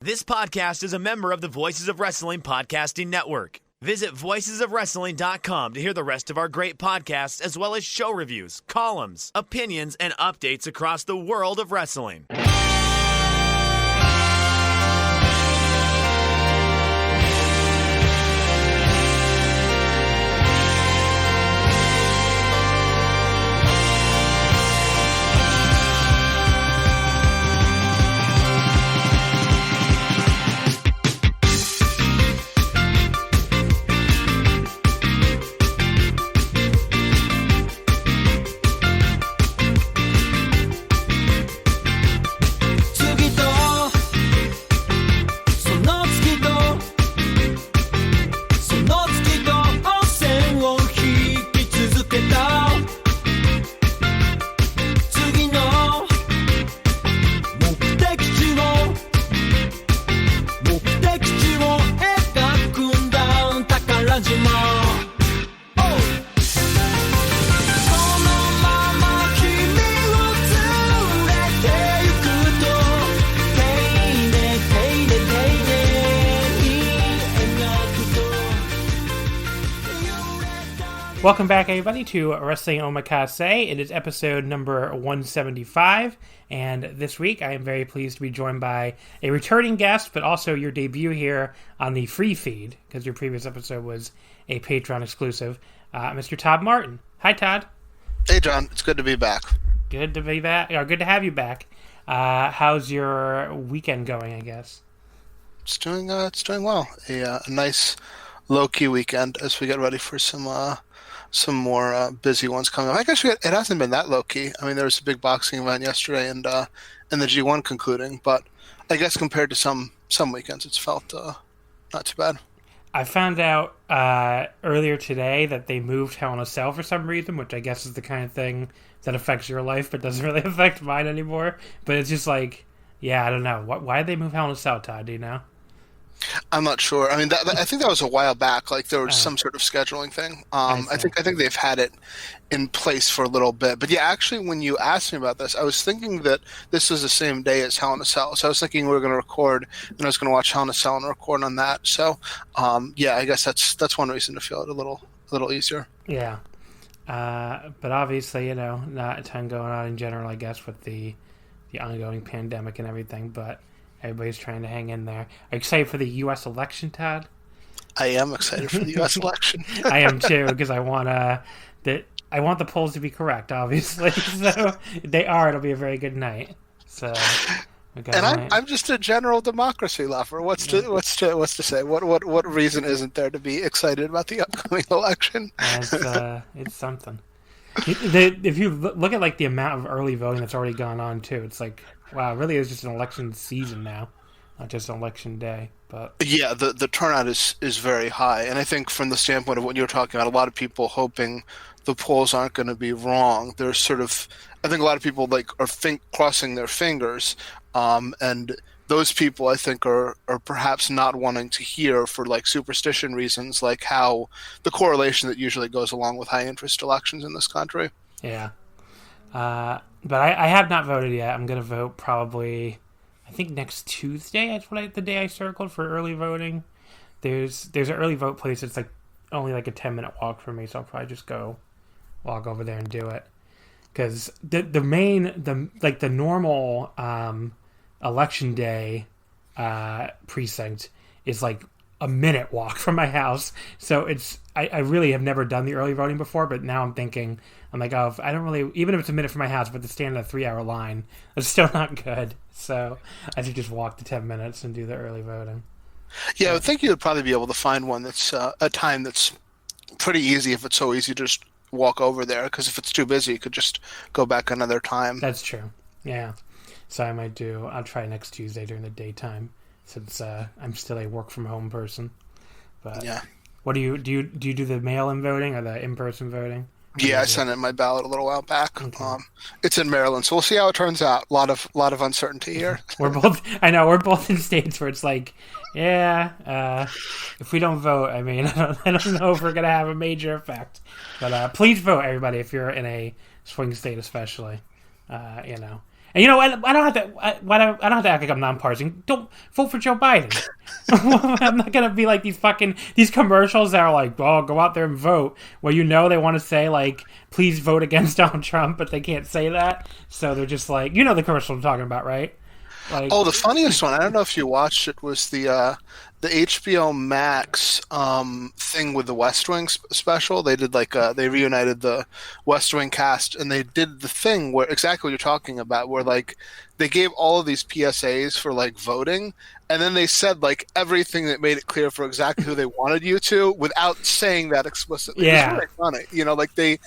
This podcast is a member of the Voices of Wrestling Podcasting Network. Visit voicesofwrestling.com to hear the rest of our great podcasts, as well as show reviews, columns, opinions, and updates across the world of wrestling. Welcome back, everybody, to Wrestling Omakase. It is episode number 175, and this week I am very pleased to be joined by a returning guest, but also your debut here on the free feed, because your previous episode was a Patreon exclusive, Mr. Todd Martin. Hi, Todd. Hey, John. It's good to be back. Good to be back. Good to have you back. How's your weekend going, I guess? It's doing well. A nice low-key weekend as we get ready for some more busy ones coming up. I guess it hasn't been that low-key. I mean, there was a big boxing event yesterday and the G1 concluding, but I guess compared to some weekends, it's felt not too bad. I found out earlier today that they moved Hell in a Cell for some reason, which I guess is the kind of thing that affects your life but doesn't really affect mine anymore. But it's just like, yeah, I don't know. Why did they move Hell in a Cell, Todd? Do you know? I'm not sure. I mean, I think that was a while back. Like there was some sort of scheduling thing. I think they've had it in place for a little bit. But yeah, actually, when you asked me about this, I was thinking that this was the same day as Hell in a Cell. So I was thinking we were going to record, and I was going to watch Hell in a Cell and record on that. So yeah, I guess that's one reason to feel it a little easier. Yeah, but obviously, not a ton going on in general, I guess, with the ongoing pandemic and everything, but everybody's trying to hang in there. Are you excited for the U.S. election, Todd? I am excited for the U.S. election. I am too, because I want the polls to be correct, obviously. So if they are, it'll be a very good night. So, I'm just a general democracy lover. What's to say? What reason isn't there to be excited about the upcoming election? It's something. If you look at like the amount of early voting that's already gone on too, it's like, wow, it really is just an election season now, not just an election day. But yeah, the turnout is very high, and I think from the standpoint of what you were talking about, a lot of people hoping the polls aren't going to be wrong. There's sort of, I think a lot of people are crossing their fingers, and those people I think are perhaps not wanting to hear for like superstition reasons, like how the correlation that usually goes along with high interest elections in this country. Yeah. But I have not voted yet. I'm going to vote probably, I think next Tuesday. That's the day I circled for early voting. There's an early vote place. It's like only like a 10-minute walk from me, so I'll probably just go walk over there and do it. Because the normal election day precinct is like a minute walk from my house. So I really have never done the early voting before, but now I'm thinking, I'm like, oh, even if it's a minute from my house, but to stand in a 3-hour line, it's still not good. So I should just walk the 10 minutes and do the early voting. Yeah, I would think you would probably be able to find one that's a time that's pretty easy if it's so easy to just walk over there, because if it's too busy, you could just go back another time. That's true. Yeah. So I'll try next Tuesday during the daytime, since I'm still a work from home person. But yeah. What do you do the mail-in voting or the in-person voting? Yeah, I sent in my ballot a little while back. Okay. It's in Maryland, so we'll see how it turns out. A lot of uncertainty here. We're both in states where it's like, yeah, if we don't vote, I mean, I don't know if we're gonna have a major effect. But please vote, everybody, if you're in a swing state, especially. And I don't have to. I don't have to act like I'm nonpartisan. Don't vote for Joe Biden. I'm not gonna be like these commercials that are like, "Oh, go out there and vote." Well, they want to say like, "Please vote against Donald Trump," but they can't say that, so they're just like, the commercial I'm talking about, right? Like, the funniest one, I don't know if you watched it, was the HBO Max thing with the West Wing special. They did they reunited the West Wing cast, and they did the thing where exactly what you're talking about, where like they gave all of these PSAs for like voting, and then they said like everything that made it clear for exactly who they wanted you to without saying that explicitly. Yeah. It was really funny.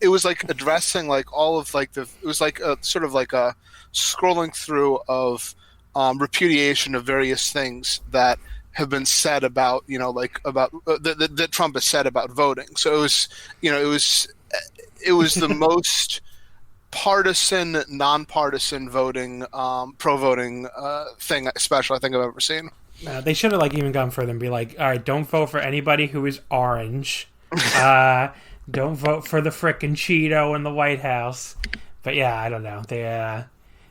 It was like addressing like all of like it was like a sort of like a scrolling through of repudiation of various things that have been said about that Trump has said about voting. So it was the most partisan, nonpartisan voting, pro-voting thing special I think I've ever seen. They should have even gone further and be like, all right, don't vote for anybody who is orange. Don't vote for the frickin' Cheeto in the White House. But yeah, I don't know.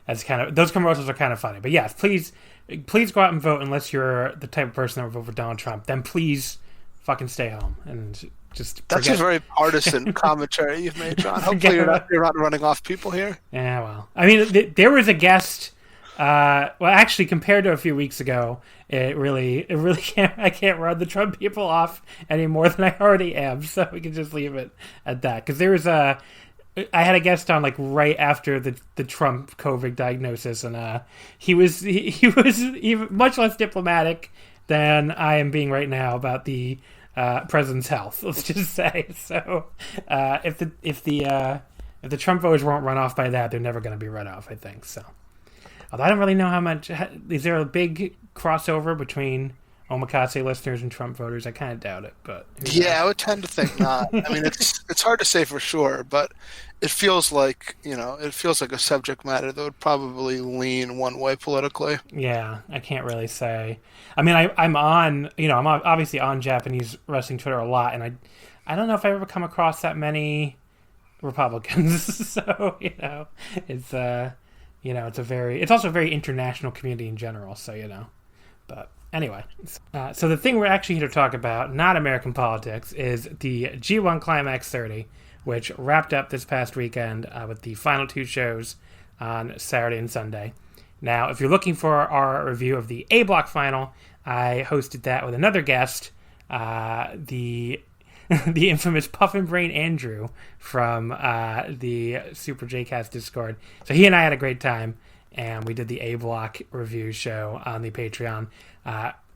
That's those commercials are kind of funny. But yes, please go out and vote unless you're the type of person that would vote for Donald Trump. Then please fucking stay home and just That's a very partisan commentary you've made, John. Hopefully you're not running off people here. Yeah, well. I mean, there was a guest, actually compared to a few weeks ago, it really I can't run the Trump people off any more than I already am, so we can just leave it at that. Because there was I had a guest on right after the Trump COVID diagnosis, and he was even much less diplomatic than I am being right now about the president's health. Let's just say. So if the Trump voters won't run off by that, they're never going to be run off, I think. So, although I don't really know how much. Is there a big crossover between Omakase listeners and Trump voters? I kind of doubt it, but yeah, I would tend to think not. I mean, it's hard to say for sure, but it feels like a subject matter that would probably lean one way politically. Yeah, I can't really say. I mean, I'm I'm obviously on Japanese wrestling Twitter a lot, and I don't know if I ever come across that many Republicans. So it's it's also a very international community in general. So but. Anyway, so the thing we're actually here to talk about, not American politics, is the G1 Climax 30, which wrapped up this past weekend with the final two shows on Saturday and Sunday. Now, if you're looking for our review of the A Block final, I hosted that with another guest, the infamous Puffin Brain Andrew from the Super J-Cast Discord. So he and I had a great time, and we did the A Block review show on the Patreon.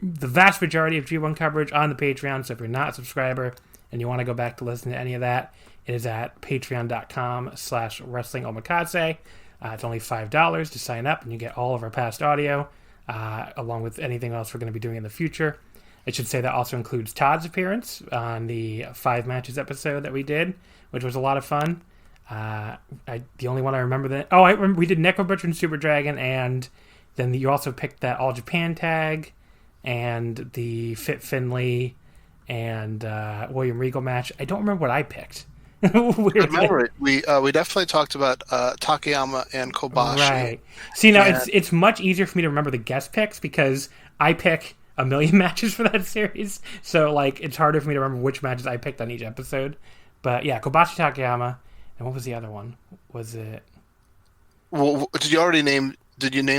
The vast majority of G1 coverage on the Patreon, so if you're not a subscriber and you want to go back to listen to any of that, it is at patreon.com/Wrestling Omakase. It's only $5 to sign up, and you get all of our past audio, along with anything else we're going to be doing in the future. I should say that also includes Todd's appearance on the 5 matches episode that we did, which was a lot of fun. The only one I remember I remember we did Necro Butcher and Super Dragon, and then you also picked that All Japan tag and the Fit Finley and William Regal match. I don't remember what I picked. I remember it. We definitely talked about Takayama and Kobashi. Right. See, now it's much easier for me to remember the guest picks because I pick a million matches for that series. So it's harder for me to remember which matches I picked on each episode. But yeah, Kobashi, Takayama, and what was the other one? Was it? Well, did you name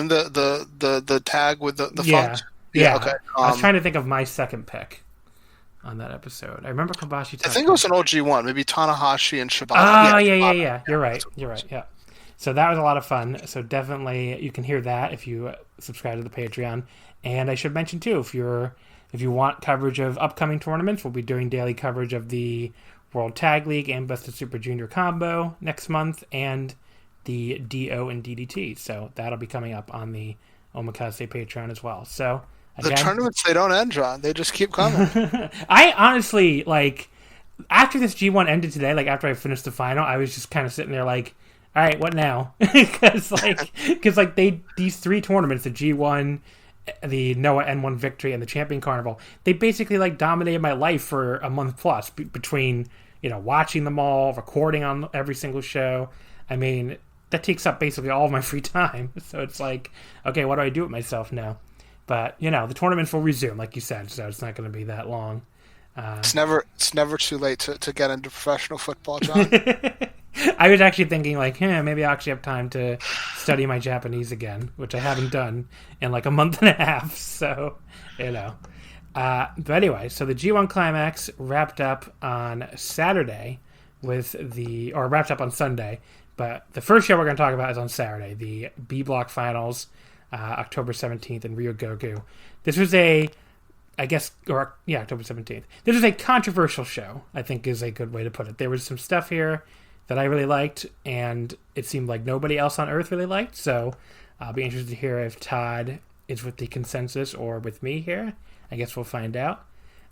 the tag with the font? Yeah. Okay. I was trying to think of my second pick on that episode. I remember Kobashi. I think it was an OG one, maybe Tanahashi and Shibata. Oh, yeah. You're right. Yeah. So that was a lot of fun. So definitely you can hear that if you subscribe to the Patreon. And I should mention too, if you want coverage of upcoming tournaments, we'll be doing daily coverage of the World Tag League and Best of Super Junior combo next month, and the DO and DDT. So that'll be coming up on the Omakase Patreon as well. So the tournaments, they don't end, John. They just keep coming. I honestly, after this G1 ended today, after I finished the final, I was just kind of sitting there all right, what now? Because these 3 tournaments, the G1, the Noah N1 Victory, and the Champion Carnival, they basically dominated my life for a month plus between watching them all, recording on every single show. I mean, that takes up basically all of my free time. So it's like, okay, what do I do with myself now? But the tournaments will resume, like you said, so it's not going to be that long. It's never too late to get into professional football, John. I was actually thinking, like, maybe I actually have time to study my Japanese again, which I haven't done in like a month and a half. So, But anyway, so the G1 Climax wrapped up on Saturday wrapped up on Sunday. But the first show we're going to talk about is on Saturday, the B Block Finals, October 17th in Ryogoku. This was October 17th. This is a controversial show, I think is a good way to put it. There was some stuff here that I really liked, and it seemed like nobody else on Earth really liked, so I'll be interested to hear if Todd is with the consensus or with me here. I guess we'll find out.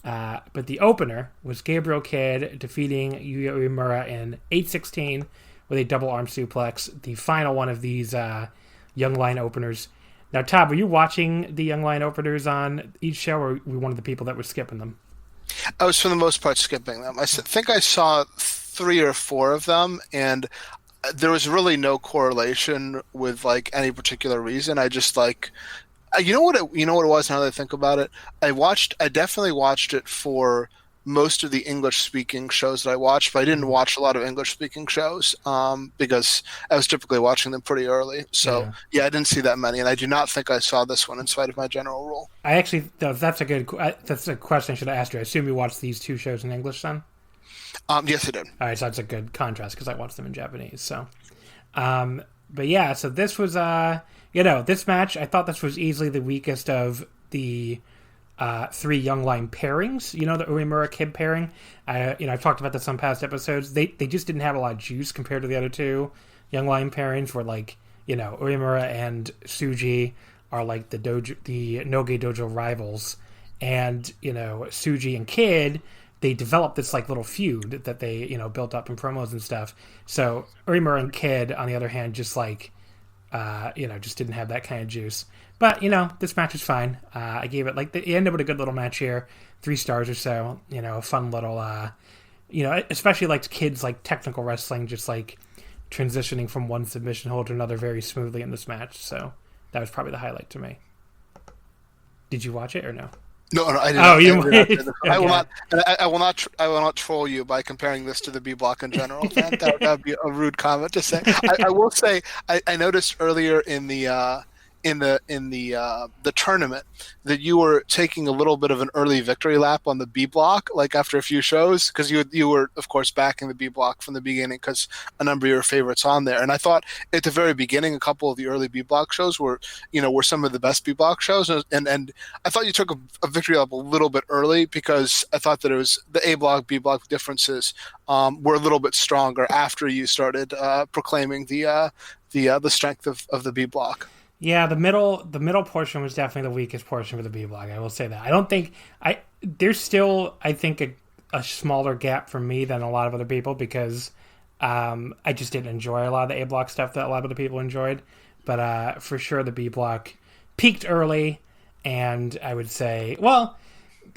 But the opener was Gabriel Kidd defeating Yuya Uemura in 8:16 with a double arm suplex, the final one of these Young Lion openers. Now, Todd, were you watching the Young Lion openers on each show, or were you one of the people that were skipping them? I was, for the most part, skipping them. I think I saw 3 or 4 of them, and there was really no correlation with like any particular reason. I just you know what it was. Now that I think about it, I definitely watched it for most of the English-speaking shows that I watched, but I didn't watch a lot of English-speaking shows because I was typically watching them pretty early. So, I didn't see that many, and I do not think I saw this one in spite of my general rule. I actually, that's a question I should have asked you. I assume you watched these 2 shows in English then? Yes, I did. All right, so that's a good contrast because I watched them in Japanese. So, but yeah, so this was, this match, I thought this was easily the weakest of the 3 Young Lion pairings, the Uemura Kidd pairing. I've talked about this on past episodes. They just didn't have a lot of juice compared to the other 2 Young Lion pairings where, like, Uemura and Tsuji are like the Noge Dojo rivals. And, Tsuji and Kidd, they developed this like little feud that they, built up in promos and stuff. So Uemura and Kidd, on the other hand, just like, just didn't have that kind of juice. But, this match was fine. I gave it, it ended with a good little match here. 3 stars or so. A fun little, especially like Kidd's like technical wrestling, just like transitioning from one submission hold to another very smoothly in this match. So that was probably the highlight to me. Did you watch it or no? No, I didn't. Oh, you might. Okay. I will not troll you by comparing this to the B Block in general. That would be a rude comment to say. I will say I noticed earlier in the tournament that you were taking a little bit of an early victory lap on the B Block, like after a few shows, because you were of course backing the B Block from the beginning because a number of your favorites on there. And I thought at the very beginning, a couple of the early B Block shows were some of the best B Block shows, and I thought you took a victory lap a little bit early because I thought that it was the A Block B Block differences were a little bit stronger after you started proclaiming the strength of the B Block. Yeah, the middle portion was definitely the weakest portion for the B Block. I will say that. I don't think there's still, I think, a smaller gap for me than a lot of other people because I just didn't enjoy a lot of the A Block stuff that a lot of other people enjoyed. But for sure, the B Block peaked early, and I would say, well,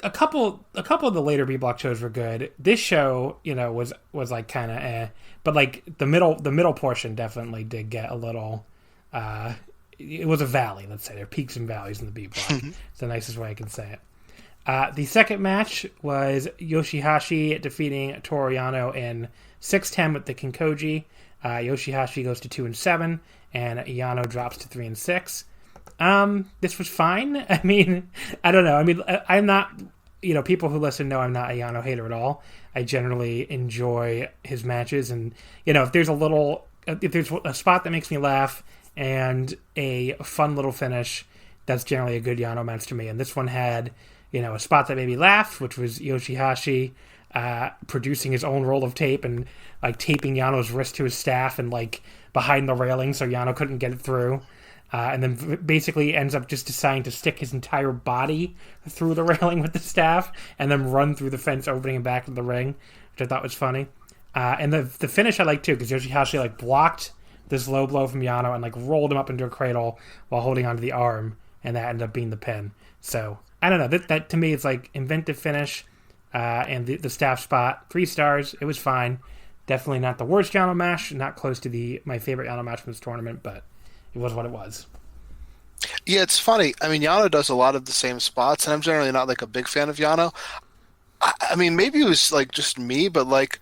a couple of the later B Block shows were good. This show, was like kind of but like the middle portion definitely did get a little. It was a valley, let's say. There are peaks and valleys in the B Block. It's the nicest way I can say it. The second match was Yoshihashi defeating Toru Yano in 6-10 with the Kinkoji. Yoshihashi goes to 2-7, and Yano drops to 3-6. This was fine. I mean, I don't know. I mean, I'm not, people who listen know I'm not a Yano hater at all. I generally enjoy his matches, and, if there's a spot that makes me laugh and a fun little finish, that's generally a good Yano match to me. And this one had, a spot that made me laugh, which was Yoshihashi producing his own roll of tape and like taping Yano's wrist to his staff and like behind the railing so Yano couldn't get it through. And then basically ends up just deciding to stick his entire body through the railing with the staff and then run through the fence opening and back to the ring, which I thought was funny. And the finish I liked too, because Yoshihashi like blocked this low blow from Yano and like rolled him up into a cradle while holding onto the arm, and that ended up being the pin. So I don't know, that to me is like inventive finish, and the staff spot 3 stars. It was fine, Definitely not the worst Yano match, not close to my favorite Yano match from this tournament, but it was what it was. Yeah, it's funny. I mean, Yano does a lot of the same spots, and I'm generally not like a big fan of Yano. I mean, maybe it was like just me, but like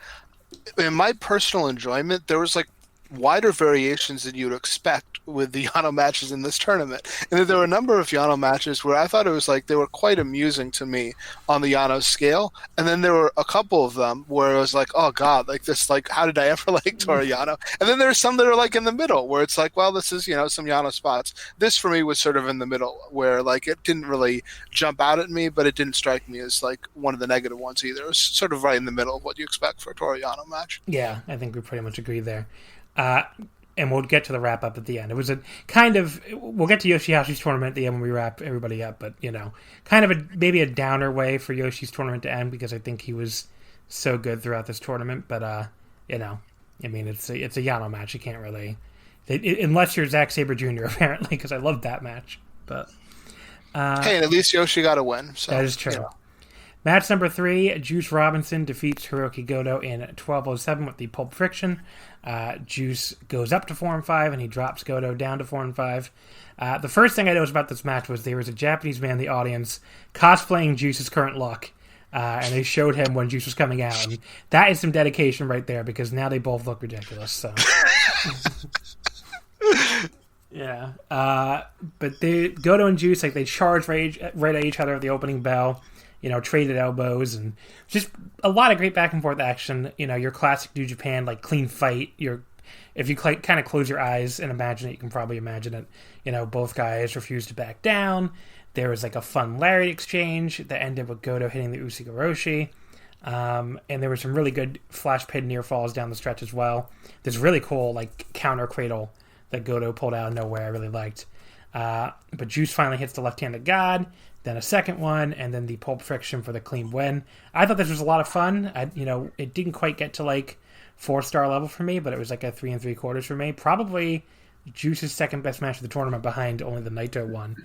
in my personal enjoyment, there was like wider variations than you'd expect with the Yano matches in this tournament. And there were a number of Yano matches where I thought it was like they were quite amusing to me on the Yano scale. And then there were a couple of them where it was like, oh God, like this, like how did I ever like Toru Yano? And then there's some that are like in the middle where it's like, well, this is, some Yano spots. This for me was sort of in the middle where like it didn't really jump out at me, but it didn't strike me as like one of the negative ones either. It was sort of right in the middle of what you expect for a Toru Yano match. Yeah, I think we pretty much agree there. And we'll get to the wrap up at the end. It was a kind of, we'll get to Yoshihashi's tournament at the end when we wrap everybody up, but kind of maybe a downer way for Yoshi's tournament to end because I think he was so good throughout this tournament. But I mean, it's a Yano match. You can't really, unless you're Zack Sabre Jr. apparently, because I loved that match. But hey, and at least Yoshi got a win. So, that is true. Match number 3, Juice Robinson defeats Hiroki Goto in 12:07 with the Pulp Friction. Juice goes up to 4-5, and he drops Goto down to 4-5. The first thing I noticed about this match was there was a Japanese man in the audience cosplaying Juice's current look, and they showed him when Juice was coming out. And that is some dedication right there, because now they both look ridiculous. So, yeah. But Goto and Juice, like they charge right at each other at the opening bell. Traded elbows and just a lot of great back and forth action. Your classic New Japan, like clean fight. If you kind of close your eyes and imagine it, you can probably imagine it. Both guys refused to back down. There was like a fun lariat exchange that ended with Goto hitting the Usigoroshi. And there were some really good flash pin near falls down the stretch as well. There's really cool like counter cradle that Goto pulled out of nowhere I really liked. But Juice finally hits the left-handed God, then a second one, and then the Pulp Friction for the clean win. I thought this was a lot of fun. It didn't quite get to like 4-star level for me, but it was like a 3 3/4 for me. Probably Juice's second best match of the tournament behind only the Naito one.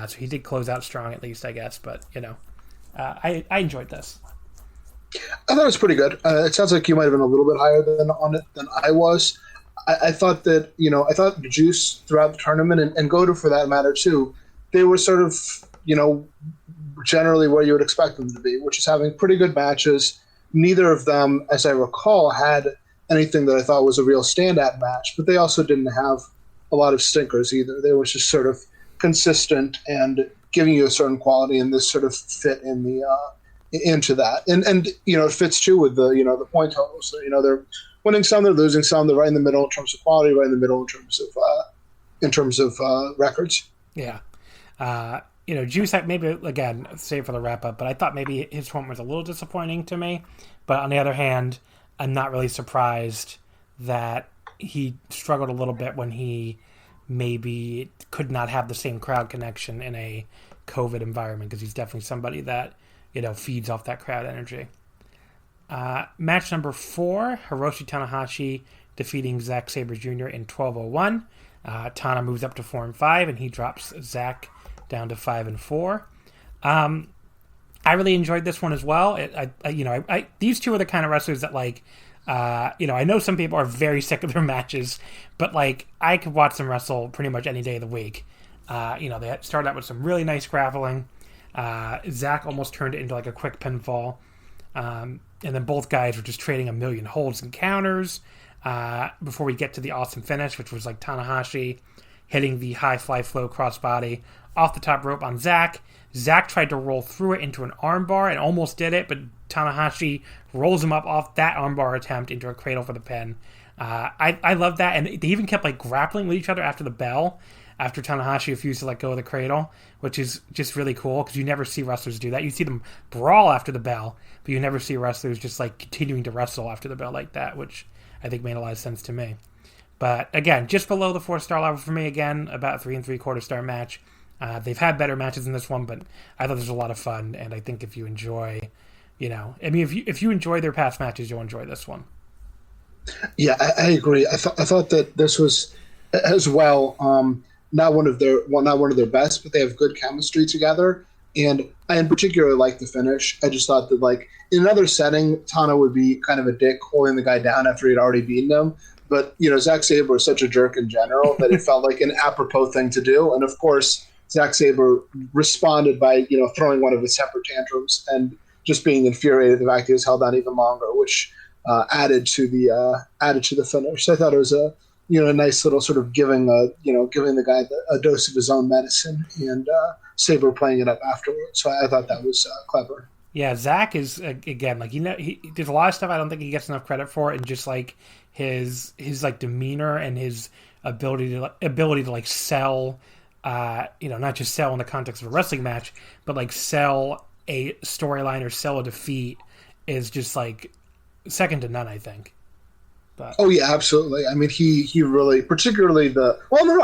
So he did close out strong at least, I guess. But I enjoyed this. I thought it was pretty good. It sounds like you might have been a little bit higher on it than I was. I thought that, I thought Juice throughout the tournament and Goto for that matter too, they were sort of, generally where you would expect them to be, which is having pretty good matches. Neither of them, as I recall, had anything that I thought was a real stand-out match, but they also didn't have a lot of stinkers either. They were just sort of consistent and giving you a certain quality, and this sort of fit in the into that. And it fits too with the point totals. They're winning some, they're losing some. They're right in the middle in terms of quality, right in the middle in terms of records. Yeah. Juice, maybe, again, save for the wrap-up, but I thought maybe his tournament was a little disappointing to me. But on the other hand, I'm not really surprised that he struggled a little bit when he maybe could not have the same crowd connection in a COVID environment, because he's definitely somebody that, feeds off that crowd energy. Match number 4, Hiroshi Tanahashi defeating Zack Sabre Jr. in 12:01. Tana moves up to 4-5, and he drops Zack down to 5-4. I really enjoyed this one as well. These two are the kind of wrestlers that I know some people are very sick of their matches, but I could watch them wrestle pretty much any day of the week. They started out with some really nice grappling. Zack almost turned it into like a quick pinfall. And then both guys were just trading a million holds and counters before we get to the awesome finish, which was like Tanahashi hitting the high fly flow crossbody off the top rope on Zack. Zack tried to roll through it into an armbar and almost did it, but Tanahashi rolls him up off that armbar attempt into a cradle for the pin. I love that, and they even kept grappling with each other after the bell, after Tanahashi refused to let go of the cradle, which is just really cool because you never see wrestlers do that. You see them brawl after the bell, but you never see wrestlers just continuing to wrestle after the bell like that, which I think made a lot of sense to me. But again, just below the 4-star level for me again, about 3 3/4 match. They've had better matches in this one, but I thought this was a lot of fun, and I think if you enjoy, if you enjoy their past matches, you'll enjoy this one. Yeah, I agree. I thought that this was as well not one of their best, but they have good chemistry together. And I in particular liked the finish. I just thought that, like, in another setting, Tana would be kind of a dick holding the guy down after he'd already beaten him. But, Zack Sabre was such a jerk in general that it felt like an apropos thing to do. And, of course, Zack Sabre responded by, throwing one of his temper tantrums and just being infuriated the fact he was held down even longer, which added to the finish. So I thought it was a nice little sort of giving the guy a dose of his own medicine, and Sabre playing it up afterwards. So I thought that was clever. Yeah, Zach is, again, like, there's a lot of stuff I don't think he gets enough credit for, and just like his like demeanor and his ability to like sell, not just sell in the context of a wrestling match, but like sell a storyline or sell a defeat is just like second to none, I think. But. Oh yeah, absolutely. I mean, he really, particularly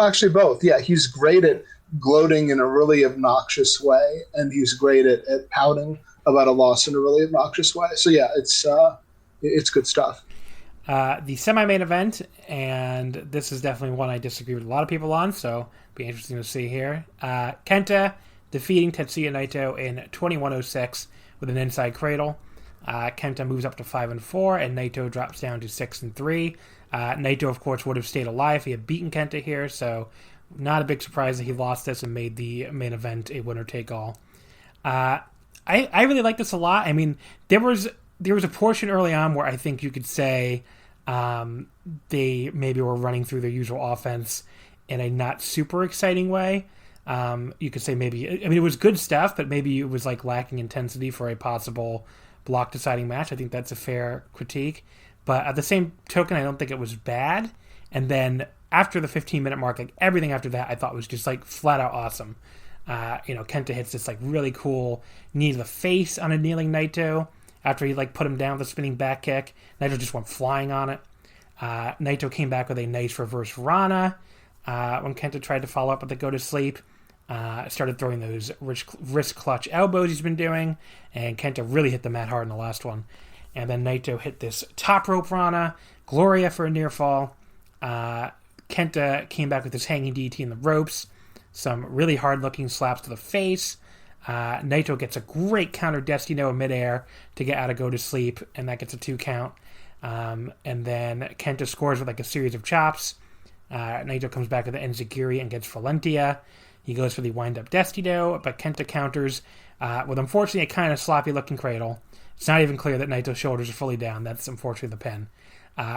actually both. Yeah, he's great at gloating in a really obnoxious way, and he's great at pouting about a loss in a really obnoxious way. So yeah, it's good stuff. The semi-main event, and this is definitely one I disagree with a lot of people on, so it'll be interesting to see here. Kenta defeating Tetsuya Naito in 21:06 with an inside cradle. Kenta moves up to 5-4, and Naito drops down to 6-3. Naito, of course, would have stayed alive if he had beaten Kenta here, so not a big surprise that he lost this and made the main event a winner-take-all. I really like this a lot. I mean, there was a portion early on where I think you could say they maybe were running through their usual offense in a not super exciting way. You could say maybe, I mean, it was good stuff, but maybe it was like lacking intensity for a possible block deciding match. I think that's a fair critique, but at the same token, I don't think it was bad. And then after the 15-minute mark, like everything after that, I thought was just like flat out awesome. Kenta hits this like really cool knee to the face on a kneeling Naito after he like put him down with a spinning back kick. Naito just went flying on it. Naito came back with a nice reverse Rana when Kenta tried to follow up with the go to sleep. Started throwing those wrist clutch elbows he's been doing, and Kenta really hit the mat hard in the last one. And then Naito hit this top rope Rana, Gloria for a near fall. Kenta came back with his hanging DT in the ropes, some really hard looking slaps to the face. Naito gets a great counter Destino in midair to get out of go to sleep, and that gets a 2 count. And then Kenta scores with like a series of chops. Naito comes back with the Enziguri and gets Valentia. He goes for the wind-up Destino, but Kenta counters with, unfortunately, a kind of sloppy-looking cradle. It's not even clear that Naito's shoulders are fully down. That's, unfortunately, the pin.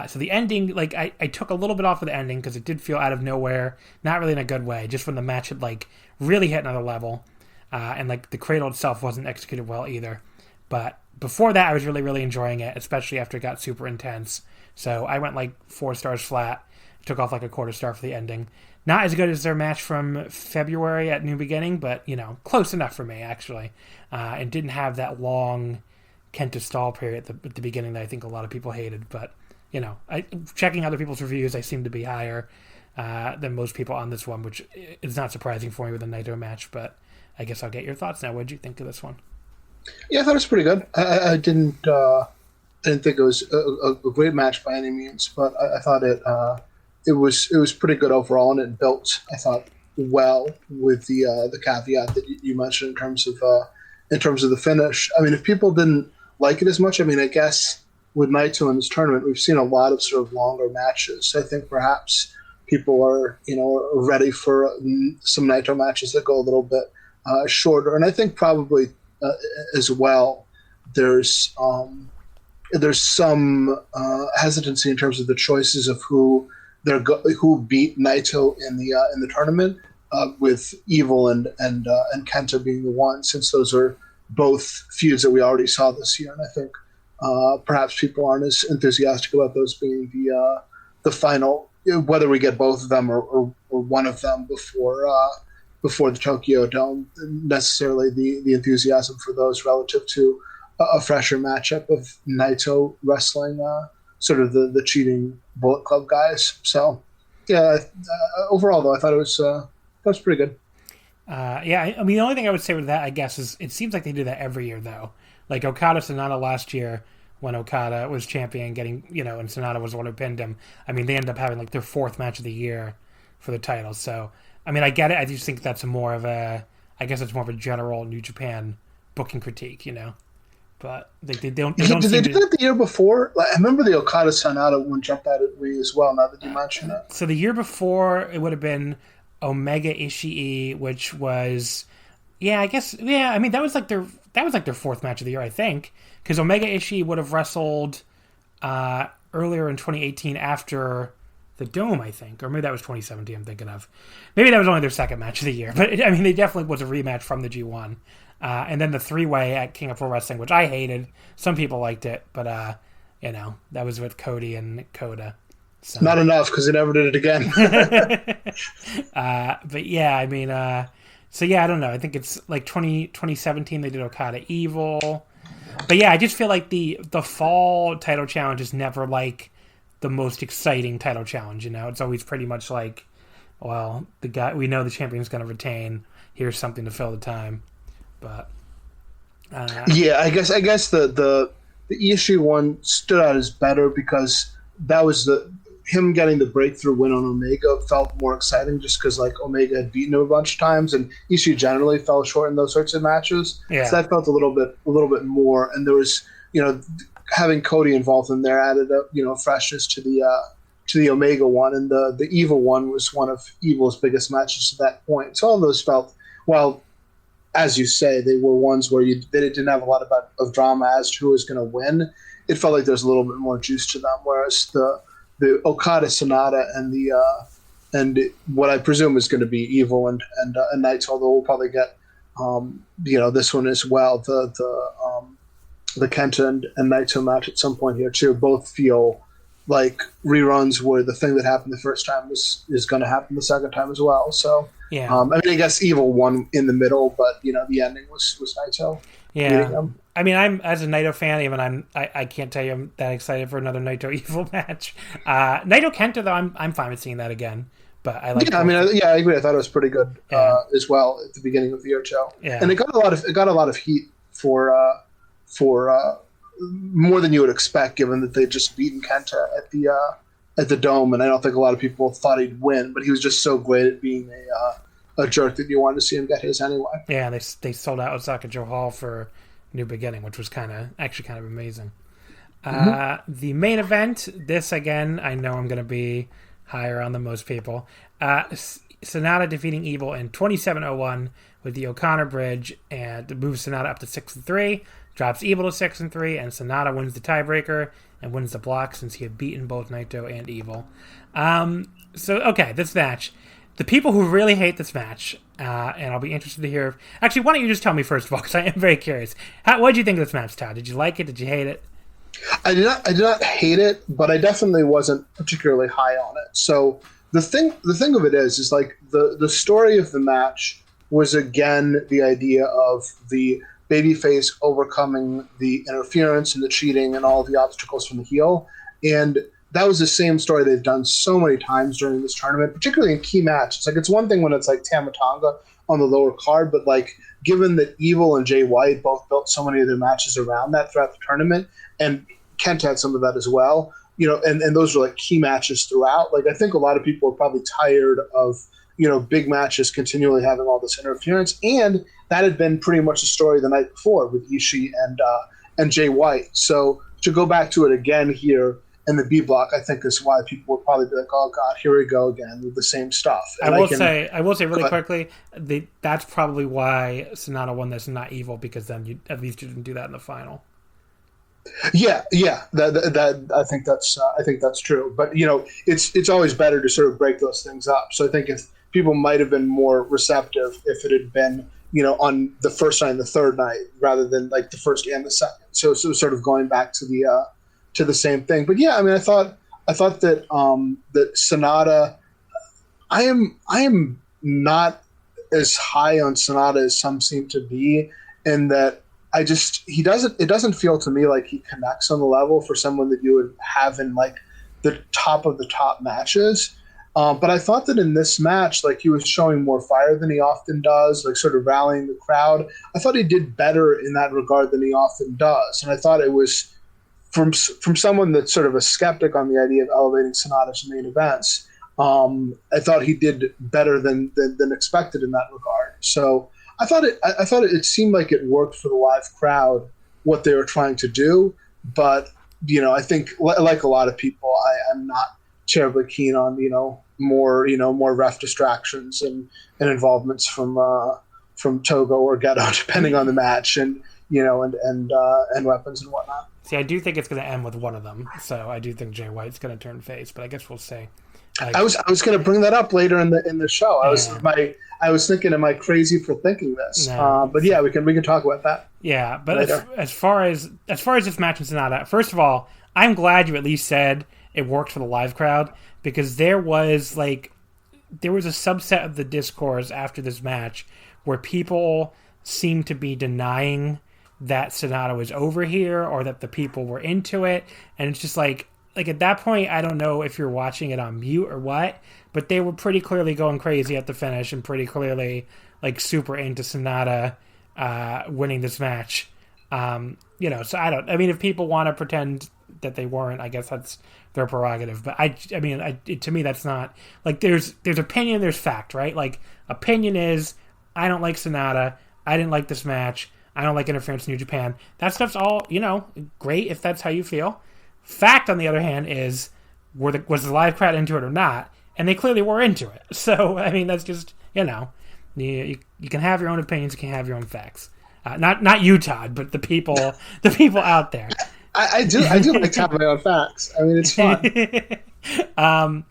So the ending, like, I took a little bit off of the ending because it did feel out of nowhere, not really in a good way, just when the match had, like, really hit another level. And, like, the cradle itself wasn't executed well either. But before that, I was really, really enjoying it, especially after it got super intense. So I went, like, 4 stars flat. Took off, like, a quarter star for the ending. Not as good as their match from February at New Beginning, but, close enough for me, actually. And didn't have that long Kenta stall period at the beginning that I think a lot of people hated. But, checking other people's reviews, I seem to be higher than most people on this one, which is not surprising for me with a Naito match. But I guess I'll get your thoughts now. What did you think of this one? Yeah, I thought it was pretty good. I didn't think it was a great match by any means, but I thought it was pretty good overall, and it built, I thought, well with the caveat that you mentioned in terms of the finish. I mean, if people didn't like it as much, I mean, I guess with Naito in this tournament, we've seen a lot of sort of longer matches. I think perhaps people are ready for some Naito matches that go a little bit shorter, and I think probably as well there's some hesitancy in terms of the choices of who beat Naito in the tournament, with Evil and Kenta being the one, since those are both feuds that we already saw this year, and I think perhaps people aren't as enthusiastic about those being the final, whether we get both of them or one of them before the Tokyo Dome. Necessarily the enthusiasm for those relative to a fresher matchup of Naito wrestling sort of the cheating Bullet Club guys. So, yeah, overall, though, I thought it was pretty good. Yeah, I mean, the only thing I would say with that, I guess, is it seems like they do that every year, though. Like Okada Sonata last year, when Okada was champion, and Sonata was the one who pinned him. I mean, they ended up having like their 4th match of the year for the title. So, I mean, I get it. I just think that's more of a I guess it's more of a general New Japan booking critique, But they don't. They don't Did they seem do that the year before? Like, I remember the Okada Sonata one jumped out at me as well. Now that you mention it, So the year before it would have been Omega Ishii, which was, I guess, I mean that was like their fourth match of the year, I think, because Omega Ishii would have wrestled earlier in 2018 after the Dome, I think, or maybe that was 2017. I'm thinking of. Maybe that was only their second match of the year, but I mean they definitely was a rematch from the G1. And then the three-way at King of Pro Wrestling, which I hated. Some people liked it, but, that was with Cody and Coda. So. Not enough, because they never did it again. But, yeah, I mean, I don't know. I think it's like 2017 they did Okada Evil. But, yeah, I just feel like the fall title challenge is never, like, the most exciting title challenge, It's always pretty much like, well, we know the champion's going to retain. Here's something to fill the time. But I guess the Ishii one stood out as better because that was him getting the breakthrough win on Omega felt more exciting just because like Omega had beaten him a bunch of times and Ishii generally fell short in those sorts of matches. So that felt a little bit more, and there was having Cody involved in there added a freshness to the Omega one, and the Evil one was one of Evil's biggest matches to that point. So all those felt as you say, they were ones where they didn't have a lot of drama as to who was going to win. It felt like there's a little bit more juice to them, whereas the Okada Sonata and what I presume is going to be Evil and Knights, although we'll probably get this one as well, the Kenta and Naito match at some point here too. Both feel like reruns where the thing that happened the first time is going to happen the second time as well. So. Yeah. I mean, I guess Evil won in the middle, but the ending was Naito. Yeah. I mean, I'm as a Naito fan, even I can't tell you I'm that excited for another Naito Evil match. Naito Kenta though, I'm fine with seeing that again. But I like. Yeah, I agree. I thought it was pretty good as well at the beginning of the year show. Yeah. And it got a lot of heat for more than you would expect, given that they'd just beaten Kenta at the Dome, and I don't think a lot of people thought he'd win, but he was just so great at being a jerk that you wanted to see him get his anyway. Yeah, they sold out Osaka Joe Hall for New Beginning, which was kind of amazing. The main event, this again, I know I'm going to be higher on than most people. Sonata defeating Evil in 27:01 with the O'Connor Bridge, and moves Sonata up to 6-3, drops Evil to 6-3, and Sonata wins the tiebreaker and wins the block since he had beaten both Naito and Evil. This match. The people who really hate this match, and I'll be interested to hear. Actually, why don't you just tell me first of all, because I am very curious. What did you think of this match, Todd? Did you like it? Did you hate it? I did not hate it, but I definitely wasn't particularly high on it. So the thing of it is like the story of the match was again the idea of the babyface overcoming the interference and the cheating and all of the obstacles from the heel. And that was the same story they've done so many times during this tournament, particularly in key matches. Like, it's one thing when it's like Tamatonga on the lower card, but like given that Evil and Jay White both built so many of their matches around that throughout the tournament, and Kent had some of that as well, and those were like key matches throughout. Like, I think a lot of people are probably tired of, big matches continually having all this interference, and that had been pretty much the story the night before with Ishii and Jay White. So to go back to it again here in the B block, I think is why people would probably be like, "Oh God, here we go again with the same stuff." And I will say really quickly, that's probably why Sonata won this and not Evil, because then you at least you didn't do that in the final. Yeah, that I think that's true. But it's always better to sort of break those things up. So I think if people might have been more receptive if it had been on the first night and the third night rather than like the first and the second. So sort of going back to the same thing. But yeah, I mean, I thought that that Sonata, I am not as high on Sonata as some seem to be, in that it doesn't feel to me like he connects on the level for someone that you would have in like the top of the top matches. But I thought that in this match, like, he was showing more fire than he often does, like sort of rallying the crowd. I thought he did better in that regard than he often does. And I thought it was from someone that's sort of a skeptic on the idea of elevating Sonata to main events. I thought he did better than expected in that regard. So I thought it seemed like it worked for the live crowd what they were trying to do, but I think like a lot of people, I'm not terribly keen on more ref distractions and involvements from Togo or Ghetto, depending on the match, and and weapons and whatnot. See, I do think it's going to end with one of them, so I do think Jay White's going to turn face, but I guess we'll see. I was going to bring that up later in the show. I was thinking, am I crazy for thinking this? No. But yeah, we can talk about that. Yeah, but as far as this match in Sonata, first of all, I'm glad you at least said it worked for the live crowd, because there was a subset of the discourse after this match where people seemed to be denying that Sonata was over here or that the people were into it, and it's just like at that point, I don't know if you're watching it on mute or what, but they were pretty clearly going crazy at the finish and pretty clearly super into Sonata winning this match. So if people want to pretend that they weren't, I guess that's their prerogative. But to me, that's not there's opinion, there's fact, right? Like, opinion is I don't like Sonata, I didn't like this match, I don't like interference in New Japan. That stuff's all great if that's how you feel. Fact, on the other hand, is was the live crowd into it or not? And they clearly were into it. So that's just you can have your own opinions, you can have your own facts. Not you, Todd, but the people out there. I do like to have my own facts. It's fun.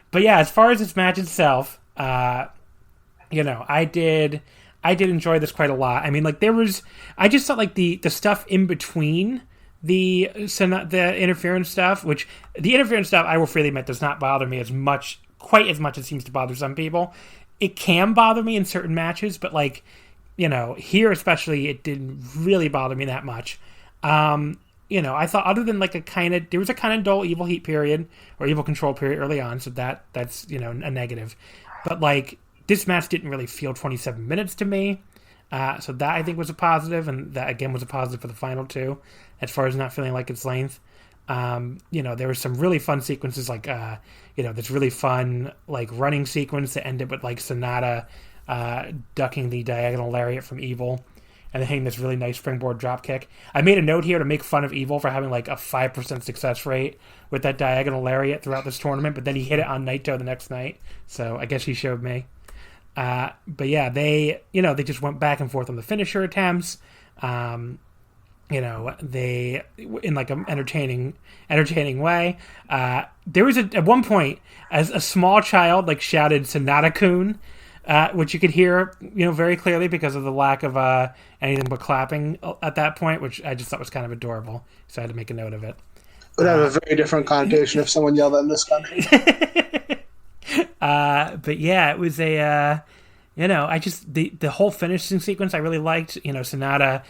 But yeah, as far as this match itself, I did enjoy this quite a lot. I just thought the stuff in between the interference stuff, which the interference stuff, I will freely admit, does not bother me quite as much as it seems to bother some people. It can bother me in certain matches, but here especially, it didn't really bother me that much. I thought other than there was a kind of dull evil heat period or evil control period early on, so that's a negative. But this match didn't really feel 27 minutes to me. So that I think was a positive, and that again was a positive for the final two, as far as not feeling like its length. There were some really fun sequences, this really fun running sequence that ended with Sonata ducking the diagonal lariat from Evil, and then hitting this really nice springboard drop kick. I made a note here to make fun of Evil for having a 5% success rate with that diagonal lariat throughout this tournament, but then he hit it on Naito the next night, so I guess he showed me. But yeah, they just went back and forth on the finisher attempts. They in an entertaining way. There was at one point as a small child shouted "Sonata-kun," which you could hear very clearly because of the lack of anything but clapping at that point, which I just thought was kind of adorable. So I had to make a note of it. It would have a very different connotation if someone yelled that in this country. But yeah, it was I just the whole finishing sequence I really liked. Sonata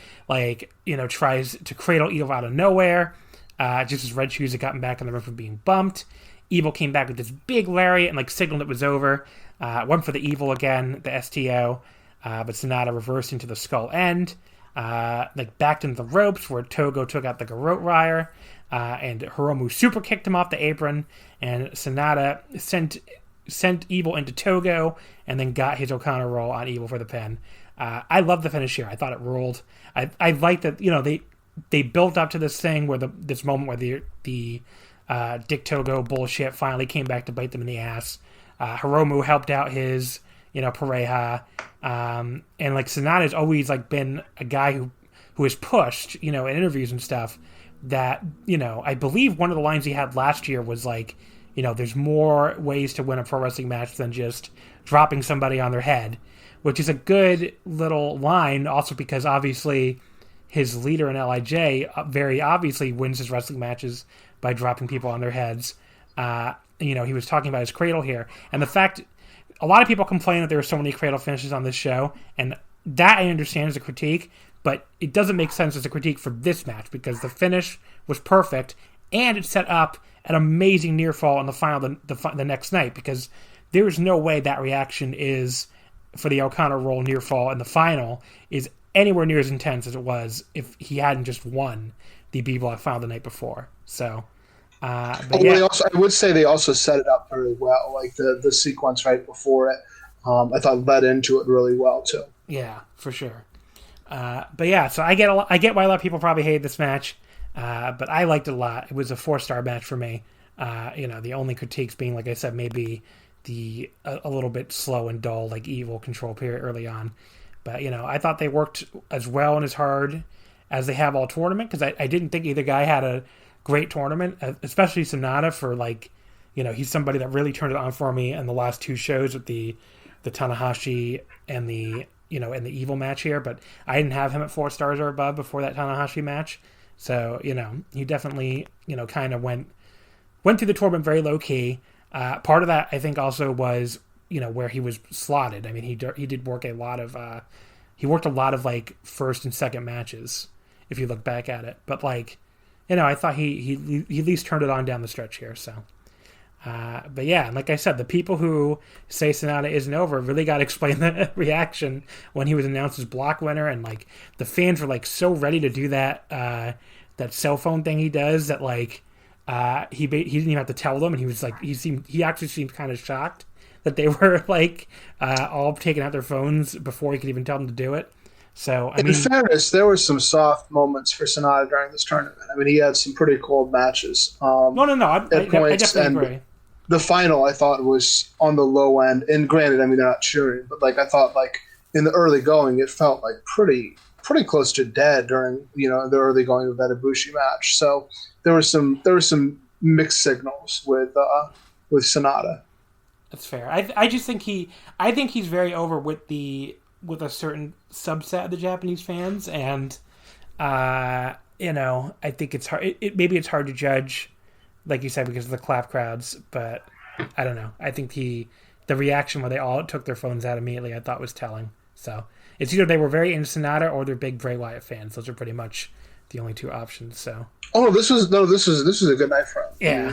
tries to cradle Evil out of nowhere, just as Red Shoes had gotten back on the rim from being bumped. Evil came back with this big lariat and signaled it was over. Went for the Evil again, the STO, but Sonata reversed into the skull end, backed into the ropes where Togo took out the garrote wire, and Hiromu super kicked him off the apron, and Sonata sent Evil into Togo, and then got his O'Connor roll on Evil for the pin. I love the finish here. I thought it ruled. I like that. They built up to this thing where this moment where the Dick Togo bullshit finally came back to bite them in the ass. Hiromu helped out his Pareja, and Sonata's always been a guy who is pushed in interviews and stuff. That I believe one of the lines he had last year was there's more ways to win a pro wrestling match than just dropping somebody on their head, which is a good little line also because obviously his leader in LIJ very obviously wins his wrestling matches by dropping people on their heads. He was talking about his cradle here, and the fact a lot of people complain that there are so many cradle finishes on this show, and that I understand as a critique, but it doesn't make sense as a critique for this match because the finish was perfect and it set up an amazing near fall in the final the next night, because there is no way that reaction is for the O'Connor roll near fall in the final is anywhere near as intense as it was if he hadn't just won the B Block final the night before. So, but yeah. I would say they also set it up very well, the sequence right before it. I thought led into it really well too. Yeah, for sure. But yeah, so I get why a lot of people probably hate this match, but I liked it a lot. It was a 4-star match for me. The only critiques being, like I said, maybe a little bit slow and dull, like Evil control period early on. But I thought they worked as well and as hard as they have all tournament, because I didn't think either guy had a great tournament, especially Sonata for he's somebody that really turned it on for me in the last 2 shows with the Tanahashi and the and the Evil match here. But I didn't have him at 4 stars or above before that Tanahashi match. So he definitely kind of went through the tournament very low key. Part of that I think also was where he was slotted. I mean, he did work a lot of he worked a lot of like first and second matches if you look back at it. But I thought he at least turned it on down the stretch here. So. But yeah, like I said, the people who say Sonata isn't over really got to explain the reaction when he was announced as block winner, and the fans were so ready to do that that cell phone thing he does that he didn't even have to tell them, and he was he actually seemed kind of shocked that they were all taking out their phones before he could even tell them to do it. So in fairness, there were some soft moments for Sonata during this tournament. I mean, he had some pretty cold matches. No, I definitely agree. The final, I thought, was on the low end. And granted, I mean, they're not cheering, but I thought in the early going, it felt pretty close to dead during the early going of that Ibushi match. So there were some mixed signals with Sonata. That's fair. I just think he's very over with a certain subset of the Japanese fans, and I think it's hard. Maybe it's hard to judge, like you said, because of the clap crowds. But I don't know. I think the reaction where they all took their phones out immediately, I thought was telling. So it's either they were very into Sonata or they're big Bray Wyatt fans. Those are pretty much the only 2 options. So this was a good night for him. Yeah,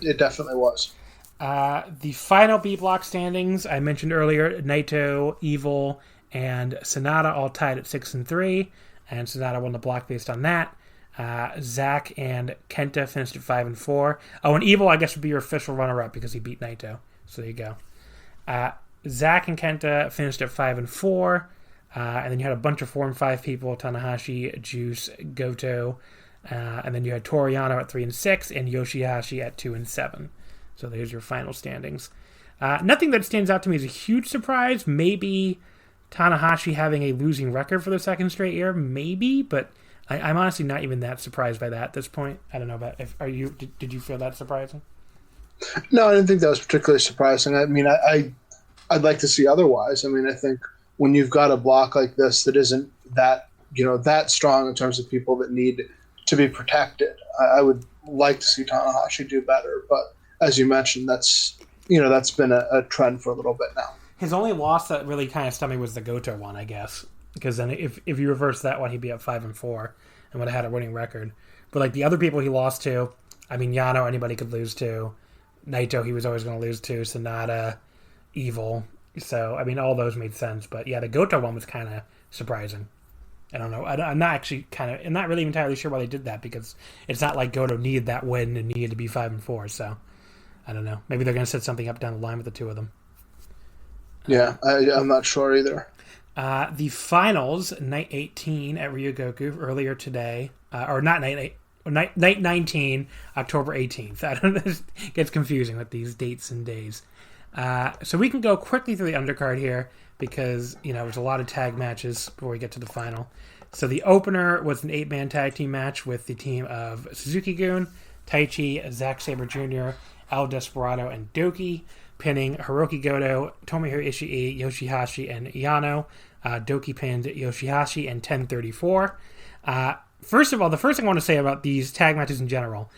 it definitely was. The final B block standings I mentioned earlier: Naito, Evil, and Sonata all tied at 6 and 3, and Sonata won the block based on that. Zack and Kenta finished at 5 and 4. Oh, and Evil, I guess, would be your official runner-up because he beat Naito. So there you go. Zack and Kenta finished at 5 and 4, and then you had a bunch of 4 and 5 people: Tanahashi, Juice, Goto, and then you had Toru Yano at 3 and 6, and Yoshihashi at 2 and 7. So there's your final standings. Nothing that stands out to me as a huge surprise. Maybe Tanahashi having a losing record for the 2nd straight year, maybe, but I'm honestly not even that surprised by that at this point. I don't know about did you feel that surprising? No, I didn't think that was particularly surprising. I mean, I'd like to see otherwise. I mean, I think when you've got a block like this that isn't that that strong in terms of people that need to be protected, I would like to see Tanahashi do better. But as you mentioned, that's been a trend for a little bit now. His only loss that really kind of stunned me was the Goto one, I guess. Because then if you reverse that one, he'd be at 5 and 4 and would have had a winning record. But the other people he lost to, I mean, Yano, anybody could lose to. Naito, he was always going to lose to. Sonata, Evil. So, I mean, all those made sense. But yeah, the Goto one was kind of surprising. I don't know. I'm not really entirely sure why they did that, because it's not like Goto needed that win and needed to be 5 and 4. So, I don't know. Maybe they're going to set something up down the line with the 2 of them. Yeah, I'm not sure either. The finals, night 18 at Ryogoku earlier today, or not night 19, October 18th. I don't know, it gets confusing with these dates and days. So we can go quickly through the undercard here because, there's a lot of tag matches before we get to the final. So the opener was an 8-man tag team match with the team of Suzuki-gun, Taichi, Zack Sabre Jr., El Desperado, and Doki, pinning Hiroki Goto, Tomohiro Ishii, Yoshihashi, and Yano. Doki pinned Yoshihashi in 10:34. First of all, the first thing I want to say about these tag matches in general,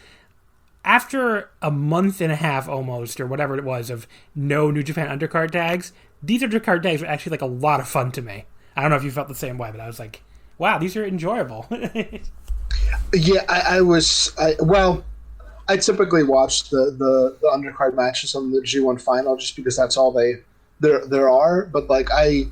after a month and a half almost, or whatever it was, of no New Japan undercard tags, these undercard tags were actually a lot of fun to me. I don't know if you felt the same way, but I was like, wow, these are enjoyable. Yeah, I typically watch the undercard matches on the G1 final just because that's all there are. But I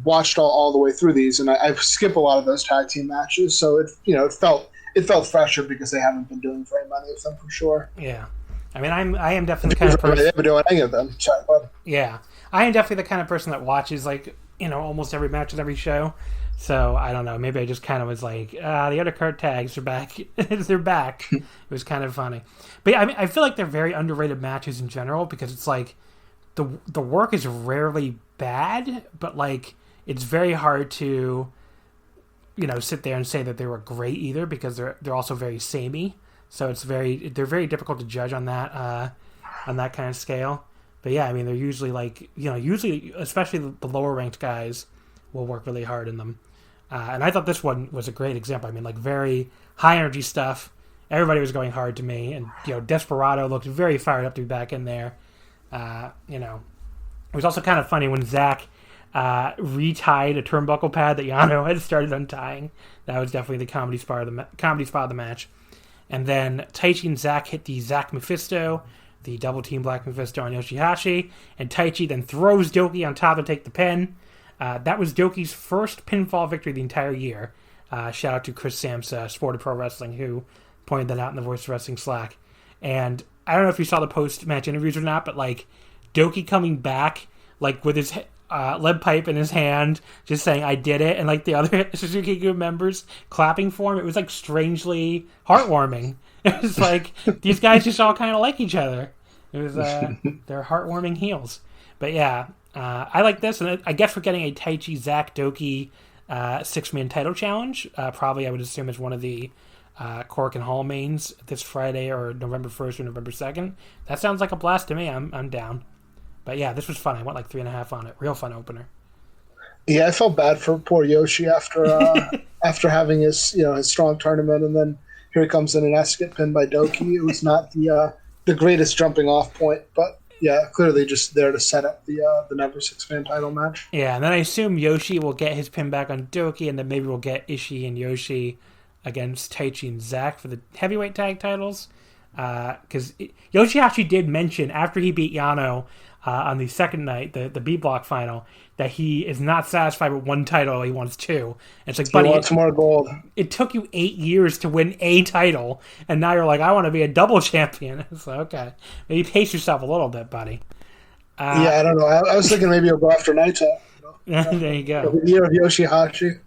watched all the way through these, and I skip a lot of those tag team matches. So it felt fresher because they haven't been doing very many of them for sure. Yeah, I mean I am definitely the kind of person. They haven't been doing any of them. Sorry, bud. Yeah, I am definitely the kind of person that watches almost every match and every show. So I don't know. Maybe I just kind of was like, the undercard tags are back. They're back. It was kind of funny. But yeah, I mean, I feel like they're very underrated matches in general because it's like the work is rarely bad, but like it's very hard to sit there and say that they were great either because they're also very samey. So they're very difficult to judge on that kind of scale. But yeah, I mean, they're usually like, usually, especially the lower ranked guys will work really hard in them. And I thought this one was a great example. I mean, like very high energy stuff. Everybody was going hard to me. And, Desperado looked very fired up to be back in there. It was also kind of funny when Zach retied a turnbuckle pad that Yano had started untying. That was definitely the comedy spot of the match. And then Taichi and Zach hit the Zach Mephisto, the double team Black Mephisto on Yoshihashi, and Taichi then throws Doki on top to take the pin. That was Doki's first pinfall victory the entire year. Shout out to Chris Samsa, Sport of Pro Wrestling, who pointed that out in the Voice of Wrestling Slack. And I don't know if you saw the post-match interviews or not, but like Doki coming back, like with his lead pipe in his hand, just saying "I did it," and like the other Suzuki Group members clapping for him. It was like strangely heartwarming. It was like these guys just all kind of like each other. It was they're heartwarming heels. But yeah, I like this, and I guess we're getting a Taichi Zach Doki 6-man title challenge. Probably, I would assume, as one of the Cork and Hall mains this Friday or November 1st or November 2nd. That sounds like a blast to me. I'm down. But yeah, this was fun. I went like 3.5 on it. Real fun opener. Yeah, I felt bad for poor Yoshi after after having his his strong tournament, and then here he comes in and has to get pinned by Doki. It was not the greatest jumping off point, but yeah, clearly just there to set up the number 6-man title match. Yeah, and then I assume Yoshi will get his pin back on Doki, and then maybe we'll get Ishii and Yoshi against Taichi and Zach for the heavyweight tag titles. Because Yoshihashi did mention after he beat Yano on the second night, the B block final, that he is not satisfied with one title; he wants two. And it's like, buddy, he wants more gold. It took you 8 years to win a title, and now you're like, I want to be a double champion. It's like, okay, maybe pace yourself a little bit, buddy. Yeah, I don't know. I was thinking maybe he'll go after Naito. There you go. The year of Yoshihashi.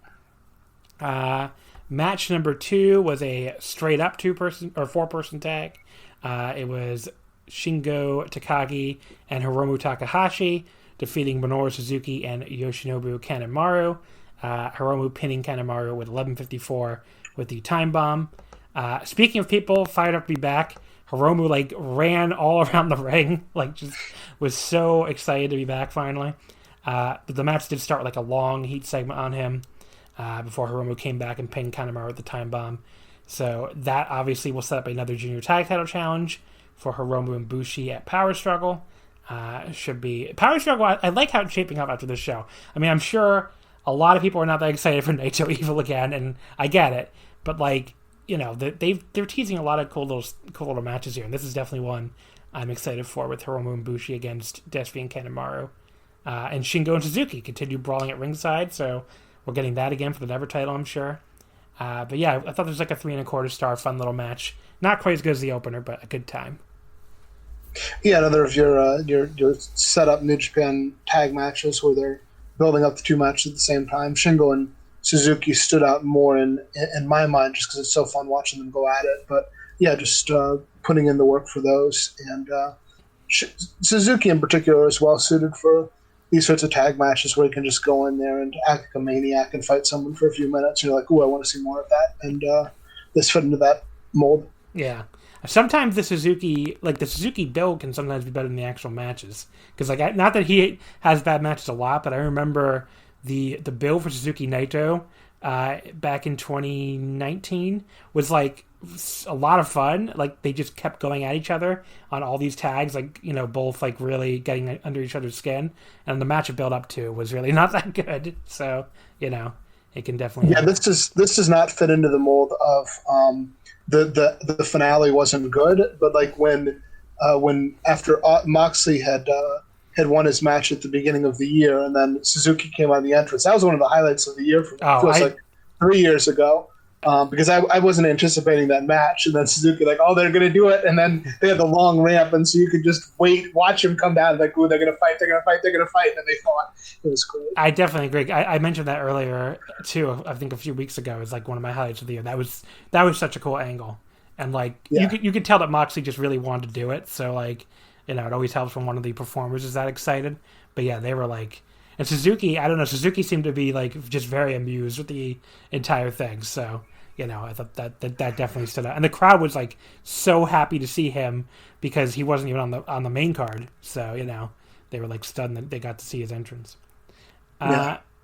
Match number 2 was a straight up 2-person or 4-person tag. It was Shingo Takagi and Hiromu Takahashi defeating Minoru Suzuki and Yoshinobu Kanemaru. Hiromu pinning Kanemaru with 11:54 with the time bomb. Speaking of people fired up to be back, Hiromu like ran all around the ring, like just was so excited to be back finally. But the match did start with like a long heat segment on him before Hiromu came back and pinned Kanemaru with the time bomb. So that obviously will set up another junior tag title challenge for Hiromu and Bushi at Power Struggle. Should be Power Struggle. I like how it's shaping up after this show. I mean, I'm sure a lot of people are not that excited for Naito Evil again, and I get it. But like, they're teasing a lot of cool little matches here, and this is definitely one I'm excited for with Hiromu and Bushi against Despy and Kanemaru. And Shingo and Suzuki continue brawling at ringside, so we're getting that again for the Never title, I'm sure. But yeah, I thought there was like a 3.25 star fun little match. Not quite as good as the opener, but a good time. Yeah, another of your set up New Japan tag matches where they're building up the two matches at the same time. Shingo and Suzuki stood out more in my mind just because it's so fun watching them go at it. But yeah, just putting in the work for those. And Suzuki in particular is well suited for these sorts of tag matches where you can just go in there and act like a maniac and fight someone for a few minutes. And you're like, ooh, I want to see more of that. And this fit into that mold. Yeah. Sometimes the Suzuki build can sometimes be better than the actual matches. Because like, not that he has bad matches a lot, but I remember the build for Suzuki Naito back in 2019 was like a lot of fun. Like they just kept going at each other on all these tags, like both like really getting under each other's skin. And the match it built up to was really not that good. So it can definitely this does not fit into the mold of the finale wasn't good, but like when after Moxley had won his match at the beginning of the year, and then Suzuki came on the entrance. That was one of the highlights of the year for me. It feels like 3 years ago. because I wasn't anticipating that match, and then Suzuki like, oh, they're gonna do it, and then they had the long ramp, and so you could just watch him come down, like, oh, they're gonna fight, and then they fought. It was cool. I definitely agree. I mentioned that earlier too. I think a few weeks ago. It was like one of my highlights of the year. That was such a cool angle, and like you could tell that Moxley just really wanted to do it. So like, it always helps when one of the performers is that excited. But yeah, they were like. And Suzuki, I don't know, Suzuki seemed to be, like, just very amused with the entire thing. So, I thought that definitely stood out. And the crowd was, like, so happy to see him because he wasn't even on the main card. So, they were, like, stunned that they got to see his entrance.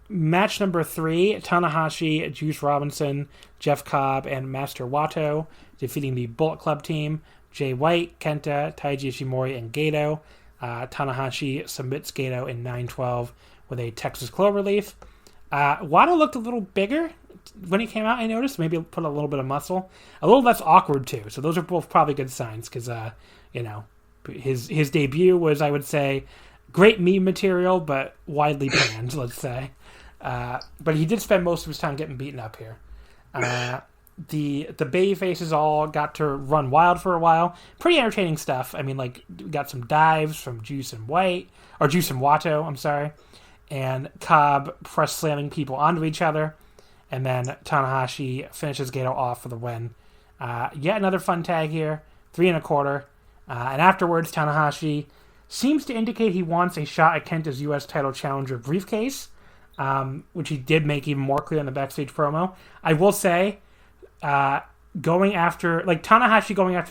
Match number 3, Tanahashi, Juice Robinson, Jeff Cobb, and Master Wato defeating the Bullet Club team, Jay White, Kenta, Taiji Ishimori, and Gato. Tanahashi submits Gato in 9-12 with a Texas Cloverleaf. Wato looked a little bigger when he came out, I noticed. Maybe put a little bit of muscle. A little less awkward, too. So those are both probably good signs because, his debut was, I would say, great meme material, but widely panned, let's say. But he did spend most of his time getting beaten up here. The baby faces all got to run wild for a while. Pretty entertaining stuff. I mean, like, we got some dives from Juice and Wato, I'm sorry. And Cobb press slamming people onto each other. And then Tanahashi finishes Gato off for the win. Yet another fun tag here. 3 1/4. And afterwards, Tanahashi seems to indicate he wants a shot at Kenta's U.S. title challenger briefcase, which he did make even more clear in the backstage promo. I will say, Tanahashi going after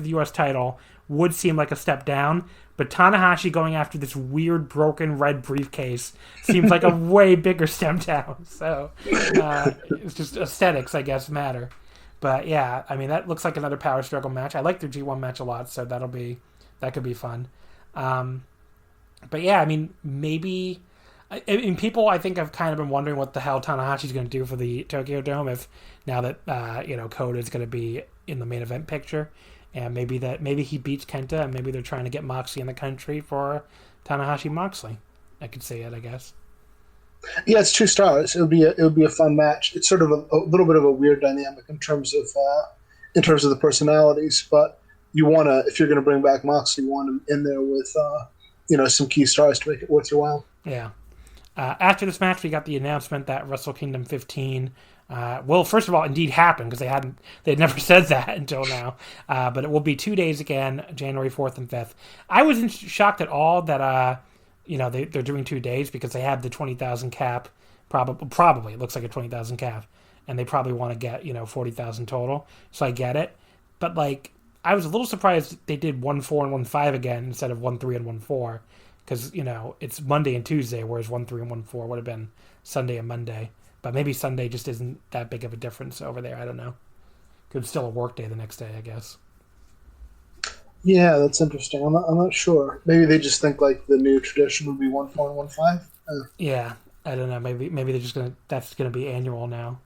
the U.S. title would seem like a step down, but Tanahashi going after this weird broken red briefcase seems like a way bigger step down. So it's just aesthetics, I guess, matter. But yeah, I mean, that looks like another power struggle match. I like their G1 match a lot, so that could be fun. But yeah, I mean, maybe. People, I think, have kind of been wondering what the hell Tanahashi's going to do for the Tokyo Dome if now that Kota is going to be in the main event picture, and maybe he beats Kenta, and maybe they're trying to get Moxley in the country for Tanahashi Moxley. I could see it, I guess. Yeah, it's 2 stars. It would be a fun match. It's sort of a little bit of a weird dynamic in terms of the personalities, but you want to, if you're going to bring back Moxley, you want him in there with some key stars to make it worth your while. Yeah. After this match, we got the announcement that Wrestle Kingdom 15 will, first of all, indeed happen, because they had never said that until now. But it will be 2 days again, January 4th and 5th. I wasn't shocked at all that they're doing 2 days because they have the 20,000 cap. Probably it looks like a 20,000 cap, and they probably want to get 40,000 total. So I get it, but like I was a little surprised they did 1-4 and 1-5 again instead of 1-3 and 1-4. Because, it's Monday and Tuesday, whereas 1-3 and 1-4 would have been Sunday and Monday. But maybe Sunday just isn't that big of a difference over there. I don't know. It's still a work day the next day, I guess. Yeah, that's interesting. I'm not sure. Maybe they just think, like, the new tradition would be 1-4 and 1-5? Yeah, I don't know. Maybe they're just that's gonna be annual now.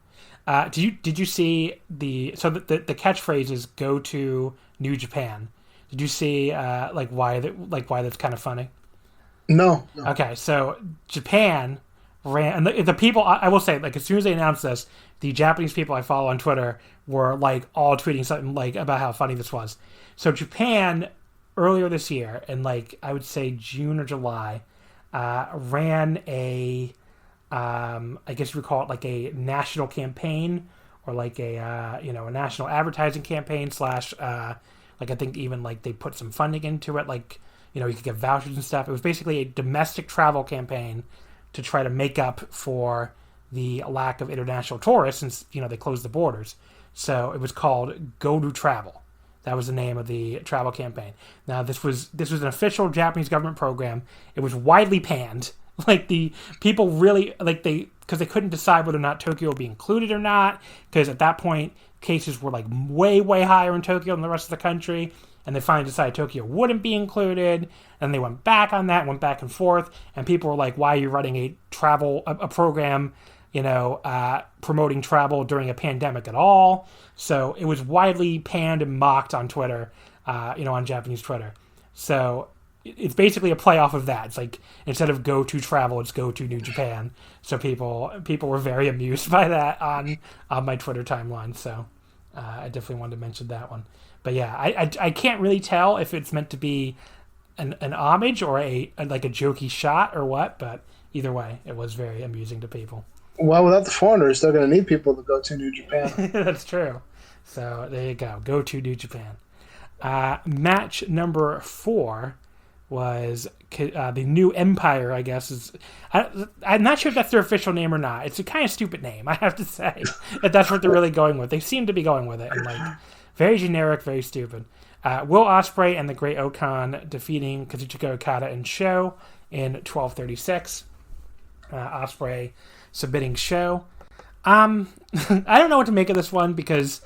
Did you see the catchphrase is "Go to New Japan"? Did you see why that's kind of funny? No. Okay, so Japan ran, and the people, I will say, like, as soon as they announced this, the Japanese people I follow on Twitter were, like, all tweeting something, like, about how funny this was. So Japan, earlier this year, in, like, I would say June or July, ran a, I guess you would call it, like, a national campaign, or, like, a national advertising campaign / I think even, like, they put some funding into it, like, you could get vouchers and stuff. It was basically a domestic travel campaign to try to make up for the lack of international tourists since, they closed the borders. So it was called Go to Travel. That was the name of the travel campaign. Now, this was an official Japanese government program. It was widely panned. Like, the people really, because they couldn't decide whether or not Tokyo would be included or not, because at that point, cases were, like, way, way higher in Tokyo than the rest of the country. And they finally decided Tokyo wouldn't be included, and they went back on that, went back and forth, and people were like, why are you running a program, promoting travel during a pandemic at all? So it was widely panned and mocked on Twitter, on Japanese Twitter. So, it's basically a play off of that. It's like instead of go to travel, it's go to New Japan. So people were very amused by that on my Twitter timeline. So I definitely wanted to mention that one. But yeah, I can't really tell if it's meant to be an homage or a jokey shot or what. But either way, it was very amusing to people. Well, without the foreigners, they're going to need people to go to New Japan. That's true. So there you go. Go to New Japan. Match number 4 was the New Empire, I guess. I'm not sure if that's their official name or not. It's a kind of stupid name, I have to say. If that's what they're really going with. They seem to be going with it. And very generic, very stupid. Will Ospreay and the Great Okan defeating Kazuchika Okada and Sho in 12:36. Ospreay submitting Sho. I don't know what to make of this one because,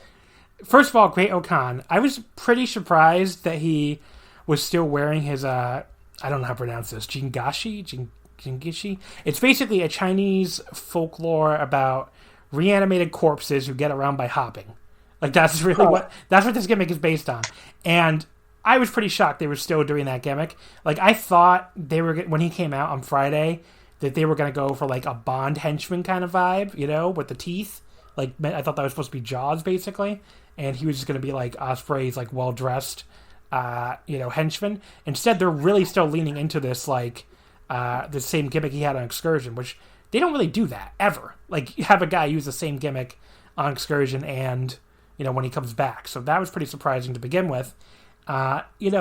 first of all, Great Okan, I was pretty surprised that he was still wearing his, I don't know how to pronounce this, Jingishi? It's basically a Chinese folklore about reanimated corpses who get around by hopping. Like, that's really that's what this gimmick is based on. And I was pretty shocked they were still doing that gimmick. Like, I thought they were, when he came out on Friday, that they were going to go for, like, a Bond henchman kind of vibe, you know, with the teeth. Like, I thought that was supposed to be Jaws, basically. And he was just going to be, like, Ospreay's, like, well-dressed, henchman. Instead, they're really still leaning into this, like, the same gimmick he had on Excursion, which they don't really do that, ever. Like, you have a guy use the same gimmick on Excursion and, you know, when he comes back. So that was pretty surprising to begin with. I don't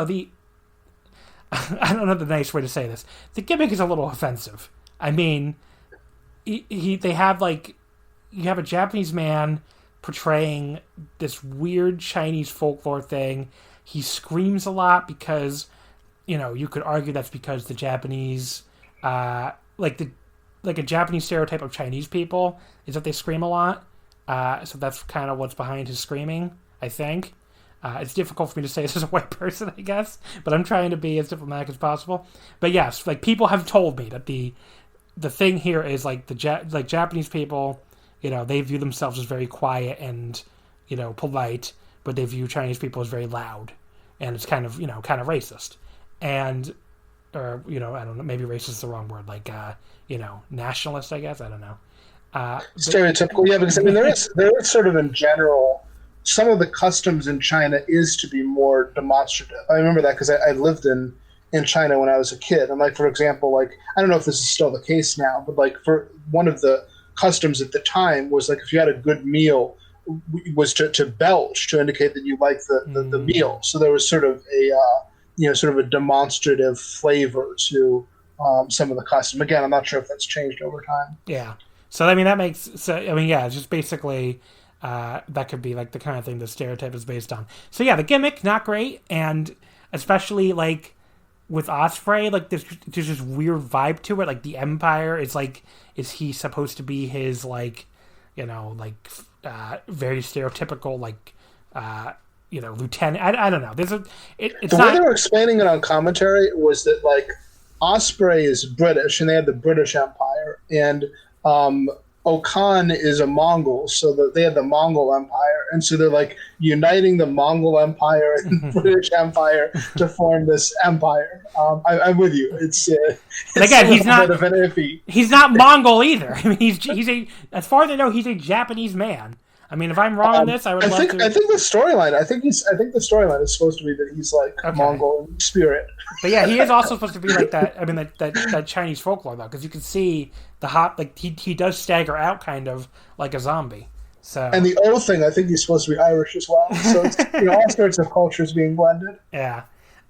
know the nice way to say this. The gimmick is a little offensive. I mean, they have, like, you have a Japanese man portraying this weird Chinese folklore thing. He screams a lot because, you know, you could argue that's because the Japanese, like a Japanese stereotype of Chinese people is that they scream a lot. So that's kind of what's behind his screaming, I think. It's difficult for me to say this as a white person, I guess, but I'm trying to be as diplomatic as possible. But yes, like, people have told me that the thing here is, like, Japanese people, you know, they view themselves as very quiet and, you know, polite, but they view Chinese people as very loud, and it's kind of racist. And, or, you know, I don't know, maybe racist is the wrong word, like, nationalist, I guess, I don't know. Stereotypical, yeah, because I mean, there is sort of in general, some of the customs in China is to be more demonstrative. I remember that because I lived in China when I was a kid. And, like, for example, like, I don't know if this is still the case now, but, like, for one of the customs at the time was, like, if you had a good meal, was to belch to indicate that you liked the meal. So there was sort of a demonstrative flavor to some of the custom. Again, I'm not sure if that's changed over time. Yeah. So, I mean, it's just basically that could be, like, the kind of thing the stereotype is based on. So, yeah, the gimmick, not great. And especially, like, with Ospreay, like, there's this weird vibe to it. Like, the Empire is, like, is he supposed to be his, like, you know, like, very stereotypical, like, lieutenant? I don't know. The way they were explaining it on commentary was that, like, Ospreay is British, and they had the British Empire, and Okan is a Mongol, so that they had the Mongol Empire, and so they're, like, uniting the Mongol Empire and the British Empire to form this empire. I'm with you. It's again, he's not bit of an iffy. He's not Mongol either. I mean, he's a, as far as I know, he's a Japanese man. I mean, if I'm wrong on this, I would love to. I think the storyline. I think the storyline is supposed to be that he's, like, Mongol spirit. But yeah, he is also supposed to be like that. I mean, that Chinese folklore, though, because you can see the hop. Like, he does stagger out kind of like a zombie. So, and the O thing, I think he's supposed to be Irish as well. So it's, all sorts of cultures being blended. Yeah.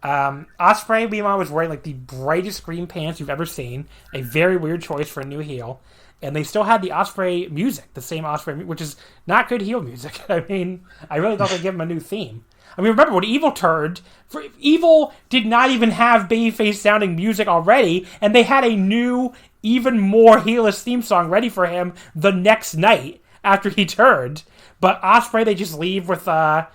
Ospreay, meanwhile, was wearing, like, the brightest green pants you've ever seen. A very weird choice for a new heel. And they still had the Ospreay music, the same Ospreay, which is not good heel music. I mean, I really thought they'd give him a new theme. I mean, remember when Evil turned? Evil did not even have babyface sounding music already, and they had a new, even more heelish theme song ready for him the next night after he turned. But Ospreay, they just leave with, the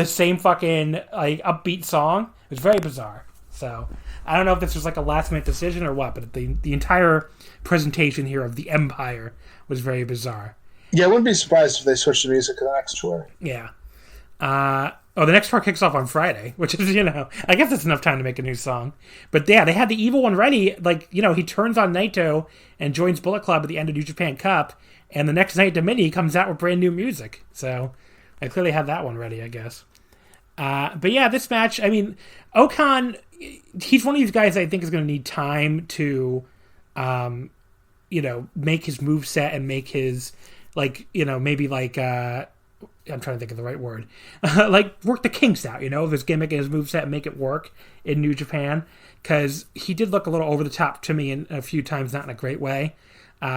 same fucking, like, upbeat song. It was very bizarre. So, I don't know if this was, like, a last-minute decision or what, but the entire presentation here of the Empire was very bizarre. Yeah, I wouldn't be surprised if they switched the music to the next tour. Yeah. Oh, the next tour kicks off on Friday, which is, I guess that's enough time to make a new song. But yeah, they had the Evil one ready. Like, he turns on Naito and joins Bullet Club at the end of New Japan Cup. And the next night, Domini comes out with brand new music. So I clearly had that one ready, I guess. But yeah, this match, I mean, Okan, he's one of these guys I think is going to need time to, make his moveset and make his, maybe I'm trying to think of the right word. Work the kinks out, of his gimmick and his moveset and make it work in New Japan. Because he did look a little over the top to me in a few times, not in a great way.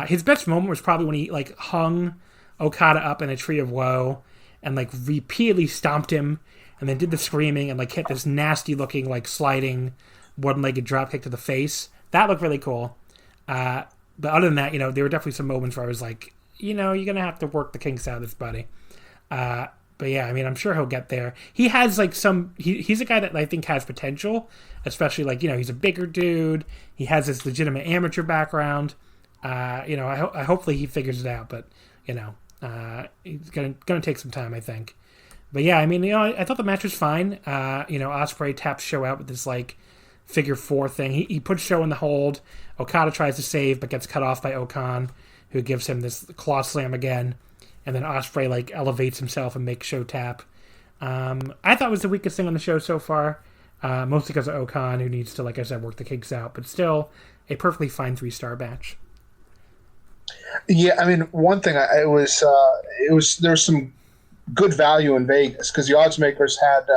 His best moment was probably when he, hung Okada up in a tree of woe and, repeatedly stomped him and then did the screaming and, hit this nasty-looking, sliding one-legged dropkick to the face. That looked really cool. But other than that, there were definitely some moments where I was like, you're going to have to work the kinks out of this, buddy. But yeah, I mean, I'm sure he'll get there. He has he's a guy that I think has potential, especially he's a bigger dude. He has this legitimate amateur background. Hopefully he figures it out, but he's gonna take some time, I think. But yeah, I mean, I thought the match was fine. Ospreay taps Show out with this figure four thing. He puts Show in the hold. Okada tries to save, but gets cut off by Okan, who gives him this claw slam again. And then Ospreay elevates himself and makes Show tap. I thought it was the weakest thing on the show so far, mostly because of Okan, who needs to, like I said, work the kinks out. But still, a perfectly fine 3-star match. Yeah, I mean, one thing there's some good value in Vegas because the odds makers had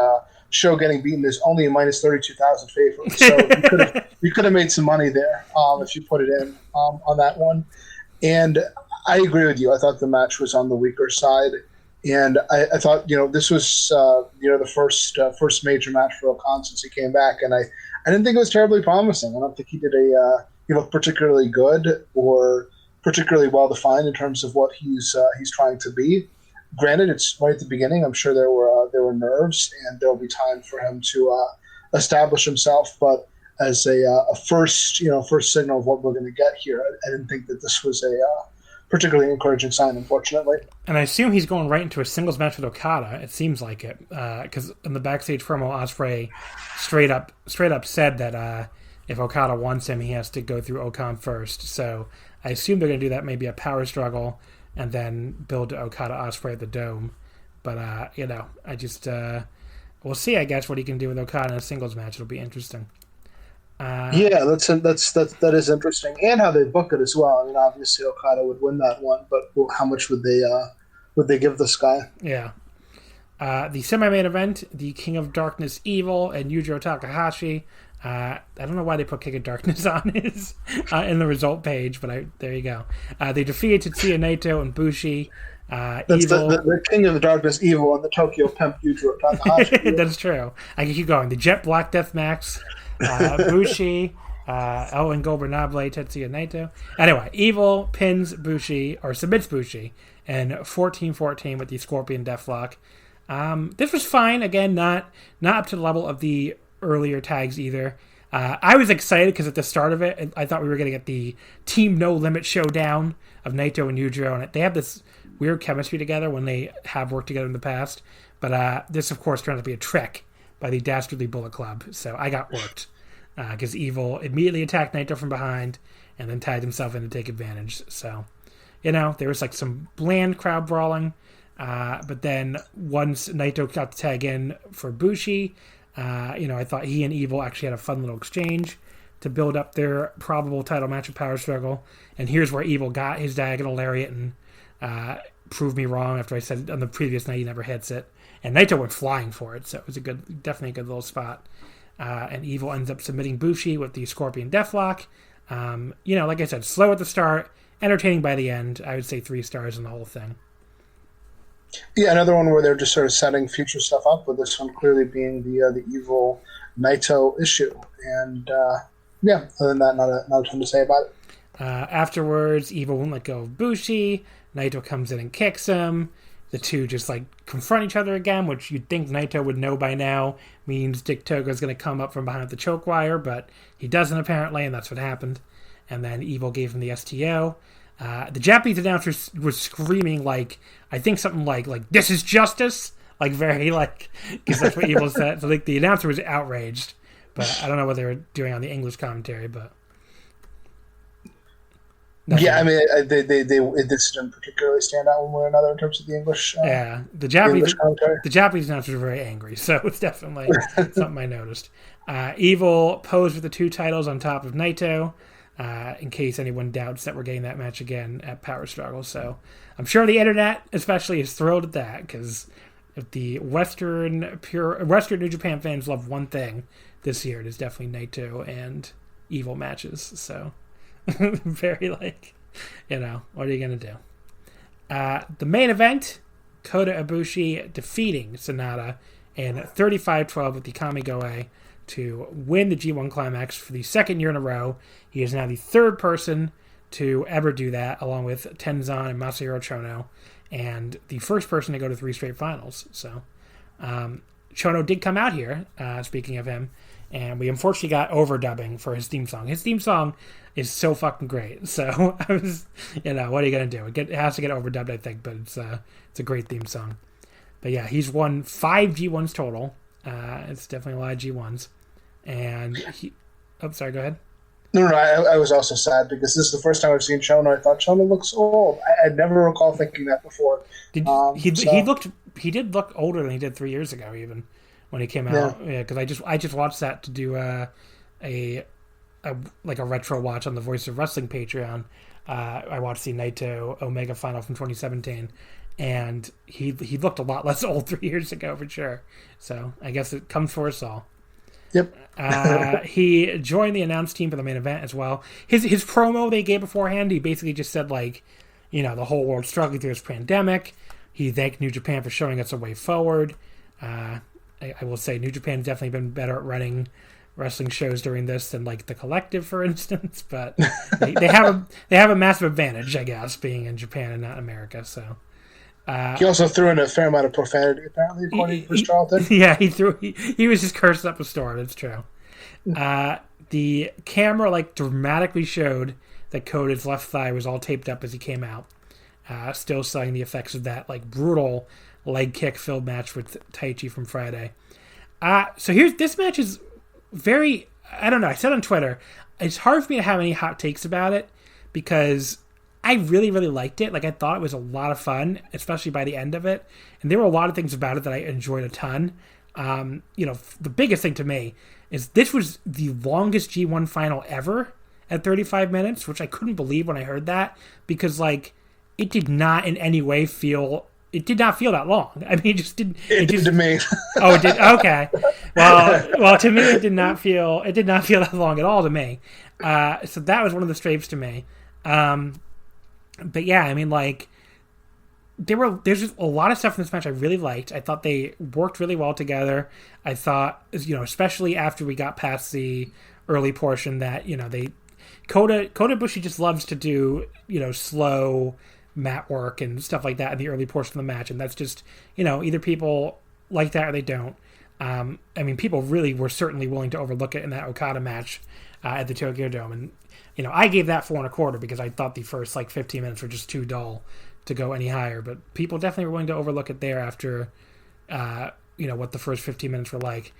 Show getting beaten is only a minus 32,000 favorite, so you could have made some money there if you put it in on that one. And I agree with you. I thought the match was on the weaker side, and I thought this was the first major match for Okan since he came back, and I didn't think it was terribly promising. I don't think he did he looked particularly good or particularly well defined in terms of what he's trying to be. Granted, it's right at the beginning. I'm sure there were nerves, and there'll be time for him to establish himself. But as a first signal of what we're going to get here, I didn't think that this was a particularly encouraging sign, unfortunately. And I assume he's going right into a singles match with Okada. It seems like it, because in the backstage promo, Ospreay straight up said that if Okada wants him, he has to go through Okan first. So I assume they're going to do that, maybe a power struggle, and then build to Okada Ospreay at the Dome. But I just we'll see, I guess, what he can do with Okada in a singles match. It'll be interesting. Yeah, that is interesting, and how they book it as well. I mean, obviously Okada would win that one, but how much would they give this guy? Yeah. The semi-main event, the King of Darkness Evil and Yujiro Takahashi. I don't know why they put King of Darkness on his in the result page, but there you go. They defeated Tetsuya Naito and Bushi. That's Evil. The King of the Darkness Evil and the Tokyo Pimp Yujiro Takahashi. That's true. I can keep going. The Jet Black Death Max. Bushi, Owen Gobernable, Tetsuya Naito. Anyway, Evil pins Bushi, or submits Bushi, and 14-14 with the Scorpion Deathlock. This was fine. Again, not up to the level of the earlier tags either. I was excited because at the start of it, I thought we were going to get the Team No Limit showdown of Naito and Yujiro, and they have this weird chemistry together when they have worked together in the past. But this, of course, turned out to be a trick by the Dastardly Bullet Club, so I got worked because Evil immediately attacked Naito from behind and then tied himself in to take advantage. So, there was some bland crowd brawling, but then once Naito got the tag in for Bushi, I thought he and Evil actually had a fun little exchange to build up their probable title match of Power Struggle, and here's where Evil got his diagonal lariat and proved me wrong after I said on the previous night he never hits it. And Naito went flying for it, so it was definitely a good little spot. And Evil ends up submitting Bushi with the Scorpion Deathlock. Like I said, slow at the start, entertaining by the end. I would say 3 stars in the whole thing. Yeah, another one where they're just sort of setting future stuff up, with this one clearly being the Evil Naito issue. And other than that, not a ton to say about it. Afterwards, Evil won't let go of Bushi. Naito comes in and kicks him. The two just confront each other again, which you'd think Naito would know by now means Dick Togo's going to come up from behind the choke wire, but he doesn't apparently, and that's what happened. And then Evil gave him the STO. The Japanese announcer was screaming I think something like "This is justice," like very like because that's what Evil said. So like the announcer was outraged, but I don't know what they were doing on the English commentary, but. Nothing. Yeah, I mean, this didn't particularly stand out one way or another in terms of the English. The Japanese announcers were very angry, so it's definitely something I noticed. Evil posed with the 2 titles on top of Naito, in case anyone doubts that we're getting that match again at Power Struggle. So I'm sure the internet, especially, is thrilled at that because if the Western New Japan fans love one thing this year, it is definitely Naito and Evil matches. So. Very like, what are you going to do? The main event, Kota Ibushi defeating Sonata in 35-12 with the Kamigoe to win the G1 Climax for the 2nd year in a row. He is now the 3rd person to ever do that, along with Tenzan and Masahiro Chono, and the 1st person to go to 3 straight finals. So, Chono did come out here, speaking of him, and we unfortunately got overdubbing for his theme song. His theme song is so fucking great. So I was, what are you gonna do? It has to get overdubbed, I think, but it's a great theme song. But yeah, he's won 5 G1s total. It's definitely a lot of G1s. And sorry, go ahead. No, I was also sad because this is the first time I've seen Chono. I thought Chono looks old. I never recall thinking that before. He did look older than he did 3 years ago, even when he came out. Yeah, because I just watched that to do a retro watch on the Voice of Wrestling Patreon. I watched the Naito Omega final from 2017, and he looked a lot less old 3 years ago for sure. So I guess it comes for us all. Yep. He joined the announce team for the main event as well. His promo they gave beforehand, he basically just said the whole world's struggling through this pandemic. He thanked New Japan for showing us a way forward. I will say New Japan's definitely been better at running wrestling shows during this than the Collective, for instance, but they have a massive advantage, I guess, being in Japan and not America. So he also threw in a fair amount of profanity, apparently, according to Chris Charlton. Yeah, he was just cursing up a storm. It's true. The camera dramatically showed that Kota's left thigh was all taped up as he came out, still selling the effects of that brutal leg kick filled match with Taichi from Friday. So this match is very, I don't know, I said on Twitter, it's hard for me to have any hot takes about it because I really, really liked it. I thought it was a lot of fun, especially by the end of it. And there were a lot of things about it that I enjoyed a ton. The biggest thing to me is this was the longest G1 final ever at 35 minutes, which I couldn't believe when I heard that because, it did not in any way feel... It did not feel that long. I mean, it just didn't. It did to me. Oh, it did. Okay. Well, to me, it did not feel that long at all to me. So that was one of the strengths to me. But yeah, I mean, there's just a lot of stuff in this match I really liked. I thought they worked really well together. I thought, especially after we got past the early portion, that Kota Ibushi just loves to do slow mat work and stuff like that in the early portion of the match, and that's just either people like that or they don't. I mean, people really were certainly willing to overlook it in that Okada match at the Tokyo Dome, and I gave that 4.25 because I thought the first 15 minutes were just too dull to go any higher, but people definitely were willing to overlook it there after what the first 15 minutes were like.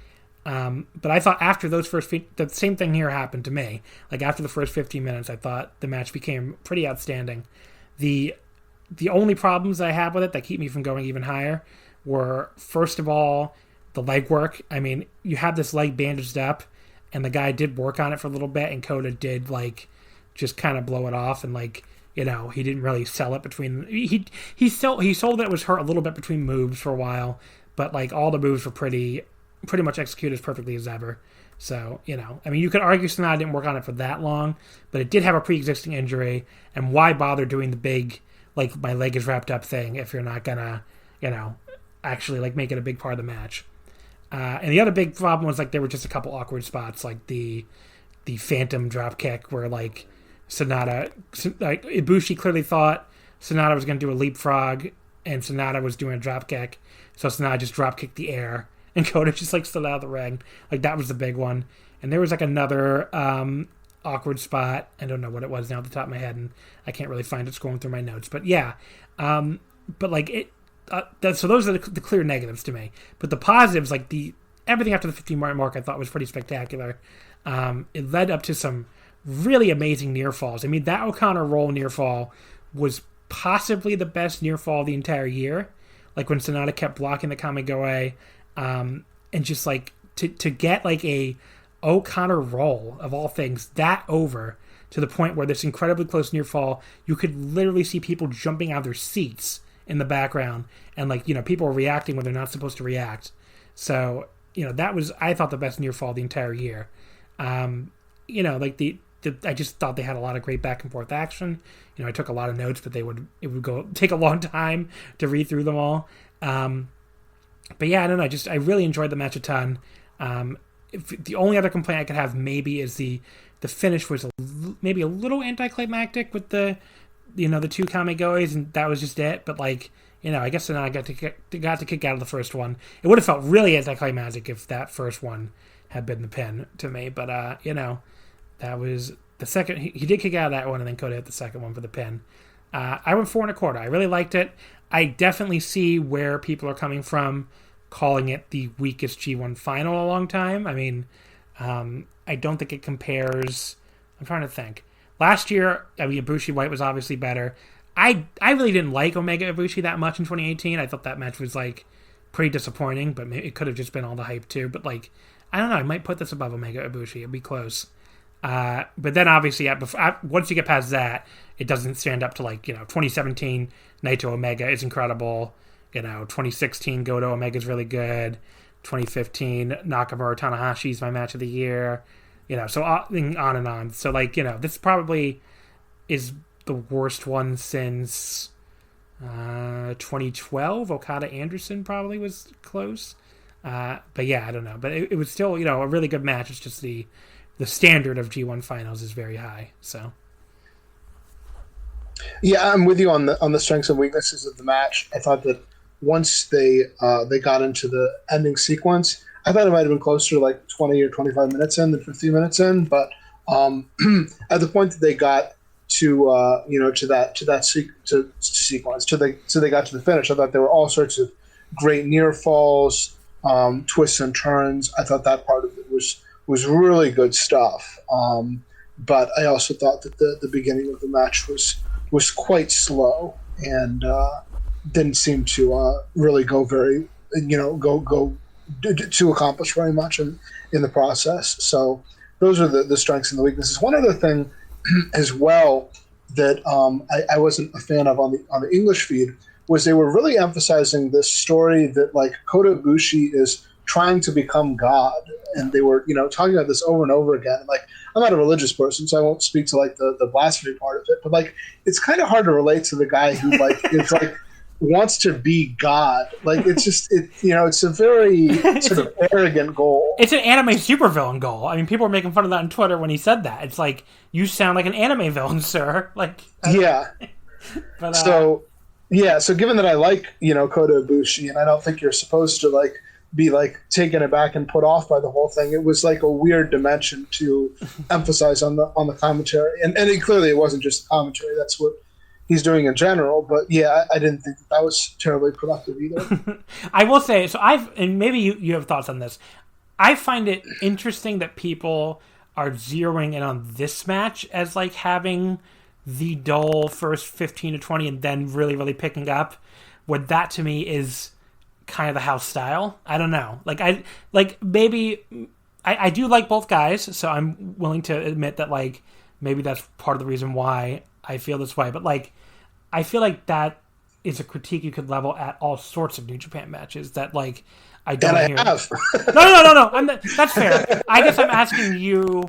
But I thought after those the same thing here happened to me. After the first 15 minutes, I thought the match became pretty outstanding. The only problems I have with it that keep me from going even higher were, first of all, the leg work. I mean, you have this leg bandaged up, and the guy did work on it for a little bit, and Kota did, just kind of blow it off, and, he didn't really sell it between... He sold that it was hurt a little bit between moves for a while, but, all the moves were pretty much executed as perfectly as ever. So, I mean, you could argue Sonata didn't work on it for that long, but it did have a pre-existing injury, and why bother doing the big... my leg is wrapped up thing if you're not gonna, actually make it a big part of the match. And the other big problem was there were just a couple awkward spots, the phantom drop kick where Sonata, Ibushi clearly thought Sonata was gonna do a leapfrog and Sonata was doing a drop kick, so Sonata just drop kicked the air and Kota just stood out of the ring. That was the big one. And there was another awkward spot. I don't know what it was now at the top of my head, and I can't really find it scrolling through my notes. But yeah, but so those are the clear negatives to me. But the positives, like everything after the 15-minute mark, I thought was pretty spectacular. It led up to some really amazing near falls. I mean, that O'Connor roll near fall was possibly the best near fall of the entire year. Like when Sonata kept blocking the Kamigoe, and just like to get like a O'Connor roll of all things that over to the point where this incredibly close near fall, you could literally see people jumping out of their seats in the background, and like, you know, people were reacting when they're not supposed to react. So, you know, that was, I thought, the best near fall the entire year. You know, like I just thought they had a lot of great back and forth action. You know, I took a lot of notes, but it would take a long time to read through them all. But yeah, I don't know. I really enjoyed the match a ton. The only other complaint I could have maybe is the finish was maybe a little anticlimactic with the two Kamigoes, and that was just it. But like, you know, I guess then I got to kick out of the first one. It would have felt really anticlimactic if that first one had been the pin to me. But you know, that was the second. He did kick out of that one, and then Kota hit the second one for the pin. I went 4 1/4. I really liked it. I definitely see where people are coming from, calling it the weakest G1 final in a long time. I mean, I don't think it compares. I'm trying to think. Last year, I mean, Ibushi White was obviously better. I really didn't like Omega Ibushi that much in 2018. I thought that match was like pretty disappointing, but it could have just been all the hype too. But like, I don't know. I might put this above Omega Ibushi. It'd be close. But then obviously, once you get past that, it doesn't stand up to like, you know, 2017 Naito Omega is incredible. You know, 2016 Goto Omega is really good. 2015 Nakamura Tanahashi is my match of the year. You know, so on and on. So like, you know, this probably is the worst one since 2012. Okada Anderson probably was close. But yeah, I don't know. But it was still, you know, a really good match. It's just the standard of G1 finals is very high. So yeah, I'm with you on the strengths and weaknesses of the match. I thought that once they got into the ending sequence, I thought it might have been closer to like 20 or 25 minutes in than 15 minutes in. But at the point that they got to sequence, so they got to the finish, I thought there were all sorts of great near falls, twists and turns. I thought that part of it was really good stuff. But I also thought that the beginning of the match was quite slow and didn't seem to really go very, to accomplish very much in the process. So those are the strengths and the weaknesses. One other thing as well that I wasn't a fan of on the English feed was they were really emphasizing this story that like Kota Ibushi is trying to become God, and they were talking about this over and over again. And like, I'm not a religious person, so I won't speak to like the blasphemy part of it, but like it's kind of hard to relate to the guy who like is like wants to be God. Like it's a very sort of arrogant goal. It's an anime supervillain goal. I mean, people were making fun of that on Twitter when he said that. It's like, you sound like an anime villain, sir. Like, yeah. But so given that I like Kota Ibushi, and I don't think you're supposed to like be like taken aback and put off by the whole thing, it was like a weird dimension to emphasize on the commentary, and clearly it wasn't just commentary. That's what he's doing in general. But yeah, I didn't think that was terribly productive either. I will say, so and maybe you have thoughts on this. I find it interesting that people are zeroing in on this match as like having the dull first 15 to 20 and then really, really picking up. What that to me is kind of the house style. I don't know. I do like both guys, so I'm willing to admit that like maybe that's part of the reason why I feel this way. But like, I feel like that is a critique you could level at all sorts of New Japan matches. That like I don't hear. Have. No. That's fair. I guess I'm asking you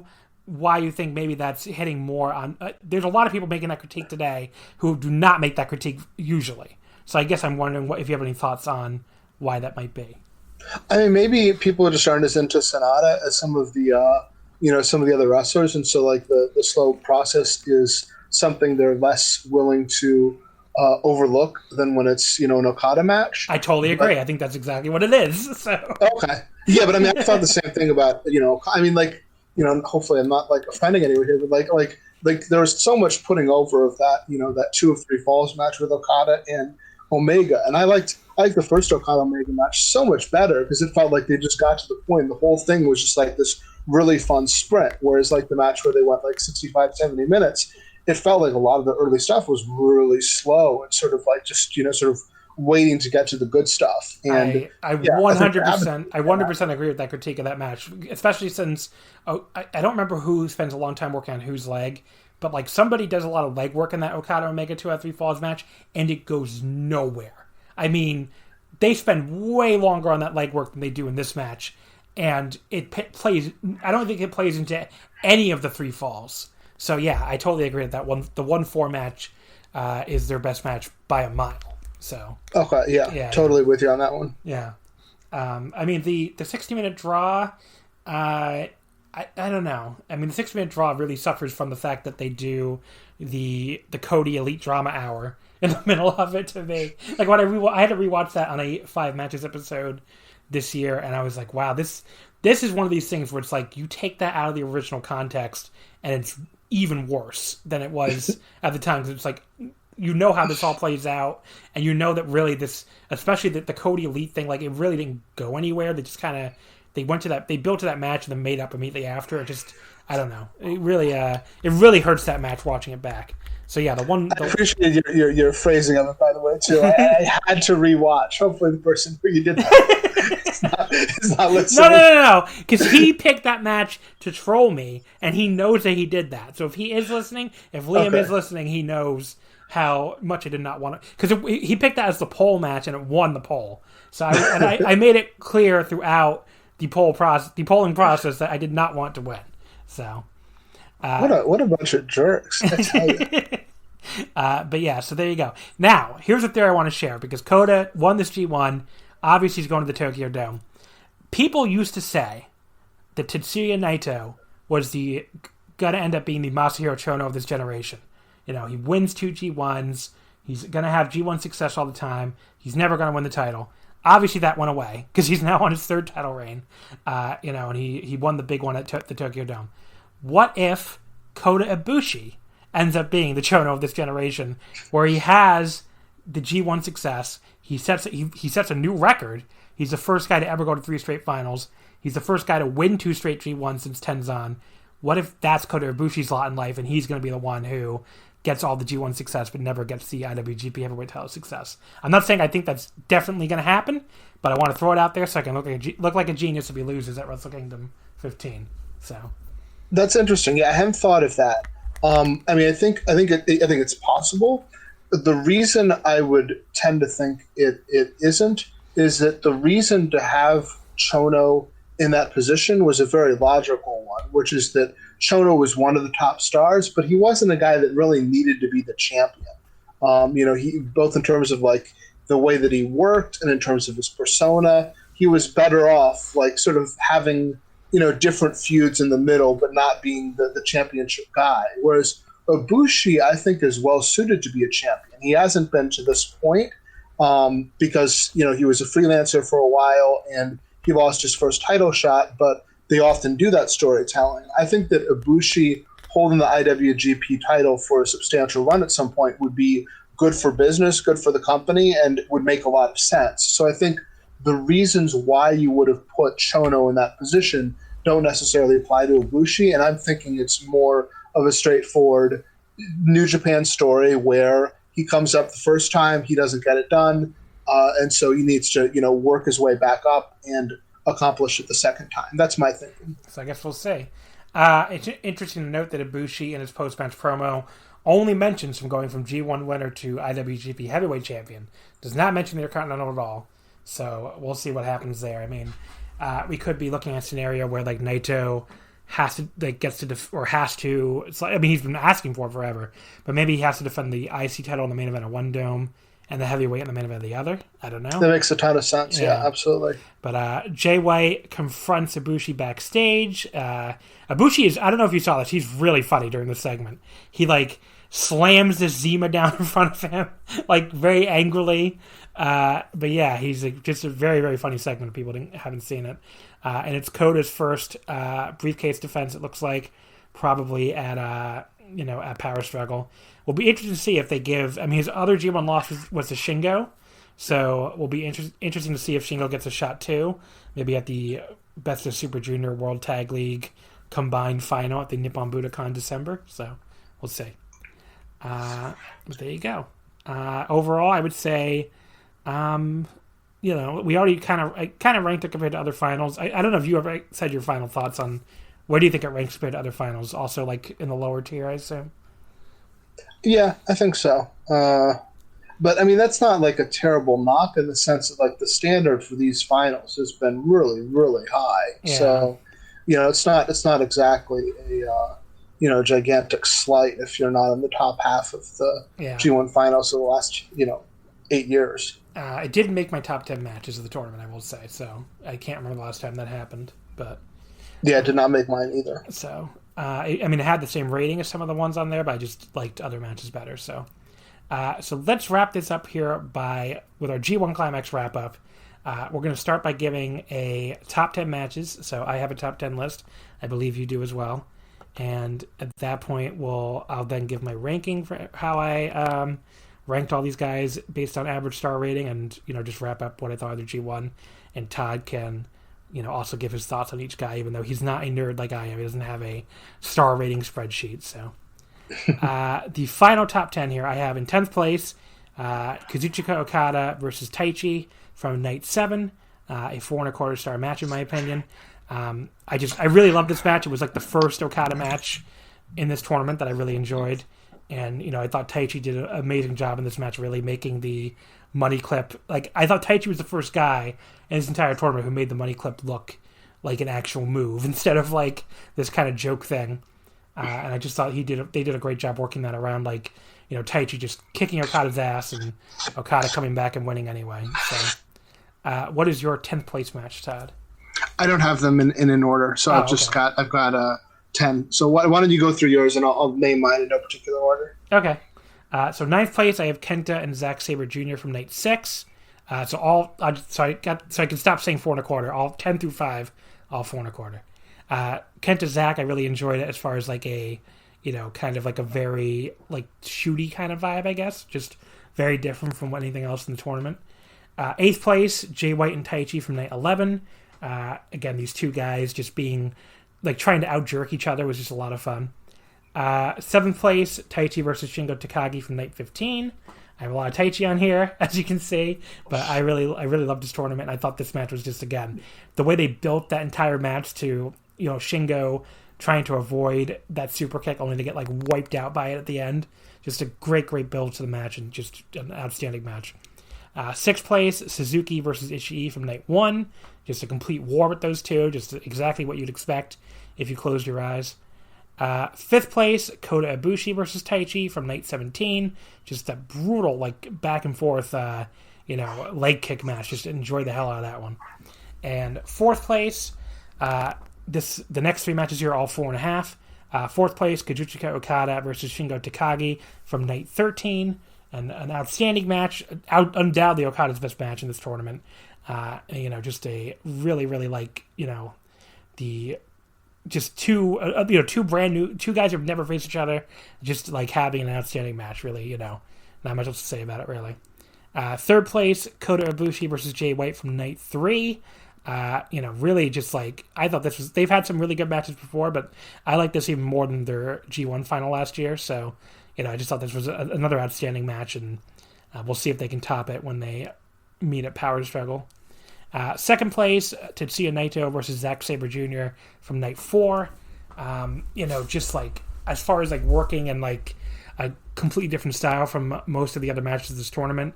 why you think maybe that's hitting more on. There's a lot of people making that critique today who do not make that critique usually. So I guess I'm wondering if you have any thoughts on why that might be. I mean, maybe people are just aren't as into Sonata as some of the other wrestlers, and so like the slow process is something they're less willing to overlook than when it's an Okada match. I totally agree. I think that's exactly what it is. So. Okay, yeah, but I mean, I thought the same thing about I mean, like hopefully I'm not like offending anyone here, but like there was so much putting over of that that 2 of 3 falls match with Okada and Omega, and I liked I like the first Okada Omega match so much better because it felt like they just got to the point. The whole thing was just like this really fun sprint. Whereas like the match where they went like 65, 70 minutes, it felt like a lot of the early stuff was really slow and sort of like just, sort of waiting to get to the good stuff. And I 100% agree with that critique of that match, especially since I don't remember who spends a long time working on whose leg, but like somebody does a lot of leg work in that Okada Omega 2 out of 3 Falls match, and it goes nowhere. I mean, they spend way longer on that leg work than they do in this match, and it plays. I don't think it plays into any of the 3 falls. So yeah, I totally agree with that one. The 1-4 match is their best match by a mile. So okay, yeah, totally with you on that one. Yeah, I mean the 60-minute draw. I don't know. I mean, the 6-minute draw really suffers from the fact that they do the Cody Elite Drama Hour in the middle of it to me. Like when I had to rewatch that on a 5 matches episode this year, and I was like, wow, this is one of these things where it's like you take that out of the original context, and it's even worse than it was at the time because it's like you know how this all plays out, and you know that really this, especially the Cody Elite thing, like it really didn't go anywhere. They just kind of. They went to that. They built to that match and then made up immediately after. It just, I don't know. It really hurts that match watching it back. So yeah, I appreciate your phrasing of it, by the way, too. I had to rewatch. Hopefully, the person who you did that is not listening. No, because he picked that match to troll me, and he knows that he did that. So if he is listening, if Liam is listening, he knows how much I did not want to. Because he picked that as the poll match, and it won the poll. So I made it clear throughout the polling process that I did not want to win. So what a bunch of jerks. I tell you. But yeah, so there you go. Now, here's a theory I want to share because Kota won this G1. Obviously, he's going to the Tokyo Dome. People used to say that Tetsuya Naito was gonna end up being the Masahiro Chono of this generation. He wins 2 G1s. He's gonna have G1 success all the time. He's never gonna win the title. Obviously, that went away because he's now on his 3rd title reign, and he won the big one at the Tokyo Dome. What if Kota Ibushi ends up being the Chono of this generation, where he has the G1 success, he sets a new record. He's the first guy to ever go to 3 straight finals. He's the first guy to win 2 straight G1s since Tenzan. What if that's Kota Ibushi's lot in life, and he's going to be the one who gets all the G1 success but never gets the IWGP Heavyweight title success? I'm not saying I think that's definitely going to happen, but I want to throw it out there so I can look like a genius if he loses at Wrestle Kingdom 15. So that's interesting. Yeah, I haven't thought of that. I mean, I think it's possible. The reason I would tend to think it isn't is that the reason to have Chono in that position was a very logical one, which is that Chono was one of the top stars, but he wasn't a guy that really needed to be the champion. He both in terms of like the way that he worked and in terms of his persona, he was better off like sort of having different feuds in the middle, but not being the championship guy. Whereas Ibushi, I think, is well suited to be a champion. He hasn't been to this point because he was a freelancer for a while and he lost his first title shot, but they often do that storytelling. I think that Ibushi holding the IWGP title for a substantial run at some point would be good for business, good for the company, and would make a lot of sense. So I think the reasons why you would have put Chono in that position don't necessarily apply to Ibushi, and I'm thinking it's more of a straightforward New Japan story where he comes up the first time, he doesn't get it done, and so he needs to work his way back up and accomplish it the second time. That's my thinking. So I guess we'll see. It's interesting to note that Ibushi in his post-match promo only mentions him going from G1 winner to IWGP Heavyweight Champion. Does not mention the Intercontinental at all. So we'll see what happens there. I mean, we could be looking at a scenario where like Naito has to It's like, I mean, he's been asking for it forever, but maybe he has to defend the IC title in the main event of one dome and the heavyweight in the main event of the other. I don't know. That makes a ton of sense. Yeah, absolutely. But Jay White confronts Ibushi backstage. Ibushi is, I don't know if you saw this, he's really funny during this segment. He like slams this Zima down in front of him, like very angrily. But yeah, he's just a very, very funny segment if people haven't seen it. And it's Kota's first briefcase defense, it looks like, probably at Power Struggle. We'll be interested to see if they give... I mean, his other G1 loss was to Shingo, So it will be interesting to see if Shingo gets a shot too, maybe at the Best of Super Junior World Tag League combined final at the Nippon Budokan December. So we'll see. But there you go. Overall, I would say, we already kind of ranked it compared to other finals. I don't know if you ever said your final thoughts on where do you think it ranks compared to other finals? Also, like in the lower tier, I assume. Yeah, I think so. But I mean, that's not like a terrible knock in the sense that like the standard for these finals has been really, really high. Yeah. So, it's not exactly a gigantic slight if you're not in the top half of the G1 finals of the last 8 years. It did make my top 10 matches of the tournament, I will say. So I can't remember the last time that happened, but yeah, it did not make mine either. So it had the same rating as some of the ones on there, but I just liked other matches better. So let's wrap this up here with our G1 Climax wrap up. We're going to start by giving a top 10 matches. So I have a top 10 list. I believe you do as well. And at that point, I'll then give my ranking for how I ranked all these guys based on average star rating, and just wrap up what I thought of the G1. And Todd can also give his thoughts on each guy, even though he's not a nerd like I am. He doesn't have a star rating spreadsheet. So the final top 10 here, I have in 10th place Kazuchika Okada versus Taichi from Night 7, a 4.25 star match in my opinion. I really loved this match. It was like the first Okada match in this tournament that I really enjoyed. And, I thought Taichi did an amazing job in this match, really making the money clip. Like, I thought Taichi was the first guy in this entire tournament who made the money clip look like an actual move instead of like this kind of joke thing. And I just thought they did a great job working that around, like, Taichi just kicking Okada's ass and Okada coming back and winning anyway. So, what is your 10th place match, Todd? I don't have them in an order, so I've got 10. So why don't you go through yours, and I'll name mine in no particular order. Okay. So 9th place, I have Kenta and Zack Sabre Jr. from Night 6. So I can stop saying 4.25. All 10 through 5, all 4.25. Kenta Zack, I really enjoyed it as far as like a, kind of like a very like shooty kind of vibe, I guess. Just very different from anything else in the tournament. 8th place, Jay White and Taichi from Night 11. Again, these two guys just being like trying to out-jerk each other was just a lot of fun. 7th place, Taichi versus Shingo Takagi from Night 15. I have a lot of Taichi on here, as you can see, but I really loved this tournament. I thought this match was just, again, the way they built that entire match to, Shingo trying to avoid that super kick only to get like wiped out by it at the end. Just a great build to the match and just an outstanding match. 6th place, Suzuki versus Ishii from Night 1. Just a complete war with those two. Just exactly what you'd expect if you closed your eyes. 5th place, Kota Ibushi versus Taichi from Night 17. Just a brutal, like, back and forth, leg kick match. Just enjoy the hell out of that one. And 4th place, the next 3 matches here are all 4.5. 4th place, Kazuchika Okada versus Shingo Takagi from Night 13. An outstanding match, undoubtedly Okada's best match in this tournament. Just a really, really like, just two brand new, two guys who've never faced each other, just like having an outstanding match, really, not much else to say about it, really. 3rd place, Kota Ibushi versus Jay White from Night 3. Really just like, I thought they've had some really good matches before, but I like this even more than their G1 final last year, so, I just thought this was another outstanding match, and we'll see if they can top it when they meet at Power Struggle. 2nd place, Tetsuya Naito versus Zack Sabre Jr. from Night 4. Just like, as far as like working and like a completely different style from most of the other matches of this tournament.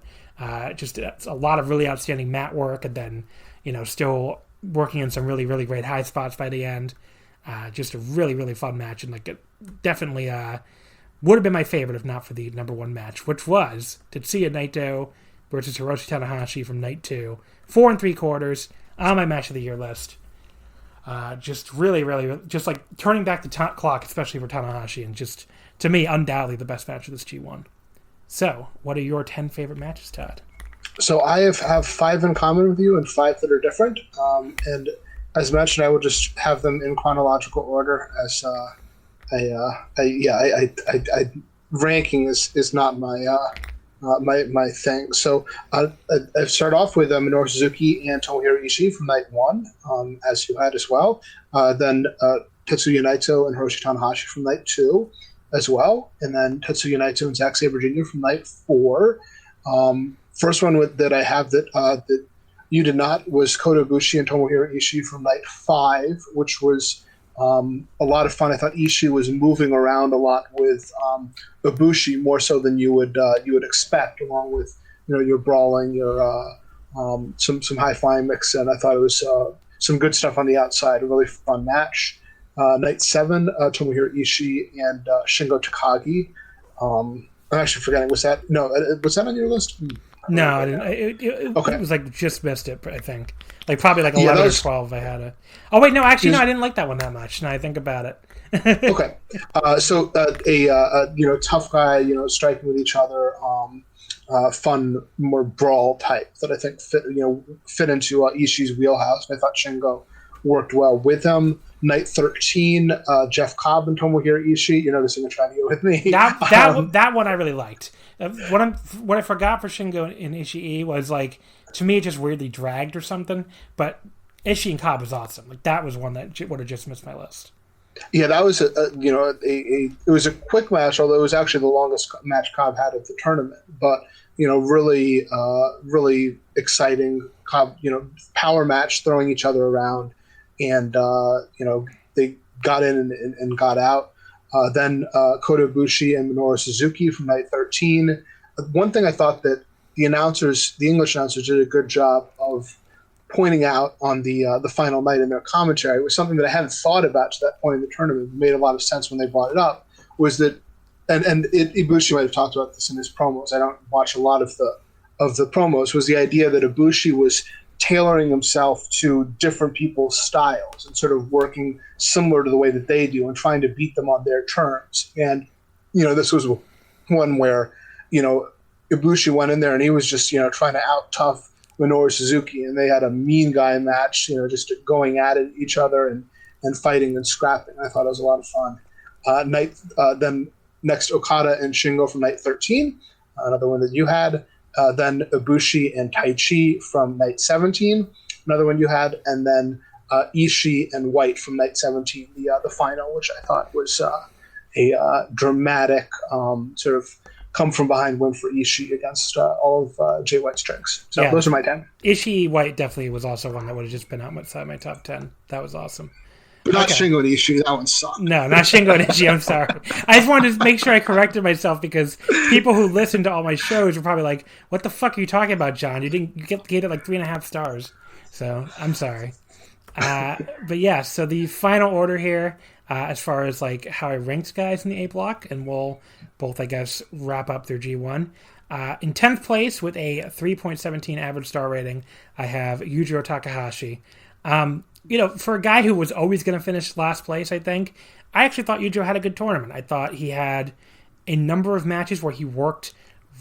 Just a lot of really outstanding mat work, and then, still working in some really, really great high spots by the end. Just a really, really fun match, and like it definitely would have been my favorite if not for the number 1 match, which was Tetsuya Naito versus Hiroshi Tanahashi from Night 2. 4 3/4 on my match of the year list. Just really, really, just like turning back the clock, especially for Tanahashi, and just, to me, undoubtedly the best match of this G1. So, what are your 10 favorite matches, Todd? So I have 5 in common with you and 5 that are different. And as mentioned, I will just have them in chronological order, as ranking is not my my thing. So I start off with Minoru Suzuki and Tomohiro Ishii from night one, as you had as well. Then Tetsuya Naito and Hiroshi Tanahashi from night two as well. And then Tetsuya Naito and Zack Sabre Jr. from night four. First one that I have that you did not was Kota Ibushi and Tomohiro Ishii from night five, which was a lot of fun. I thought Ishii was moving around a lot with Ibushi more so than you would expect, along with your brawling, your some high flying mix, and I thought it was some good stuff on the outside. A really fun match. Night seven, Tomohiro Ishii and Shingo Takagi. I'm actually forgetting. Was that on your list? No, I didn't. Okay. It was like just missed it. I think probably 11 or 12. I had it. Oh wait, no, actually, no, I didn't like that one that much. Now I think about it. Okay, so a tough guy, striking with each other, fun, more brawl type that I think fit into Ishii's wheelhouse. And I thought Shingo worked well with him. Night 13, Jeff Cobb and Tomohiro Ishii. You're noticing a trying to go with me. That one I really liked. What I forgot for Shingo and Ishii was to me it just weirdly dragged or something. But Ishii and Cobb was awesome. That was one that would have just missed my list. Yeah, that was it was a quick match, although it was actually the longest match Cobb had at the tournament. But really exciting. Cobb, power match, throwing each other around, and they got in and got out. Then Kota Ibushi and Minoru Suzuki from night 13. One thing I thought that the English announcers did a good job of pointing out on the final night in their commentary was something that I hadn't thought about to that point in the tournament. It made a lot of sense when they brought it up. Was that, Ibushi might have talked about this in his promos. I don't watch a lot of the promos. Was the idea that Ibushi was tailoring himself to different people's styles and sort of working similar to the way that they do and trying to beat them on their terms. And this was one where Ibushi went in there and he was just trying to out tough Minoru Suzuki, and they had a mean guy match, just going at it, each other and fighting and scrapping. I thought it was a lot of fun. Then next, Okada and Shingo from night 13, another one that you had. Then Ibushi and Taichi from night 17, another one you had, and then Ishii and White from night 17, the final, which I thought was a dramatic sort of come from behind win for Ishii against all of Jay White's tricks. So those are my 10. Ishii White definitely was also one that would have just been outside my top 10. That was awesome. But not Shingo and Ishii. That one sucked. No, not Shingo and Ishii. I'm sorry. I just wanted to make sure I corrected myself because people who listen to all my shows were probably like, "What the fuck are you talking about, John? You gave it 3.5 stars." So I'm sorry. But yeah, so the final order here, as far as how I ranked guys in the A block, and we'll both, I guess, wrap up their G1. In 10th place with a 3.17 average star rating, I have Yujiro Takahashi. For a guy who was always going to finish last place, I actually thought Yujiro had a good tournament. I thought he had a number of matches where he worked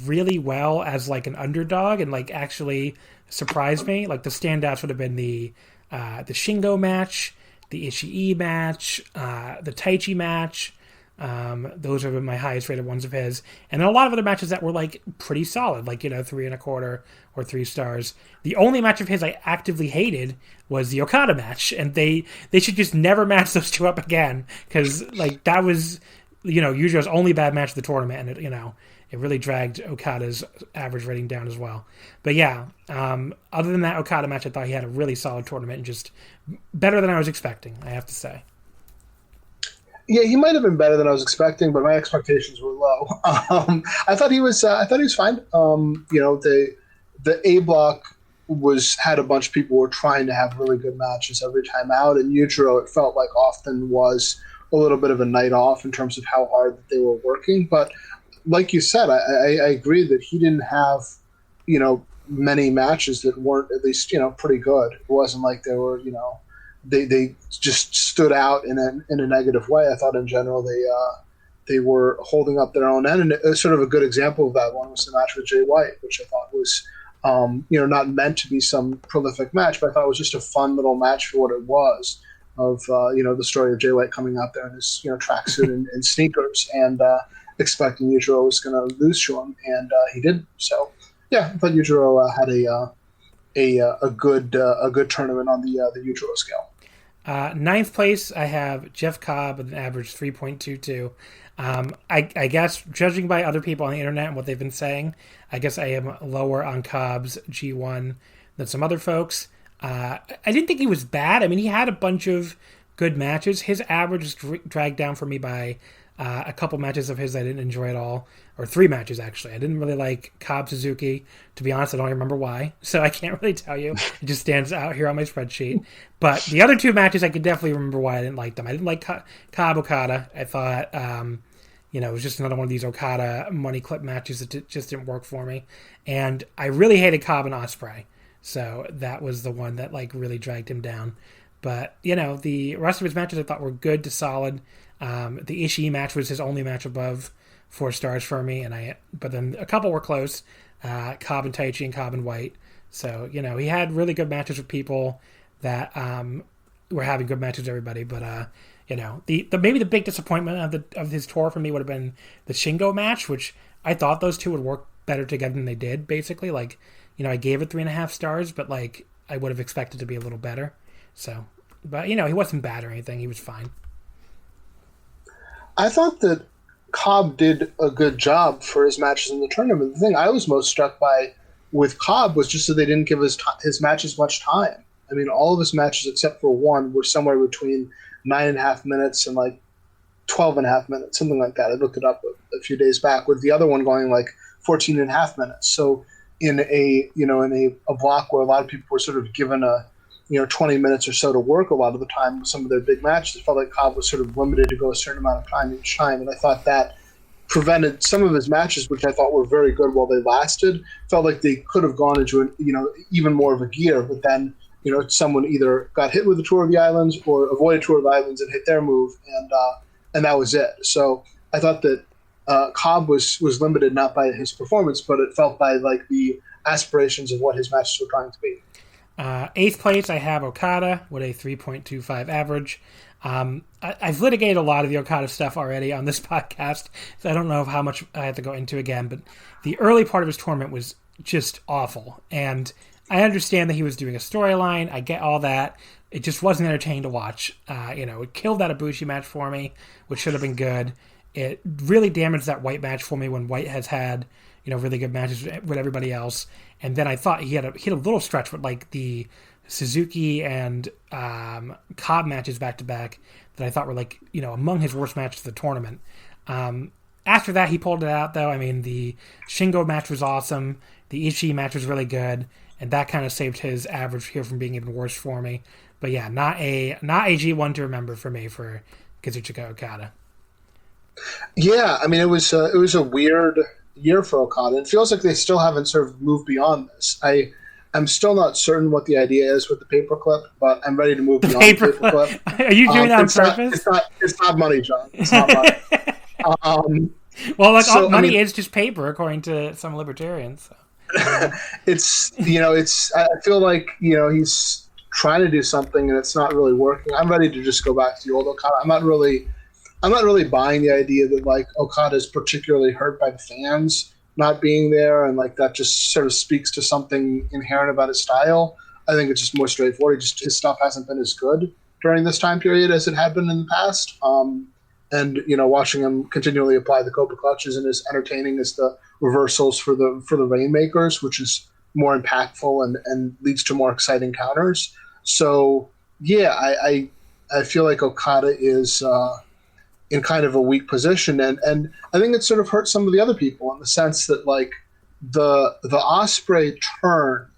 really well as an underdog and actually surprised me. The standouts would have been the Shingo match, the Ishii match, the Taichi match. Those have been my highest rated ones of his. And then a lot of other matches that were pretty solid, 3.25 or 3 stars. The only match of his I actively hated was the Okada match, and they should just never match those two up again, because that was Yujiro's only bad match of the tournament, and it really dragged Okada's average rating down as well. But yeah, other than that Okada match, I thought he had a really solid tournament and just better than I was expecting, I have to say. Yeah, he might have been better than I was expecting, but my expectations were low. I thought he was fine. The A block had a bunch of people who were trying to have really good matches every time out, and Yujiro, it felt like often was a little bit of a night off in terms of how hard that they were working. But like you said, I agree that he didn't have many matches that weren't at least pretty good. It wasn't like they were they just stood out in a negative way. I thought in general they were holding up their own end, and it was sort of a good example of that one was the match with Jay White, which I thought was not meant to be some prolific match, but I thought it was just a fun little match for what it was, of the story of Jay White coming out there in his tracksuit and sneakers, and expecting Yujiro was going to lose to him, and he didn't. So, yeah, I thought Yujiro had a good tournament on the Yujiro scale. Ninth place, I have Jeff Cobb with an average 3.22. I guess, judging by other people on the internet and what they've been saying, I guess I am lower on Cobb's G1 than some other folks. I didn't think he was bad. I mean, he had a bunch of good matches. His average is dragged down for me by a couple matches of his I didn't enjoy at all, or 3 matches actually. I didn't really like Cobb Suzuki. To be honest, I don't remember why, so I can't really tell you. It just stands out here on my spreadsheet. But the other 2 matches, I could definitely remember why I didn't like them. I didn't like Cobb Okada. I thought, it was just another one of these Okada money clip matches that just didn't work for me. And I really hated Cobb and Ospreay, so that was the one that really dragged him down. But the rest of his matches I thought were good to solid. The Ishii match was his only match above 4 stars for me, but then a couple were close. Cobb and Taichi and Cobb and White. So he had really good matches with people that were having good matches with everybody. But maybe the big disappointment of his tour for me would have been the Shingo match, which I thought those two would work better together than they did. Basically, I gave it 3.5 stars, but I would have expected to be a little better. So, but he wasn't bad or anything. He was fine. I thought that Cobb did a good job for his matches in the tournament. The thing I was most struck by with Cobb was just that they didn't give his matches much time. I mean, all of his matches except for one were somewhere between 9.5 minutes and 12.5 minutes, something like that. I looked it up a few days back, with the other one going 14.5 minutes. So in a block where a lot of people were sort of given 20 minutes or so to work a lot of the time with some of their big matches, it felt like Cobb was sort of limited to go a certain amount of time each time. And I thought that prevented some of his matches, which I thought were very good while they lasted, felt like they could have gone into even more of a gear. But then, someone either got hit with the Tour of the Islands or avoided Tour of the Islands and hit their move. And that was it. So I thought that Cobb was limited not by his performance, but it felt by the aspirations of what his matches were trying to be. 8th place, I have Okada with a 3.25 average. I've litigated a lot of the Okada stuff already on this podcast, so I don't know how much I have to go into again, but the early part of his tournament was just awful. And I understand that he was doing a storyline. I get all that. It just wasn't entertaining to watch. It killed that Ibushi match for me, which should have been good. It really damaged that White match for me when White has had really good matches with everybody else. And then I thought he had a little stretch with the Suzuki and Cobb matches back to back that I thought were among his worst matches of the tournament. After that, he pulled it out though. I mean, the Shingo match was awesome. The Ishii match was really good, and that kind of saved his average here from being even worse for me. But yeah, not a G1 to remember for me for Kazuchika Okada. Yeah, I mean, it was a weird year for Okada. It feels like they still haven't sort of moved beyond this. I'm still not certain what the idea is with the paperclip, but I'm ready to move beyond the paperclip. Are you doing that on purpose? It's not money, John. It's not money. Well, money is just paper, according to some libertarians. So. I feel like he's trying to do something and it's not really working. I'm ready to just go back to the old Okada. I'm not really buying the idea that Okada is particularly hurt by the fans not being there, and that just sort of speaks to something inherent about his style. I think it's just more straightforward. His stuff hasn't been as good during this time period as it had been in the past. And watching him continually apply the Cobra clutches and as entertaining as the reversals for the Rainmakers, which is more impactful and leads to more exciting counters. So yeah, I feel like Okada is in kind of a weak position, and I think it sort of hurt some of the other people in the sense that the Ospreay turn,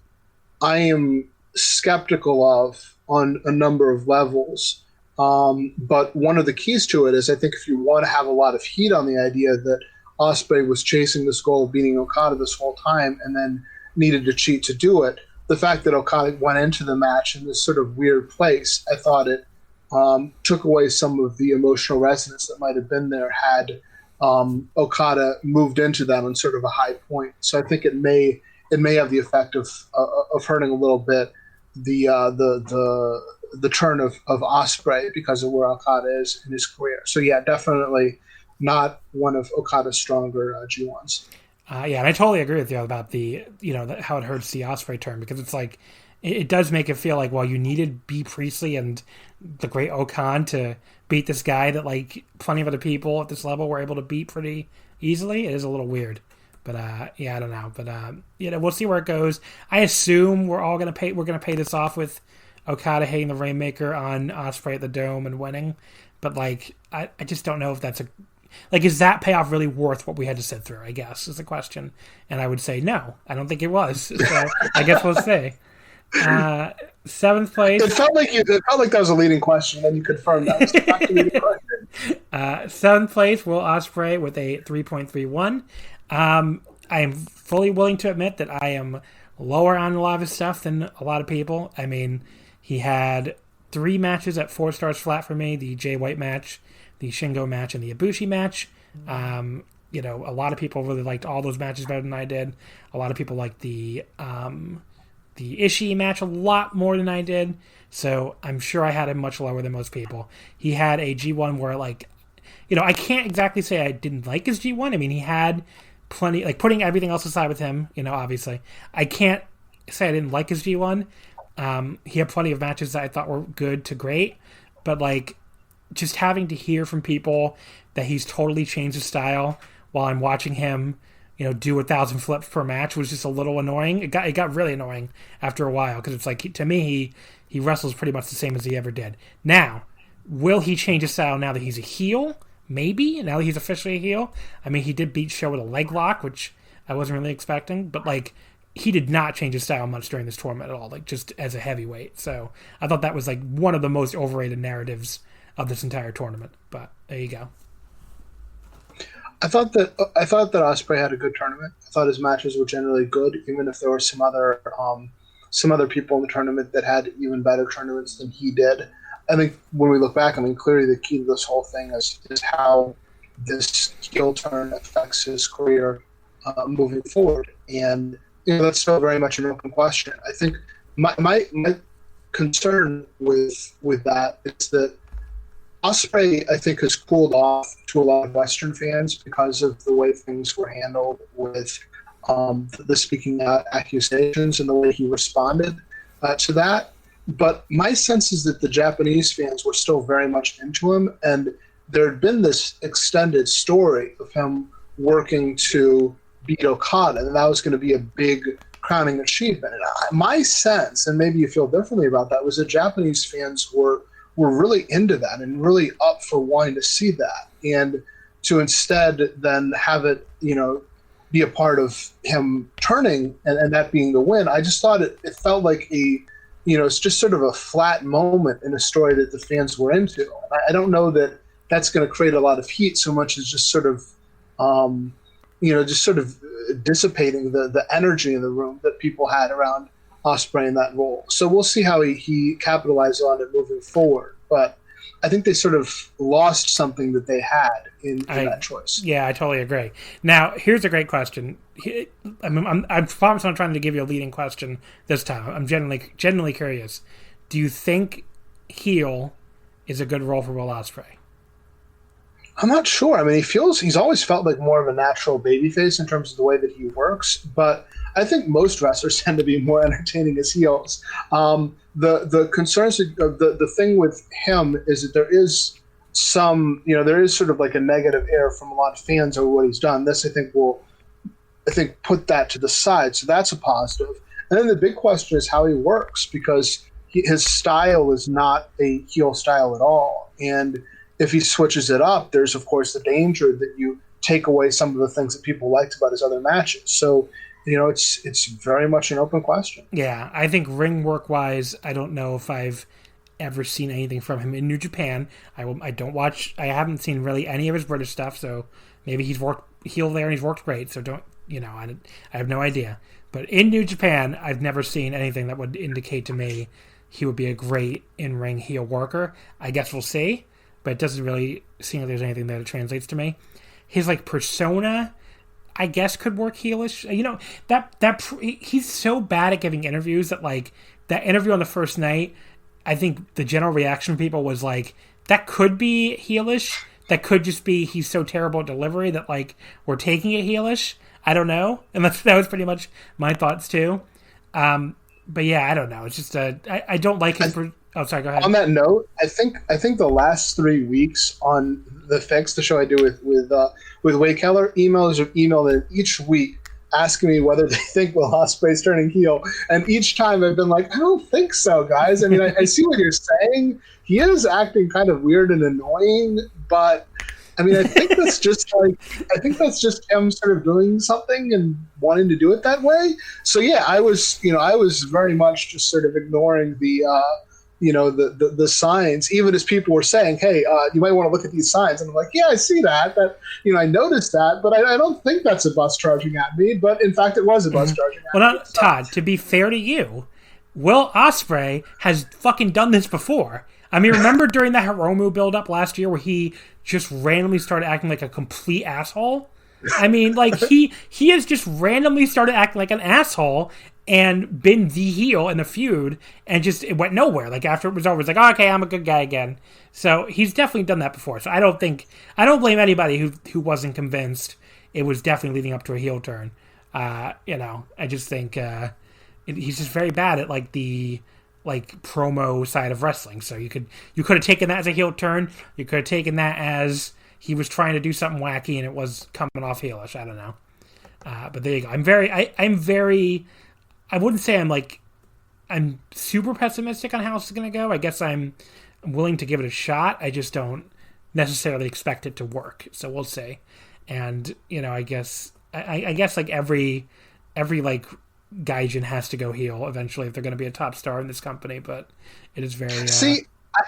I am skeptical of on a number of levels. But one of the keys to it is I think if you want to have a lot of heat on the idea that Ospreay was chasing this goal of beating Okada this whole time and then needed to cheat to do it, the fact that Okada went into the match in this sort of weird place, I thought it took away some of the emotional resonance that might have been there had Okada moved into that on sort of a high point. So I think it may have the effect of hurting a little bit the turn of Ospreay because of where Okada is in his career. So yeah, definitely not one of Okada's stronger G1s. Yeah, and I totally agree with you about how it hurts the Ospreay turn, because it's like it does make it feel like, well, you needed B. Priestley and the great Okan to beat this guy that like plenty of other people at this level were able to beat pretty easily. It is a little weird, but yeah, I don't know, but we'll see where it goes. I assume we're gonna pay this off with Okada hitting the Rainmaker on Ospreay at the Dome and winning, but like I just don't know if that's is that payoff really worth what we had to sit through, I guess, is the question. And I would say no, I don't think it was. So I guess we'll see. 7th place. It felt like that was a leading question, and you confirmed that was not the leading question. 7th place, Will Ospreay with a 3.31. I am fully willing to admit that I am lower on a lot of his stuff than a lot of people. I mean, he had 3 matches at 4 stars flat for me: the Jay White match, the Shingo match, and the Ibushi match. A lot of people really liked all those matches better than I did. A lot of people liked the Ishii match a lot more than I did. So I'm sure I had him much lower than most people. He had a G1 where, I can't exactly say I didn't like his G1. I mean, he had plenty, putting everything else aside with him, obviously. I can't say I didn't like his G1. He had plenty of matches that I thought were good to great. But, just having to hear from people that he's totally changed his style while I'm watching him, do 1,000 flips per match was just a little annoying. It got really annoying after a while, because it's like, to me, he wrestles pretty much the same as he ever did. Now, will he change his style now that he's a heel? Maybe, now that he's officially a heel. I mean, he did beat Show with a leg lock, which I wasn't really expecting, but he did not change his style much during this tournament at all, just as a heavyweight. So I thought that was one of the most overrated narratives of this entire tournament. But there you go. I thought that Ospreay had a good tournament. I thought his matches were generally good, even if there were some other people in the tournament that had even better tournaments than he did. I think when we look back, clearly the key to this whole thing is how this heel turn affects his career moving forward, and that's still very much an open question. I think my concern with that is that Ospreay, I think, has cooled off to a lot of Western fans because of the way things were handled with the speaking out accusations and the way he responded to that. But my sense is that the Japanese fans were still very much into him, and there had been this extended story of him working to beat Okada, and that was going to be a big crowning achievement. And my sense, and maybe you feel differently about that, was that Japanese fans were really into that and really up for wanting to see that, and to instead then have it, be a part of him turning and that being the win. I just thought it felt like it's just sort of a flat moment in a story that the fans were into. I don't know that that's going to create a lot of heat so much as just sort of, dissipating the energy in the room that people had around Ospreay in that role. So we'll see how he capitalizes on it moving forward. But I think they sort of lost something that they had in that choice. Yeah, I totally agree. Now, here's a great question. I promise I'm trying to give you a leading question this time. I'm genuinely curious. Do you think heel is a good role for Will Ospreay? I'm not sure. He's always felt like more of a natural babyface in terms of the way that he works, but I think most wrestlers tend to be more entertaining as heels. The concerns, the thing with him is that there is there is sort of like a negative air from a lot of fans over what he's done. This, I think, will put that to the side. So that's a positive. And then the big question is how he works, because his style is not a heel style at all. And if he switches it up, there's, of course, the danger that you take away some of the things that people liked about his other matches. So, it's very much an open question. Yeah, I think ring work wise, I don't know if I've ever seen anything from him in New Japan. I haven't seen really any of his British stuff, so maybe he's worked heel there and he's worked great. So I have no idea. But in New Japan, I've never seen anything that would indicate to me he would be a great in-ring heel worker. I guess we'll see, but it doesn't really seem like there's anything that translates to me. His persona, I guess, could work heelish. He's so bad at giving interviews that that interview on the first night, I think the general reaction from people was that could be heelish that could just be he's so terrible at delivery that like we're taking it heelish. I don't know, and that was pretty much my thoughts too. But yeah, I don't know. It's just I don't like his. Oh, sorry. Go ahead. On that note, I think the last 3 weeks on the Fix, the show I do with Wade Keller, emailers have emailed in each week asking me whether they think Will Ospreay's turning heel, and each time I've been like, I don't think so, guys. I mean, I see what you're saying. He is acting kind of weird and annoying, but I mean, I think that's just him sort of doing something and wanting to do it that way. So yeah, I was very much just sort of ignoring the signs, even as people were saying, hey, you might want to look at these signs. And I'm like, yeah, I see that, I noticed that, but I don't think that's a bus charging at me. But in fact, it was a bus charging at me. Well, Todd, to be fair to you, Will Ospreay has fucking done this before. I mean, remember during the Hiromu build-up last year where he just randomly started acting like a complete asshole? I mean, like, he has just randomly started acting like an asshole and been the heel in the feud, and just it went nowhere. Like, after it was over, it's like, oh, okay, I'm a good guy again. So he's definitely done that before. So I don't blame anybody who wasn't convinced it was definitely leading up to a heel turn. I just think he's just very bad at like the promo side of wrestling. So you could have taken that as a heel turn. You could have taken that as he was trying to do something wacky and it was coming off heelish. I don't know. But there you go. I wouldn't say I'm super pessimistic on how this is going to go. I guess I'm willing to give it a shot. I just don't necessarily expect it to work. So we'll see. And, I guess like every like Gaijin has to go heel eventually if they're going to be a top star in this company, but it is very... See,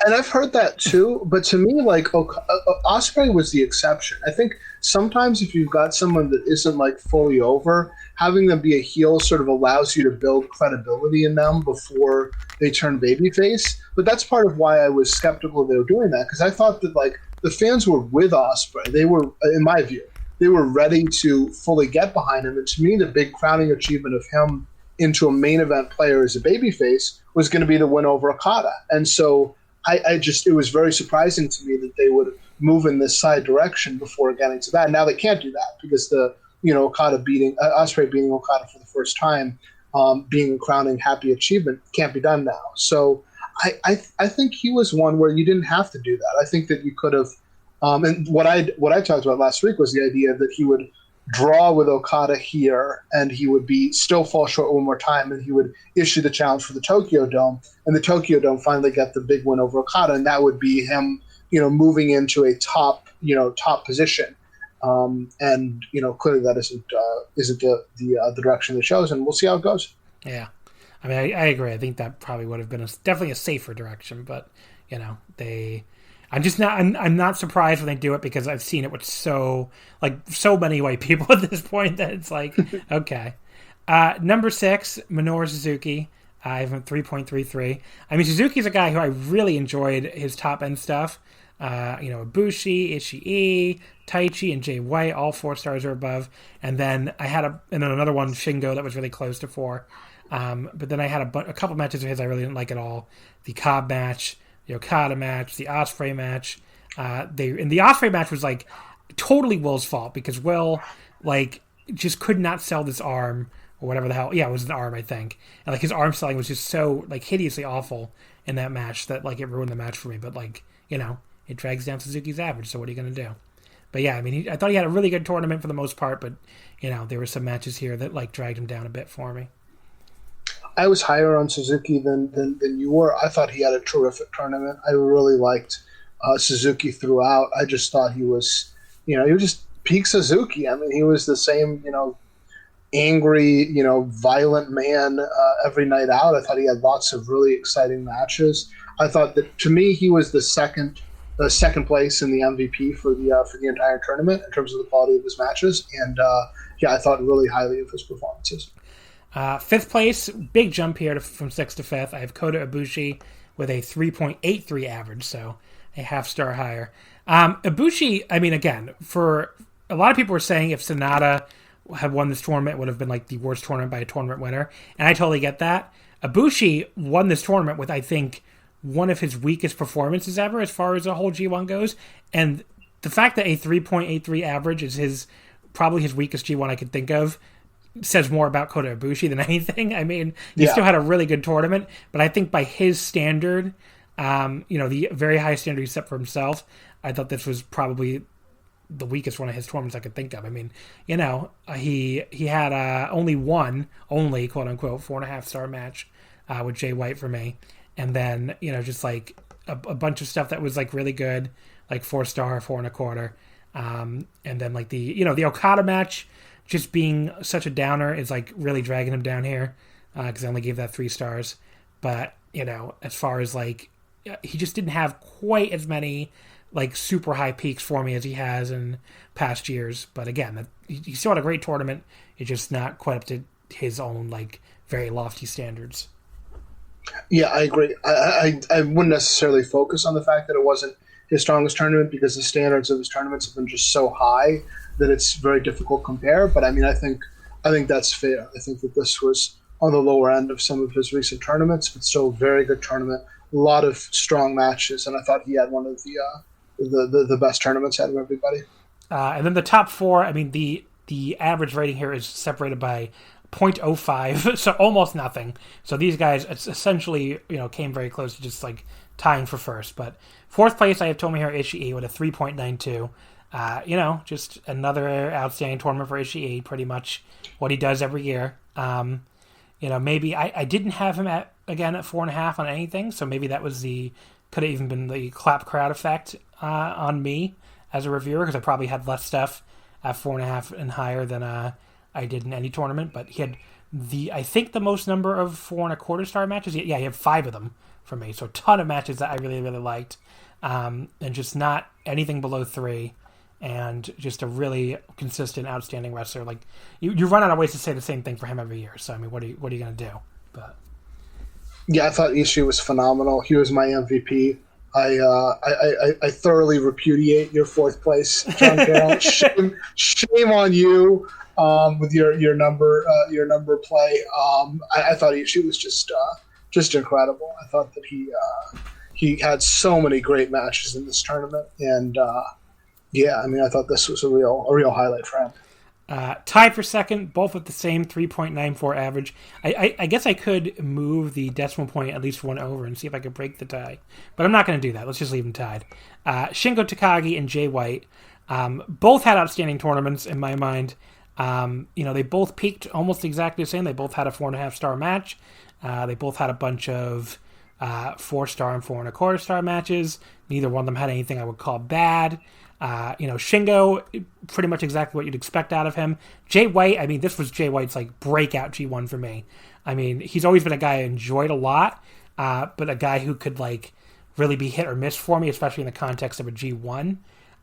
and I've heard that too, but to me, like, Ospreay was the exception. I think sometimes if you've got someone that isn't like fully over, having them be a heel sort of allows you to build credibility in them before they turn babyface. But that's part of why I was skeptical they were doing that, because I thought that like the fans were with Ospreay. They were, in my view, they were ready to fully get behind him. And to me, the big crowning achievement of him into a main event player as a babyface was going to be the win over Okada. And so it was very surprising to me that they would move in this side direction before getting to that. Now they can't do that because Okada Ospreay beating Okada for the first time, being a crowning happy achievement, can't be done now. So I think he was one where you didn't have to do that. I think that you could have, and what I talked about last week was the idea that he would draw with Okada here, and he would still fall short one more time, and he would issue the challenge for the Tokyo Dome, and the Tokyo Dome finally get the big win over Okada, and that would be him, moving into a top position. And clearly that isn't the direction they chose, and we'll see how it goes. Yeah, I mean, I agree. I think that probably would have been definitely a safer direction, but I'm not surprised when they do it because I've seen it with so many white people at this point that it's like, okay. Number 6, Minoru Suzuki. I have him 3.33. I mean, Suzuki's a guy who I really enjoyed his top end stuff. Ibushi, Ishii, Taichi, and Jay White, all 4 stars or above. And then I had another one, Shingo, that was really close to 4. But then I had a couple matches of his I really didn't like at all. The Cobb match, the Okada match, the Ospreay match. The Ospreay match was like totally Will's fault because Will just could not sell this arm or whatever the hell. Yeah, it was an arm, I think. And his arm selling was just so hideously awful in that match that it ruined the match for me. But it drags down Suzuki's average. So what are you going to do? But yeah, I mean, I thought he had a really good tournament for the most part. But there were some matches here that dragged him down a bit for me. I was higher on Suzuki than you were. I thought he had a terrific tournament. I really liked Suzuki throughout. I just thought he was, he was just peak Suzuki. I mean, he was the same, angry, violent man every night out. I thought he had lots of really exciting matches. I thought that to me he was the second place in the MVP for the entire tournament in terms of the quality of his matches. And I thought really highly of his performances. 5th place, big jump here from 6th to 5th. I have Kota Ibushi with a 3.83 average, so a half star higher. Ibushi, I mean, again, for a lot of people were saying if Sonata had won this tournament, it would have been the worst tournament by a tournament winner, and I totally get that. Ibushi won this tournament with, I think, one of his weakest performances ever as far as the whole G1 goes, and the fact that a 3.83 average is probably his weakest G1 I could think of says more about Kota Ibushi than anything. I mean, he still had a really good tournament, but I think by his standard, the very high standard he set for himself, I thought this was probably the weakest one of his tournaments I could think of. I mean, he had only quote unquote 4.5 star match with Jay White for me, and then just like a bunch of stuff that was like really good, like 4-star, 4.25, and then like the Okada match just being such a downer is like really dragging him down here because I only gave that 3 stars. But as far as like he just didn't have quite as many like super high peaks for me as he has in past years. But again, he still had a great tournament. It's just not quite up to his own like very lofty standards. Yeah, I agree. I wouldn't necessarily focus on the fact that it wasn't his strongest tournament because the standards of his tournaments have been just so high that it's very difficult to compare. But I mean, I think that's fair. I think that this was on the lower end of some of his recent tournaments, but still a very good tournament. A lot of strong matches, and I thought he had one of the best tournaments out of everybody. And then the top 4. I mean, the average rating here is separated by 0.05, so almost nothing. So these guys essentially, came very close to just like tying for first. But 4th place, I have Tomohiro Ishii with a 3.92. Just another outstanding tournament for Ishii, pretty much what he does every year. Maybe I didn't have him at 4.5 on anything, so maybe that was could have even been the clap crowd effect on me as a reviewer, because I probably had less stuff at 4.5 and higher than I did in any tournament. But he had I think the most number of 4.25 star matches. Yeah, he had 5 of them for me, so a ton of matches that I really, really liked, and just not anything below 3. And just a really consistent, outstanding wrestler. Like you run out of ways to say the same thing for him every year. So I mean, what are you going to do? But yeah, I thought Ishii was phenomenal. He was my MVP. I thoroughly repudiate your 4th place, John Carroll. shame on you with your number play. I thought Ishii was just incredible. I thought that he had so many great matches in this tournament, and yeah, I mean, I thought this was a real highlight for him. Tied for second, both with the same 3.94 average. I guess I could move the decimal point at least 1 over and see if I could break the tie, but I'm not going to do that. Let's just leave them tied. Shingo Takagi and Jay White both had outstanding tournaments in my mind. They both peaked almost exactly the same. They both had a 4.5 star match. They both had a bunch of 4-star and 4.25 star matches. Neither one of them had anything I would call bad. Shingo, pretty much exactly what you'd expect out of him. Jay White, I mean, this was Jay White's like breakout G1 for me. I mean, he's always been a guy I enjoyed a lot, but a guy who could like really be hit or miss for me, especially in the context of a G1.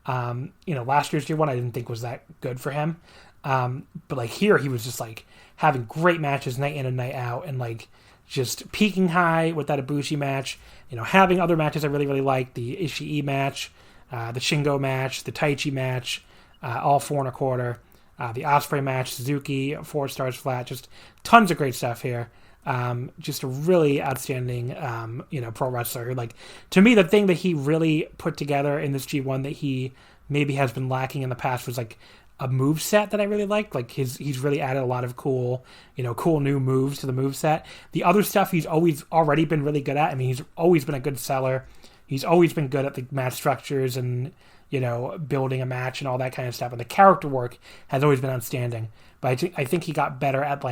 Last year's G1 I didn't think was that good for him. But like here, he was just like having great matches night in and night out, and like just peaking high with that Ibushi match. Having other matches I really, really liked, the Ishii match, the Shingo match, the Taichi match, all 4.25. The Ospreay match, Suzuki, 4 stars flat. Just tons of great stuff here. Just a really outstanding, pro wrestler. Like, to me, the thing that he really put together in this G1 that he maybe has been lacking in the past was like a move set that I really liked. Like he's really added a lot of cool new moves to the move set. The other stuff he's always already been really good at. I mean, he's always been a good seller. He's always been good at the match structures and, building a match and all that kind of stuff. And the character work has always been outstanding. But I think he got better at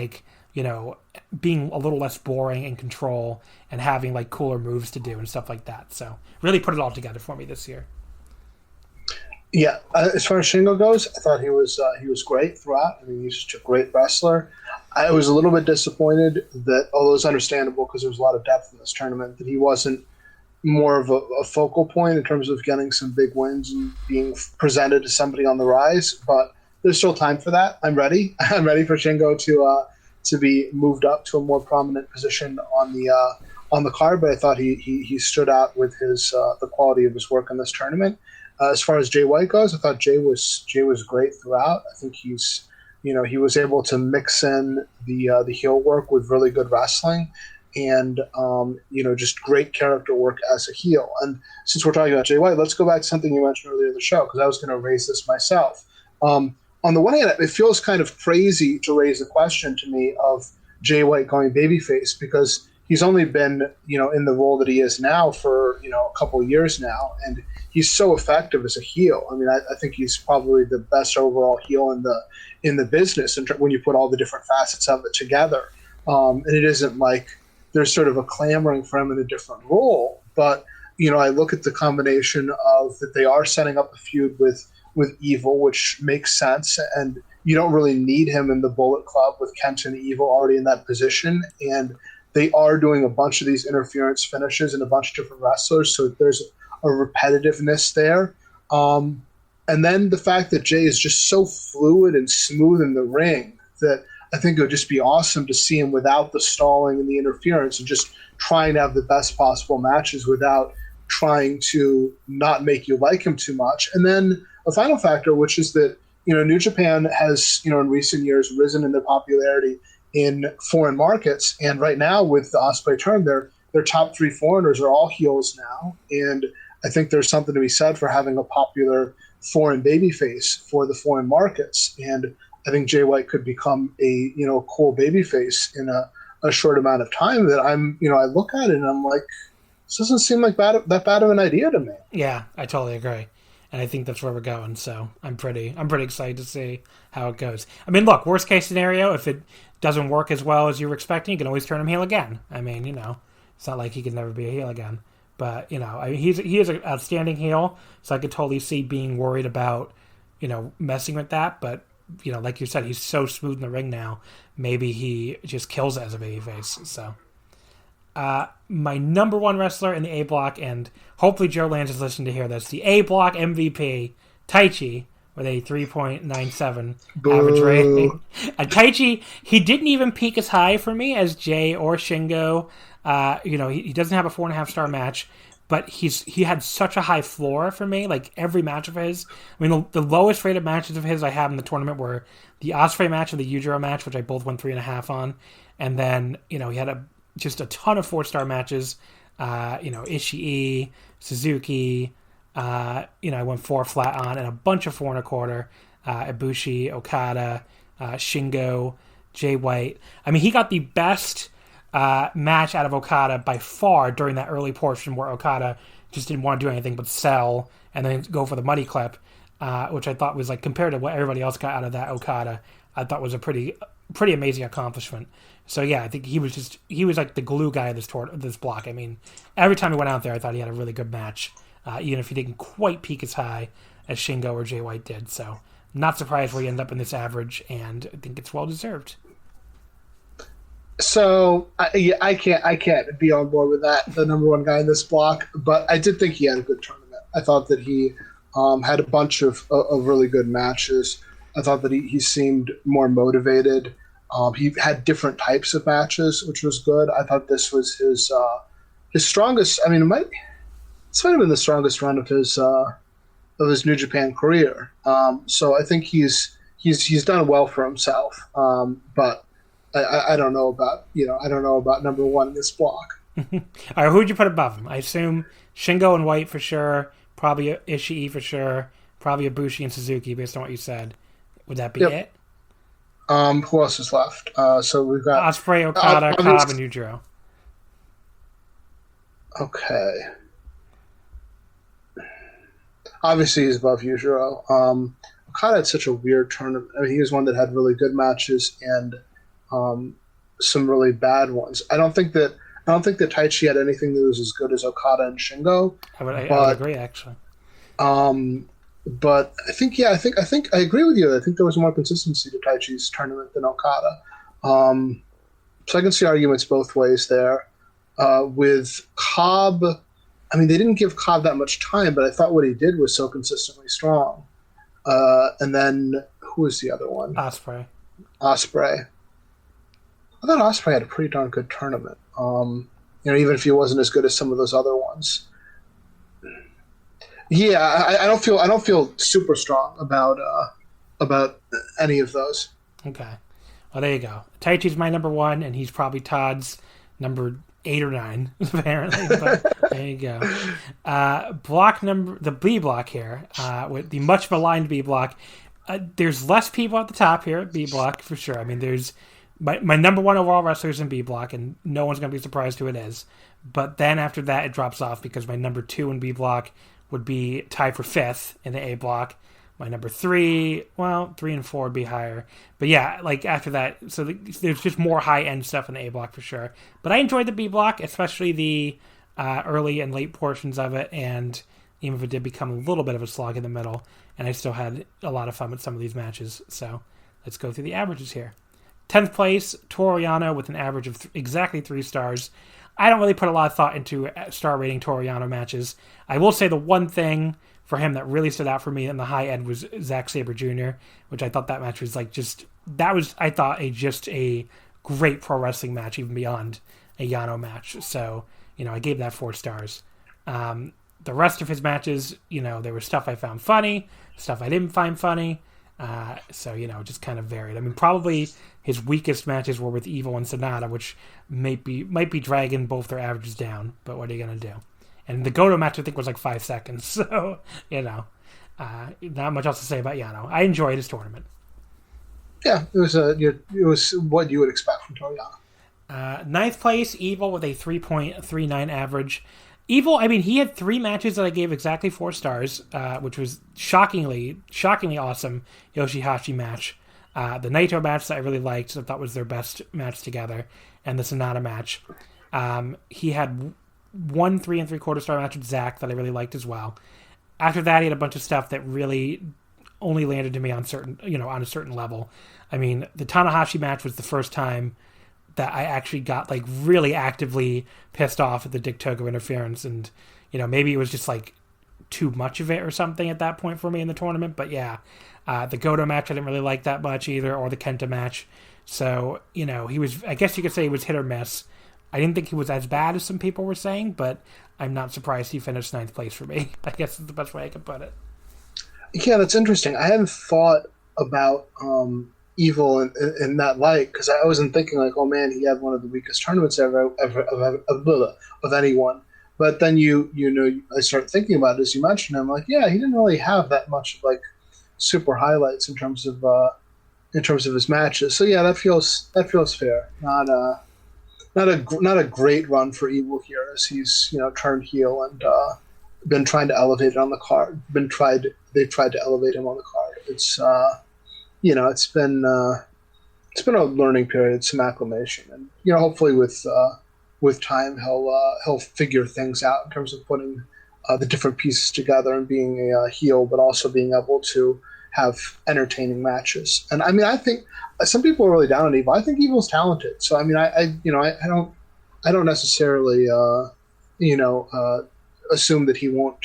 being a little less boring in control and having like cooler moves to do and stuff like that. So really put it all together for me this year. Yeah, as far as Shingo goes, I thought he was great throughout. I mean, he's just a great wrestler. I was a little bit disappointed that, although it's understandable because there was a lot of depth in this tournament, that he wasn't more of a focal point in terms of getting some big wins and being presented as somebody on the rise. But there's still time for that. I'm ready. I'm ready for Shingo to be moved up to a more prominent position on the card. But I thought he stood out with his the quality of his work in this tournament. As far as Jay White goes, I thought Jay was great throughout. I think he was able to mix in the heel work with really good wrestling, and just great character work as a heel. And since we're talking about Jay White, let's go back to something you mentioned earlier in the show, because I was going to raise this myself. On the one hand, it feels kind of crazy to raise the question to me of Jay White going babyface, because he's only been, in the role that he is now for, a couple of years now, and he's so effective as a heel. I mean, I think he's probably the best overall heel in the business when you put all the different facets of it together. And it isn't like there's sort of a clamoring for him in a different role, but I look at the combination of that they are setting up a feud with Evil, which makes sense, and you don't really need him in the Bullet Club with Kent and Evil already in that position, and they are doing a bunch of these interference finishes and a bunch of different wrestlers, so there's a repetitiveness there. And then the fact that Jay is just so fluid and smooth in the ring that I think it would just be awesome to see him without the stalling and the interference, and just trying to have the best possible matches without trying to not make you like him too much. And then a final factor, which is that, New Japan has, in recent years risen in their popularity in foreign markets. And right now with the Ospreay turn, their top 3 foreigners are all heels now. And I think there's something to be said for having a popular foreign babyface for the foreign markets. And I think Jay White could become a, cool babyface in a short amount of time that I look at it and I'm like, this doesn't seem like that bad of an idea to me. Yeah, I totally agree. And I think that's where we're going. So I'm pretty excited to see how it goes. I mean, look, worst case scenario, if it doesn't work as well as you were expecting, you can always turn him heel again. I mean, it's not like he can never be a heel again. But, he is an outstanding heel, so I could totally see being worried about, messing with that. But, like you said, he's so smooth in the ring now. Maybe he just kills it as a babyface. So, my number one wrestler in the A block, and hopefully Joe Lange is listening to hear this, the A block MVP, Taichi, with a 3.97 average rating. And Taichi, he didn't even peak as high for me as Jay or Shingo. He doesn't have a 4.5-star match, but he had such a high floor for me. Like every match of his, I mean, the lowest rated matches of his I have in the tournament were the Ospreay match and the Yujiro match, which I both won 3.5 on. And then, he had just a ton of 4-star matches. Ishii, Suzuki, I went 4 flat on, and a bunch of 4.25. Ibushi, Okada, Shingo, Jay White. I mean, he got the best match out of Okada by far during that early portion where Okada just didn't want to do anything but sell and then go for the money clip, which I thought was, like, compared to what everybody else got out of that Okada, I thought was a pretty amazing accomplishment. So yeah, I think he was like the glue guy of this block. I mean, every time he went out there, I thought he had a really good match, even if he didn't quite peak as high as Shingo or Jay White did. So not surprised where he ended up in this average, and I think it's well deserved. So I can't be on board with that, the number one guy in this block, but I did think he had a good tournament. I thought that he had a bunch of really good matches. I thought that he seemed more motivated. He had different types of matches, which was good. I thought this was his strongest. I mean, this might have been the strongest run of his New Japan career. So I think he's done well for himself. But I don't know about number one in this block. All right, who'd you put above him? I assume Shingo and White for sure. Probably Ishii for sure. Probably Ibushi and Suzuki based on what you said. Would that be it? Who else is left? So we've got Ospreay, Okada, Cobb, and Yujiro. Okay. Obviously, he's above Yujiro. Okada had such a weird tournament. I mean, he was one that had really good matches and some really bad ones. I don't think that Taichi had anything that was as good as Okada and Shingo. I would agree, actually. But I think I agree with you. I think there was more consistency to Taichi's tournament than Okada. So I can see arguments both ways there. With Cobb, I mean, they didn't give Cobb that much time, but I thought what he did was so consistently strong. And then who was the other one? Ospreay. I thought Ospreay had a pretty darn good tournament. Even if he wasn't as good as some of those other ones. Yeah, I don't feel super strong about any of those. Okay, well there you go. Taichi's my number one, and he's probably Todd's number 8 or 9, apparently. But there you go. The B block here, with the much maligned B block. There's less people at the top here at B block for sure. I mean, there's my number 1 overall wrestlers in B block, and no one's going to be surprised who it is. But then after that, it drops off because my number 2 in B block would be tied for 5th in the A block. My number 3, 3 and 4 would be higher. But yeah, like after that, so there's just more high-end stuff in the A block for sure. But I enjoyed the B block, especially the early and late portions of it, and even if it did become a little bit of a slog in the middle, and I still had a lot of fun with some of these matches. So let's go through the averages here. 10th place, Toru Yano with an average of exactly 3 stars. I don't really put a lot of thought into star rating Toru Yano matches. I will say the one thing for him that really stood out for me in the high end was Zack Sabre Jr., which I thought that match was a great pro wrestling match, even beyond a Yano match. So, I gave that 4 stars. The rest of his matches, there was stuff I found funny, stuff I didn't find funny. So, just kind of varied. I mean, probably his weakest matches were with Evil and Sonata, which might be dragging both their averages down, but what are you going to do? And the Goto match, I think, was like 5 seconds. So, not much else to say about Yano. I enjoyed his tournament. Yeah, it was what you would expect from Toru Yano. 9th place, Evil with a 3.39 average. Evil, I mean, he had 3 matches that I gave exactly 4 stars, which was shockingly awesome Yoshihashi match. The Naito match that I really liked, I thought was their best match together, and the Sonata match. He had 1 3 3/4 star match with Zack that I really liked as well. After that, he had a bunch of stuff that really only landed to me on a certain level. I mean, the Tanahashi match was the first time that I actually got like really actively pissed off at the Dick Togo interference, and maybe it was just like too much of it or something at that point for me in the tournament. But yeah, the Goto match I didn't really like that much either, or the Kenta match. So he was, I guess you could say he was hit or miss. I didn't think he was as bad as some people were saying, but I'm not surprised he finished 9th place for me. I guess that's the best way I could put it. Yeah, that's interesting. I hadn't thought about Evil in that light, because I wasn't thinking like, oh man, he had one of the weakest tournaments ever of anyone. But then I start thinking about it as you mentioned. I'm like, yeah, he didn't really have that much like super highlights in terms of his matches. So yeah, that feels fair. Not a great run for Evil here, as he's turned heel and been trying to elevate it on the card. They've tried to elevate him on the card. It's it's been a learning period, some acclimation, and hopefully with time he'll figure things out in terms of putting the different pieces together and being a heel, but also being able to have entertaining matches. And I mean, I think some people are really down on Evil. I think Evil's talented. So I mean, I don't necessarily assume that he won't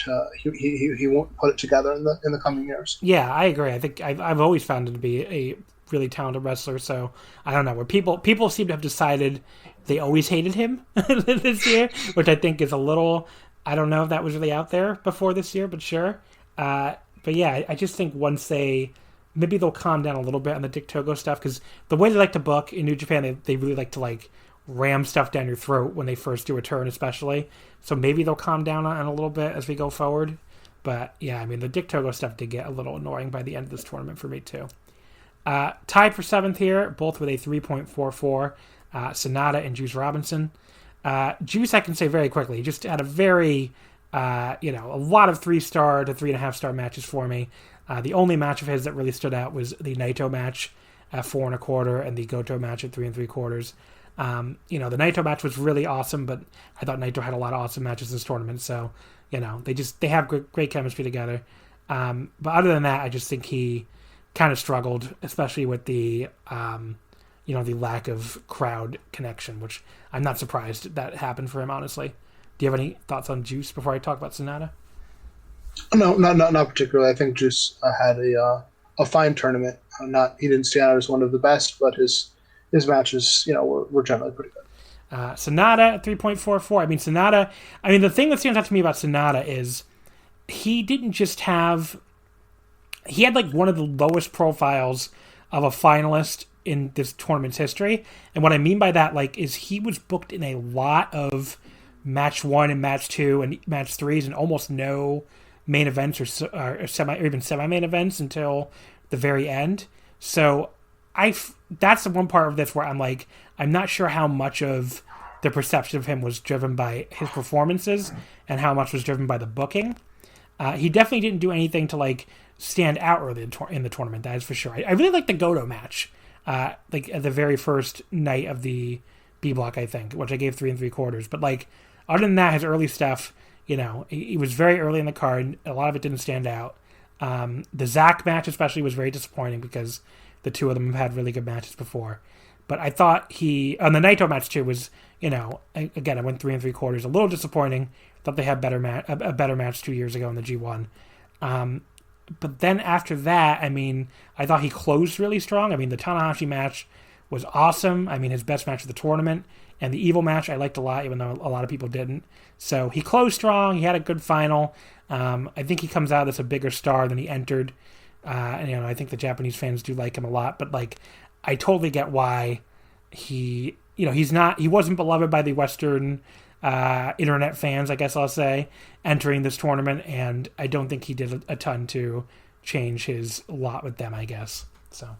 put it together in the coming years. Yeah, I agree. I think I've always found him to be a really talented wrestler. So I don't know, where people seem to have decided they always hated him this year, which I think is a little. I don't know if that was really out there before this year, but sure. But yeah, I just think once maybe they'll calm down a little bit on the Dick Togo stuff, because the way they like to book in New Japan, they really like to like ram stuff down your throat when they first do a turn, especially. So maybe they'll calm down on it a little bit as we go forward. But yeah, I mean, the Dick Togo stuff did get a little annoying by the end of this tournament for me too. Tied for 7th here, both with a 3.44, Sonata and Juice Robinson. Juice, I can say very quickly, just had a very, a lot of 3-star to 3.5-star matches for me. The only match of his that really stood out was the Naito match at 4 1/4 and the Goto match at 3 3/4. The Naito match was really awesome, but I thought Naito had a lot of awesome matches this tournament. So, they have great chemistry together. But other than that, I just think he kind of struggled, especially with the, the lack of crowd connection, which I'm not surprised that happened for him, honestly. Do you have any thoughts on Juice before I talk about Sonata? No, not particularly. I think Juice had a fine tournament. He didn't stand out as one of the best, but his matches, were generally pretty good. Sonata at 3.44. I mean, Sonata. I mean, the thing that stands out to me about Sonata is he didn't just have. He had like one of the lowest profiles of a finalist in this tournament's history. And what I mean by that, like, is he was booked in a lot of match 1 and match 2 and match 3s and almost no main events or even semi-main events until the very end. So that's the one part of this where I'm like, I'm not sure how much of the perception of him was driven by his performances and how much was driven by the booking. He definitely didn't do anything to like stand out early in the tournament. That is for sure. I really like the Goto match, like at the very first night of the B block, I think, which I gave 3 3/4. But like other than that, his early stuff, you know, he was very early in the card. A lot of it didn't stand out. The Zach match especially was very disappointing because the two of them have had really good matches before. But I thought the Naito match too was, you know, again, I went 3 3/4, a little disappointing. Thought they had a better match 2 years ago in the G1. But then after that, I mean, I thought he closed really strong. I mean, the Tanahashi match was awesome. I mean, his best match of the tournament. And the Evil match I liked a lot, even though a lot of people didn't. So he closed strong. He had a good final. I think he comes out of this a bigger star than he entered. And, you know, I think the Japanese fans do like him a lot. But, like, I totally get why he wasn't beloved by the Western internet fans, I guess I'll say, entering this tournament. And I don't think he did a ton to change his lot with them, I guess. So,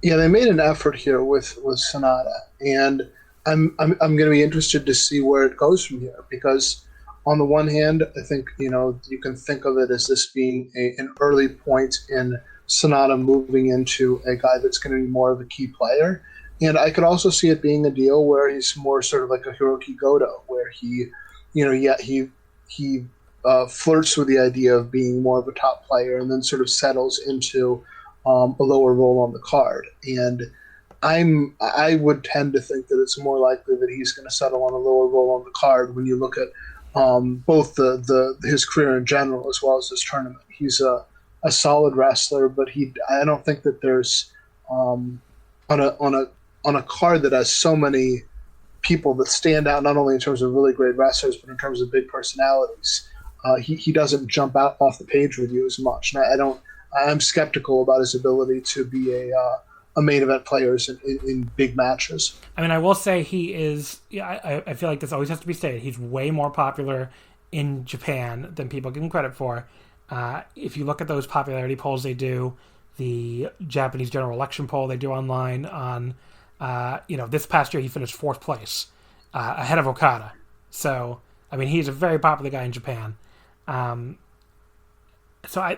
yeah, they made an effort here with Sonata. And I'm going to be interested to see where it goes from here, because on the one hand, I think, you know, you can think of it as this being an early point in Sonata moving into a guy that's going to be more of a key player. And I could also see it being a deal where he's more sort of like a Hiroki Goto, where he flirts with the idea of being more of a top player and then sort of settles into a lower role on the card. And I would tend to think that it's more likely that he's going to settle on a lower role on the card when you look at both his career in general as well as this tournament. He's a solid wrestler, but I don't think that there's on a card that has so many people that stand out, not only in terms of really great wrestlers, but in terms of big personalities. He doesn't jump out off the page with you as much. And I'm skeptical about his ability to be a main event player in big matches. I mean, I will say he is. Yeah, I feel like this always has to be stated. He's way more popular in Japan than people give him credit for. If you look at those popularity polls they do, the Japanese general election poll they do online on, this past year he finished 4th place, ahead of Okada. So, I mean, he's a very popular guy in Japan.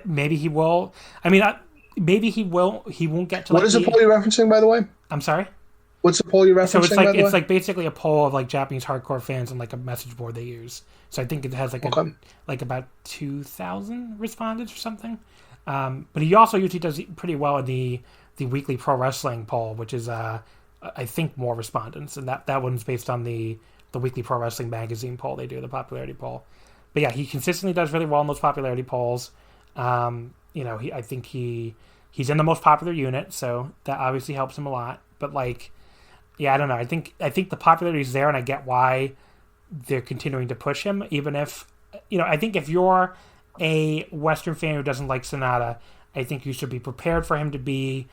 Maybe he will. I mean, maybe he will. He won't get to. What is the poll you're referencing, by the way? I'm sorry. What's the poll you're referencing? So it's like basically a poll of like Japanese hardcore fans and like a message board they use. So I think it has like about 2,000 respondents or something. But he also usually does pretty well in the weekly pro wrestling poll, which is I think more respondents, and that one's based on the weekly pro wrestling magazine poll they do, the popularity poll. But yeah, he consistently does really well in those popularity polls. I think he's in the most popular unit, so that obviously helps him a lot. But like, yeah, I don't know. I think the popularity is there, and I get why they're continuing to push him. Even if, I think if you're a Western fan who doesn't like Sonata, I think you should be prepared for him to be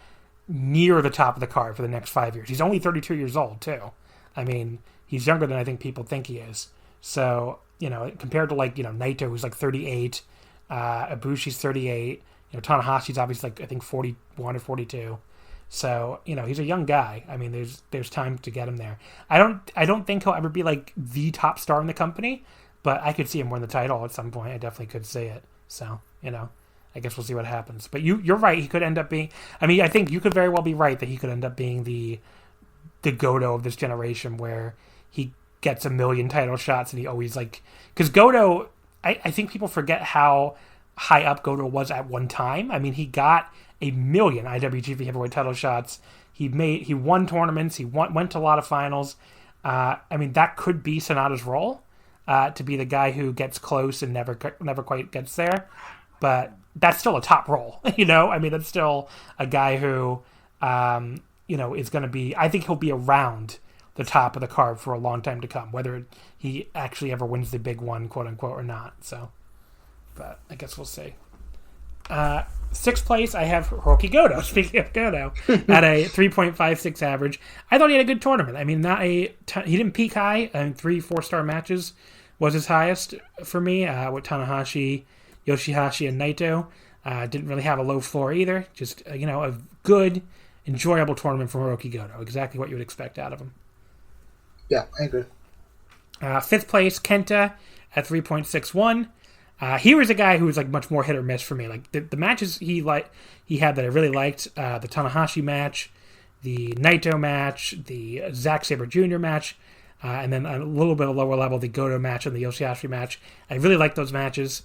near the top of the card for the next 5 years. He's only 32 years old too. I mean, he's younger than I think people think he is. So, compared to like, Naito, who's like 38, Ibushi's 38, Tanahashi's obviously like, I think 41 or 42. So, he's a young guy. I mean, there's time to get him there. I don't think he'll ever be like the top star in the company, but I could see him win the title at some point. I definitely could see it. So, I guess we'll see what happens. But you're right. He could end up being, I think you could very well be right that he could end up being the Goto of this generation, where he gets a million title shots and he always like, because Goto, I think people forget how high up Goto was at one time. I mean, he got a million IWGP heavyweight title shots. He won tournaments. He went to a lot of finals. That could be Sonata's role, to be the guy who gets close and never quite gets there. But that's still a top role, That's still a guy who, is going to be. I think he'll be around the top of the card for a long time to come, whether he actually ever wins the big one, quote unquote, or not. So, but I guess we'll see. Sixth place, I have Hiroki Goto. Speaking of Goto, at a 3.56 average. I thought he had a good tournament. I mean, he didn't peak high. 3 4-star matches was his highest for me with Tanahashi, Yoshihashi, and Naito. Didn't really have a low floor either. Just, a good, enjoyable tournament from Hiroki Goto. Exactly what you would expect out of him. Yeah, I agree. Fifth place, Kenta at 3.61. He was a guy who was like much more hit or miss for me. Like the matches he had that I really liked, the Tanahashi match, the Naito match, the Zack Sabre Jr. match, and then a little bit of lower level, the Goto match and the Yoshihashi match. I really liked those matches.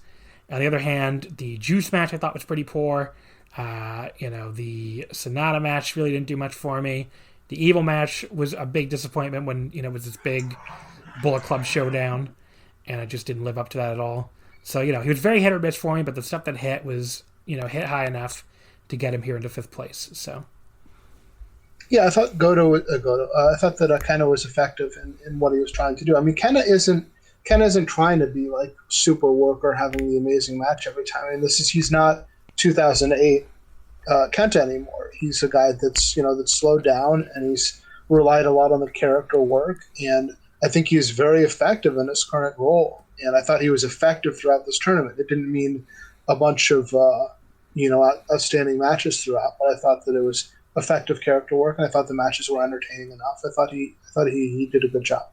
On the other hand, the Juice match I thought was pretty poor. The Sonata match really didn't do much for me. The Evil match was a big disappointment when, it was this big Bullet Club showdown, and it just didn't live up to that at all. So, he was very hit or miss for me, but the stuff that hit was, hit high enough to get him here into fifth place. So, yeah, I thought I thought that Kenta was effective in what he was trying to do. I mean, Kenta isn't trying to be like super worker, having the amazing match every time. I mean, he's not 2008 Kenta anymore. He's a guy that's that's slowed down, and he's relied a lot on the character work, and I think he's very effective in his current role. And I thought he was effective throughout this tournament. It didn't mean a bunch of outstanding matches throughout, but I thought that it was effective character work, and I thought the matches were entertaining enough. I thought he did a good job.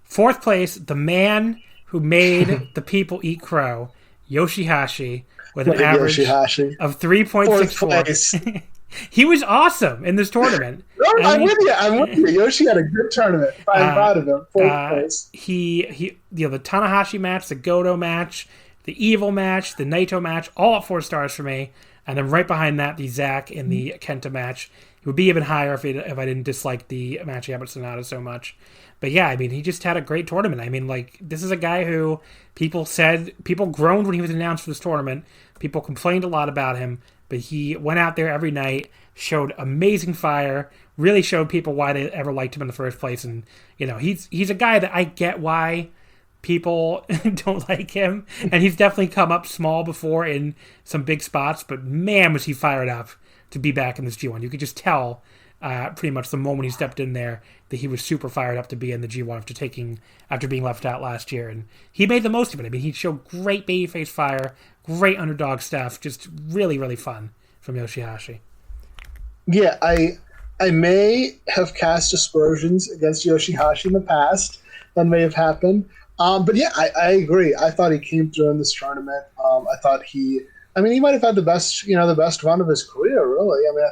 Fourth place, the man who made the people eat crow, Yoshihashi, with an average of 3.64. He was awesome in this tournament. I'm with you. Yoshi had a good tournament. I'm proud of him. Fourth place. He the Tanahashi match, the Goto match, the Evil match, the Naito match, all at 4 stars for me. And then right behind that, the Zack and the Kenta match. It would be even higher if I didn't dislike the match he had with Sonata so much. But yeah, I mean, he just had a great tournament. I mean, like, this is a guy who people groaned when he was announced for this tournament. People complained a lot about him. But he went out there every night, showed amazing fire, really showed people why they ever liked him in the first place. And, he's a guy that I get why people don't like him. And he's definitely come up small before in some big spots. But, man, was he fired up to be back in this G1. You could just tell pretty much the moment he stepped in there that he was super fired up to be in the G1 after being left out last year. And he made the most of it. I mean, he showed great babyface fire, great underdog stuff, just really, really fun from Yoshihashi. Yeah, I may have cast aspersions against Yoshihashi in the past. That may have happened. But yeah, I agree. I thought he came through in this tournament. I thought he might have had the best run of his career, really. I mean,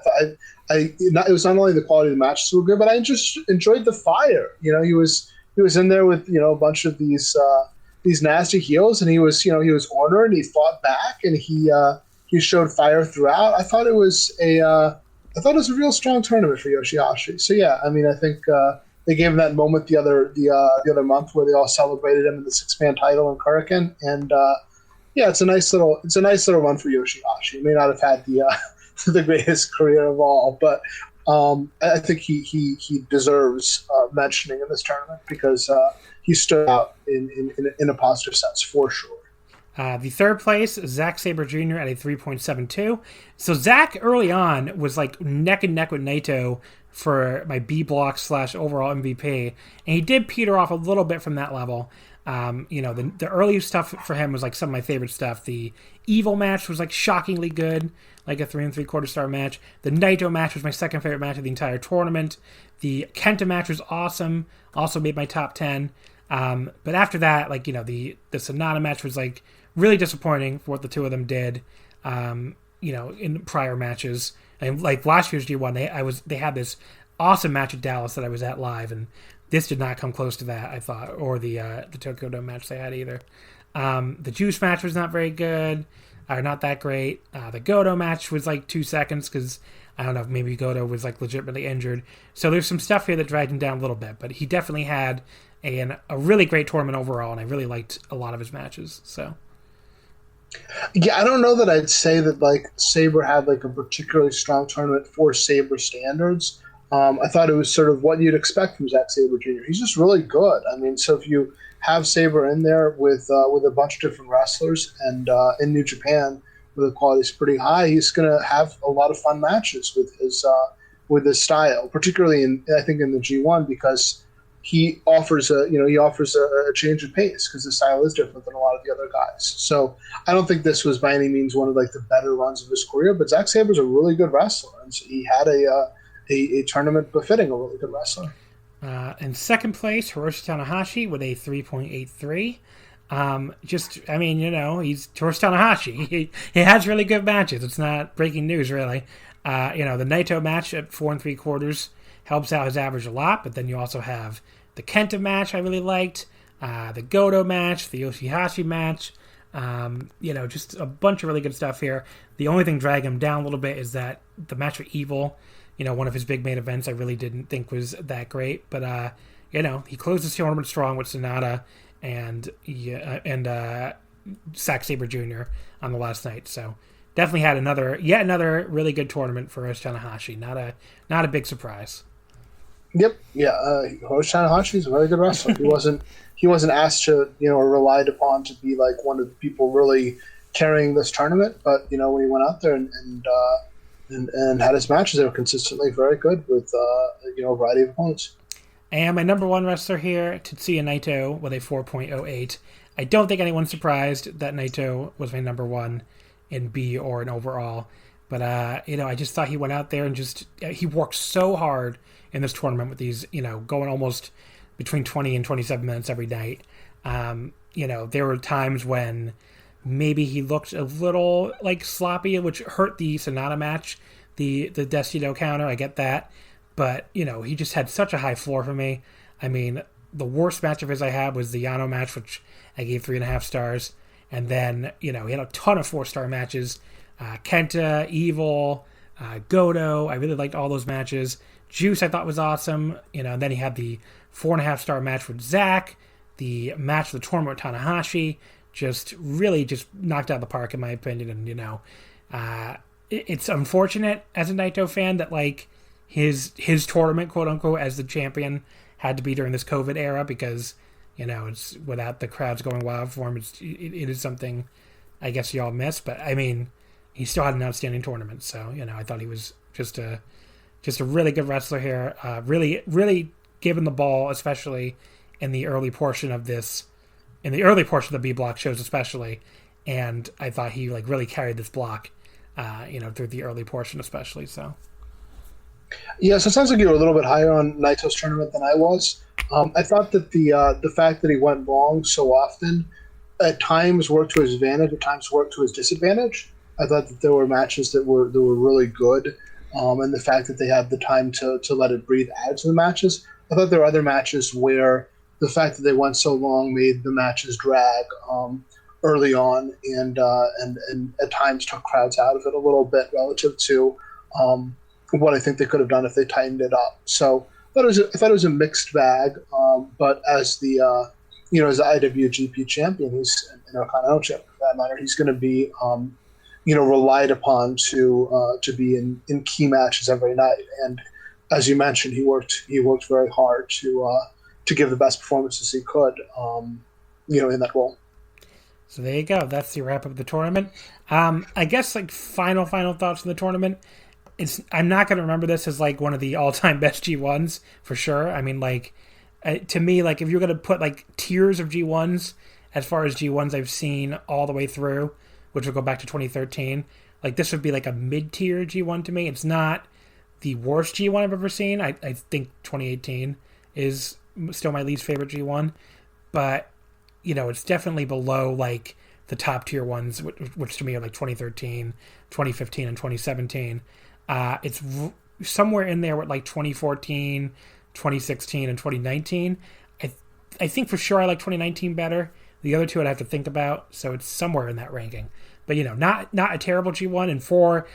it was not only the quality of the matches were good, but I just enjoyed the fire. He was in there with a bunch of these nasty heels, and he was ornery, and he fought back, and he showed fire throughout. I thought it was a real strong tournament for Yoshihashi. So yeah, I mean, I think they gave him that moment the other month where they all celebrated him in the 6-man title in Kurikan, and yeah, it's a nice little run for Yoshihashi. He may not have had the greatest career of all, but I think he deserves mentioning in this tournament because he stood out in a positive sense for sure. The third place, Zack Sabre Jr. at a 3.72. So Zack early on was like neck and neck with Naito for my B block / overall MVP, and he did peter off a little bit from that level. The early stuff for him was like some of my favorite stuff. The Evil match was like shockingly good, like a 3 3/4 star match. The Naito match was my second favorite match of the entire tournament. The Kenta match was awesome, also made my top 10. But after that, the Sonata match was like really disappointing for what the two of them did, in prior matches. And like last year's G1, they had this awesome match at Dallas that I was at live, and this did not come close to that, I thought, or the Tokyo Dome match they had either. The Juice match was not very good, or not that great. The Goto match was like 2 seconds because, I don't know, maybe Goto was like legitimately injured. So there's some stuff here that dragged him down a little bit, but he definitely had a really great tournament overall, and I really liked a lot of his matches. So yeah, I don't know that I'd say that like Sabre had like a particularly strong tournament for Sabre standards. I thought it was sort of what you'd expect from Zack Sabre Jr. He's just really good. I mean, so if you have Sabre in there with a bunch of different wrestlers and in New Japan the quality is pretty high, he's going to have a lot of fun matches with his style, particularly in the G1, because he offers a change of pace because the style is different than a lot of the other guys. So I don't think this was by any means one of like the better runs of his career, but Zack Saber's a really good wrestler, and so he had a tournament befitting a really good wrestler. In second place, Hiroshi Tanahashi with a 3.83. He's Hiroshi Tanahashi. He has really good matches. It's not breaking news, really. The Naito match at 4 3/4 helps out his average a lot, but then you also have the Kenta match I really liked, the Goto match, the Yoshihashi match, just a bunch of really good stuff here. The only thing dragging him down a little bit is that the match with Evil, one of his big main events, I really didn't think was that great, but he closed his tournament strong with Sonata and Zack Sabre Jr. on the last night, so definitely had yet another really good tournament for Hiroshi Tanahashi. Not a big surprise. Yep. Yeah. Hiroshi Tanahashi is a very good wrestler. He wasn't asked to, or relied upon to be like one of the people really carrying this tournament. But when he went out there and had his matches, they were consistently very good with a variety of opponents. And my number one wrestler here, Tetsuya Naito, with a 4.08. I don't think anyone's surprised that Naito was my number one in B or in overall. But, I just thought he went out there and he worked so hard in this tournament with these, going almost between 20 and 27 minutes every night. There were times when maybe he looked a little like sloppy, which hurt the Sonata match, the Destino counter. I get that. But, he just had such a high floor for me. I mean, the worst match of his I had was the Yano match, which I gave 3.5 stars. And then, he had a ton of 4-star matches. Kenta, Evil, Goto. I really liked all those matches. Juice I thought was awesome. And then he had the 4.5-star match with Zack. The match of the tournament with Tanahashi. Just knocked out of the park, in my opinion. And, it's unfortunate as a Naito fan that, like, his tournament, quote unquote, as the champion had to be during this COVID era because, it's without the crowds going wild for him. It is something I guess y'all miss, but I mean, he still had an outstanding tournament. So, I thought he was just a really good wrestler here. Really, really given the ball, especially in the early portion of the B block shows, especially. And I thought he really carried this block, through the early portion, especially. So. Yeah, so it sounds like you were a little bit higher on Naito's tournament than I was. I thought that the fact that he went long so often at times worked to his advantage, at times worked to his disadvantage. I thought that there were matches that were really good, and the fact that they had the time to let it breathe added to the matches. I thought there were other matches where the fact that they went so long made the matches drag early on, and at times took crowds out of it a little bit relative to what I think they could have done if they tightened it up. So I thought it was a mixed bag. But as the as the IWGP champion, he's Intercontinental champion for that matter. He's going to be relied upon to be in key matches every night. And as you mentioned, he worked very hard to give the best performances he could in that role. So there you go. That's the wrap up of the tournament. I guess final thoughts on the tournament. I'm not going to remember this as one of the all-time best G1s for sure. I mean, to me, if you're going to put tiers of G1s, as far as G1s I've seen all the way through, which will go back to 2013, this would be a mid-tier G1 to me. It's not the worst G1 I've ever seen. I think 2018 is still my least favorite G1, but it's definitely below the top tier ones, which to me are 2013, 2015, and 2017. It's somewhere in there with 2014, 2016, and 2019. I think for sure I like 2019 better. The other two I'd have to think about, so it's somewhere in that ranking. But not a terrible G1, and for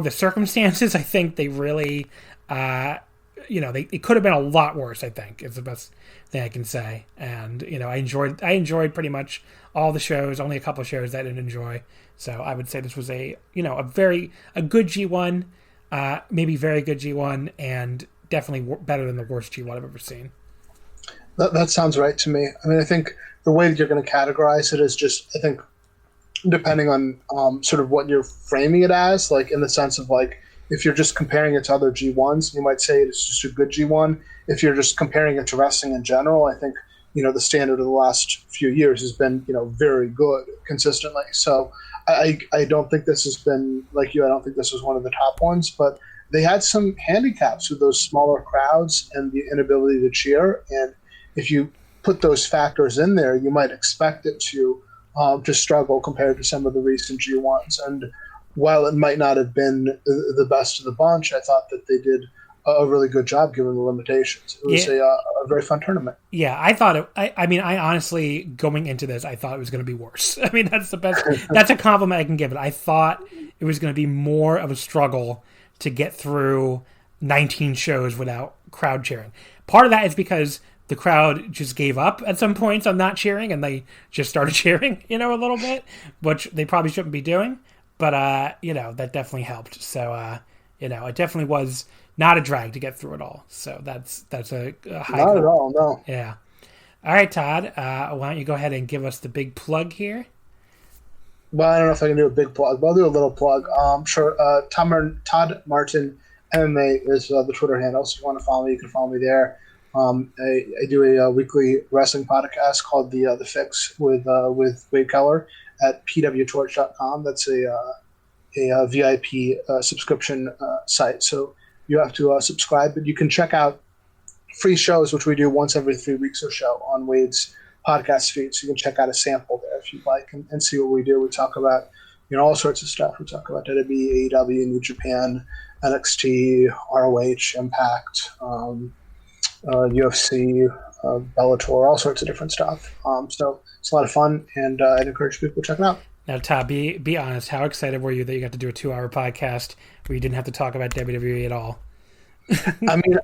the circumstances, I think they really, it could have been a lot worse. I think is the best thing I can say. And I enjoyed pretty much all the shows. Only a couple of shows that I didn't enjoy. So I would say this was a good G1, maybe very good G1, and definitely better than the worst G1 I've ever seen. That sounds right to me. I mean, I think the way that you're going to categorize it is just, I think depending on sort of what you're framing it as, like in the sense of like if you're just comparing it to other G1s, you might say it's just a good G1. If you're just comparing it to wrestling in general, I think the standard of the last few years has been very good consistently. So I don't think this has been like you. I don't think this was one of the top ones, but they had some handicaps with those smaller crowds and the inability to cheer. And if you put those factors in there, you might expect it to struggle compared to some of the recent G1s. And while it might not have been the best of the bunch, I thought that they did a really good job given the limitations. It was a very fun tournament. Yeah, I thought it. I honestly, going into this, I thought it was going to be worse. I mean, that's the best. That's a compliment I can give it. I thought it was going to be more of a struggle to get through 19 shows without crowd cheering. Part of that is because the crowd just gave up at some points on not cheering, and they just started cheering, a little bit, which they probably shouldn't be doing. But that definitely helped. So it definitely was not a drag to get through it all. So that's a high. Not at all, no. Yeah. All right, Todd. Why don't you go ahead and give us the big plug here? Well, I don't know if I can do a big plug, but I'll do a little plug. Sure. Todd Martin MMA is the Twitter handle. So if you want to follow me, you can follow me there. I do a weekly wrestling podcast called The Fix with Wade Keller at pwtorch.com. That's a VIP subscription site. So you have to subscribe, but you can check out free shows, which we do once every 3 weeks or so on Wade's podcast feed. So you can check out a sample there if you'd like and see what we do. We talk about all sorts of stuff. We talk about WWE, AEW, New Japan, NXT, ROH, Impact, UFC, Bellator, all sorts of different stuff. So it's a lot of fun, and I'd encourage people to check it out. Now, Todd, be honest. How excited were you that you got to do a 2-hour podcast where you didn't have to talk about WWE at all? I mean,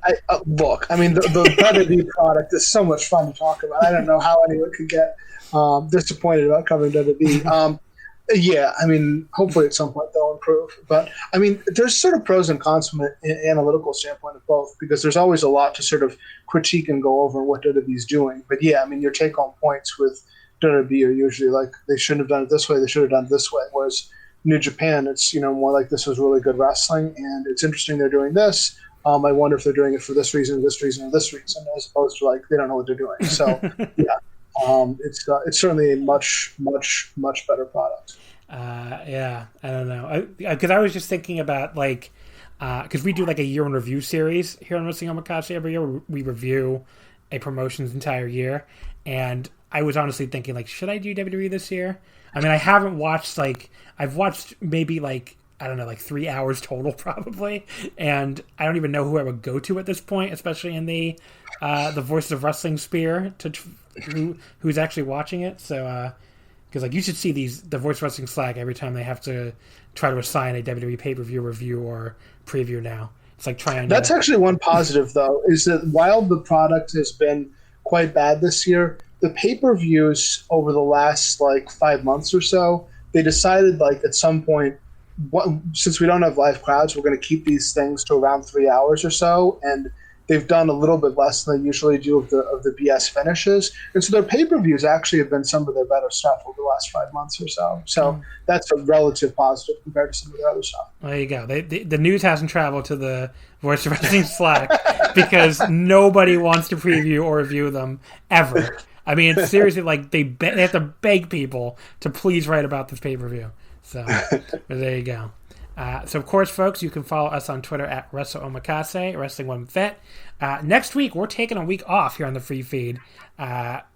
look. I mean, the WWE product is so much fun to talk about. I don't know how anyone could get disappointed about covering WWE. Yeah, I mean, hopefully at some point they'll improve. But I mean, there's sort of pros and cons from an analytical standpoint of both, because there's always a lot to sort of critique and go over what WWE's doing. But yeah, I mean, your take-home points with WWE are usually like, they shouldn't have done it this way, they should have done it this way. Whereas New Japan, it's more like, this was really good wrestling, and it's interesting they're doing this. I wonder if they're doing it for this reason, this reason, or this reason, as opposed to like they don't know what they're doing. So yeah. It's certainly a much, much, much better product. Yeah, I don't know. Because I was just thinking about because we do like a year in review series here on Wrestling Omakase every year. We review a promotion's entire year, and I was honestly thinking should I do WWE this year? I mean, I haven't watched I've watched maybe 3 hours total probably, and I don't even know who I would go to at this point, especially in the Voices of Wrestling sphere who's actually watching it. So because you should see the Voice of Wrestling Slack every time they have to try to assign a WWE pay-per-view review or preview now. It's like trying. That's actually one positive though, is that while the product has been quite bad this year, the pay-per-views over the last 5 months or so, they decided at some point, since we don't have live crowds, we're going to keep these things to around 3 hours or so, and they've done a little bit less than they usually do of the BS finishes. And so their pay-per-views actually have been some of their better stuff over the last 5 months or so. So that's a relative positive compared to some of their other stuff. There you go. The news hasn't traveled to the Voice of Wrestling Slack because nobody wants to preview or review them ever. I mean, it's seriously they have to beg people to please write about this pay-per-view. So there you go. So, of course, folks, you can follow us on Twitter at Wrestle Omakase, Wrestling One Vet. Next week, we're taking a week off here on the free feed,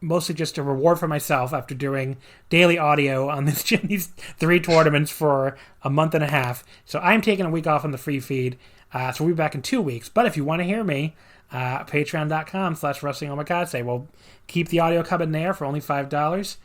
mostly just a reward for myself after doing daily audio on these 3 tournaments for a month and a half. So I'm taking a week off on the free feed. So we'll be back in 2 weeks. But if you want to hear me, patreon.com/Wrestling Omakase. We'll keep the audio coming there for only $5.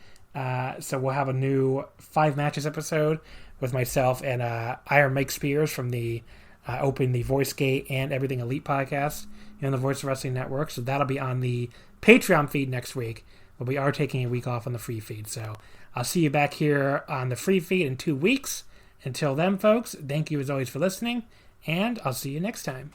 So we'll have a new 5 matches episode with myself and Iron Mike Spears from the Open, the Voice Gate, and Everything Elite podcast on the Voice of Wrestling Network. So that'll be on the Patreon feed next week. But we are taking a week off on the free feed. So I'll see you back here on the free feed in 2 weeks. Until then, folks, thank you as always for listening, and I'll see you next time.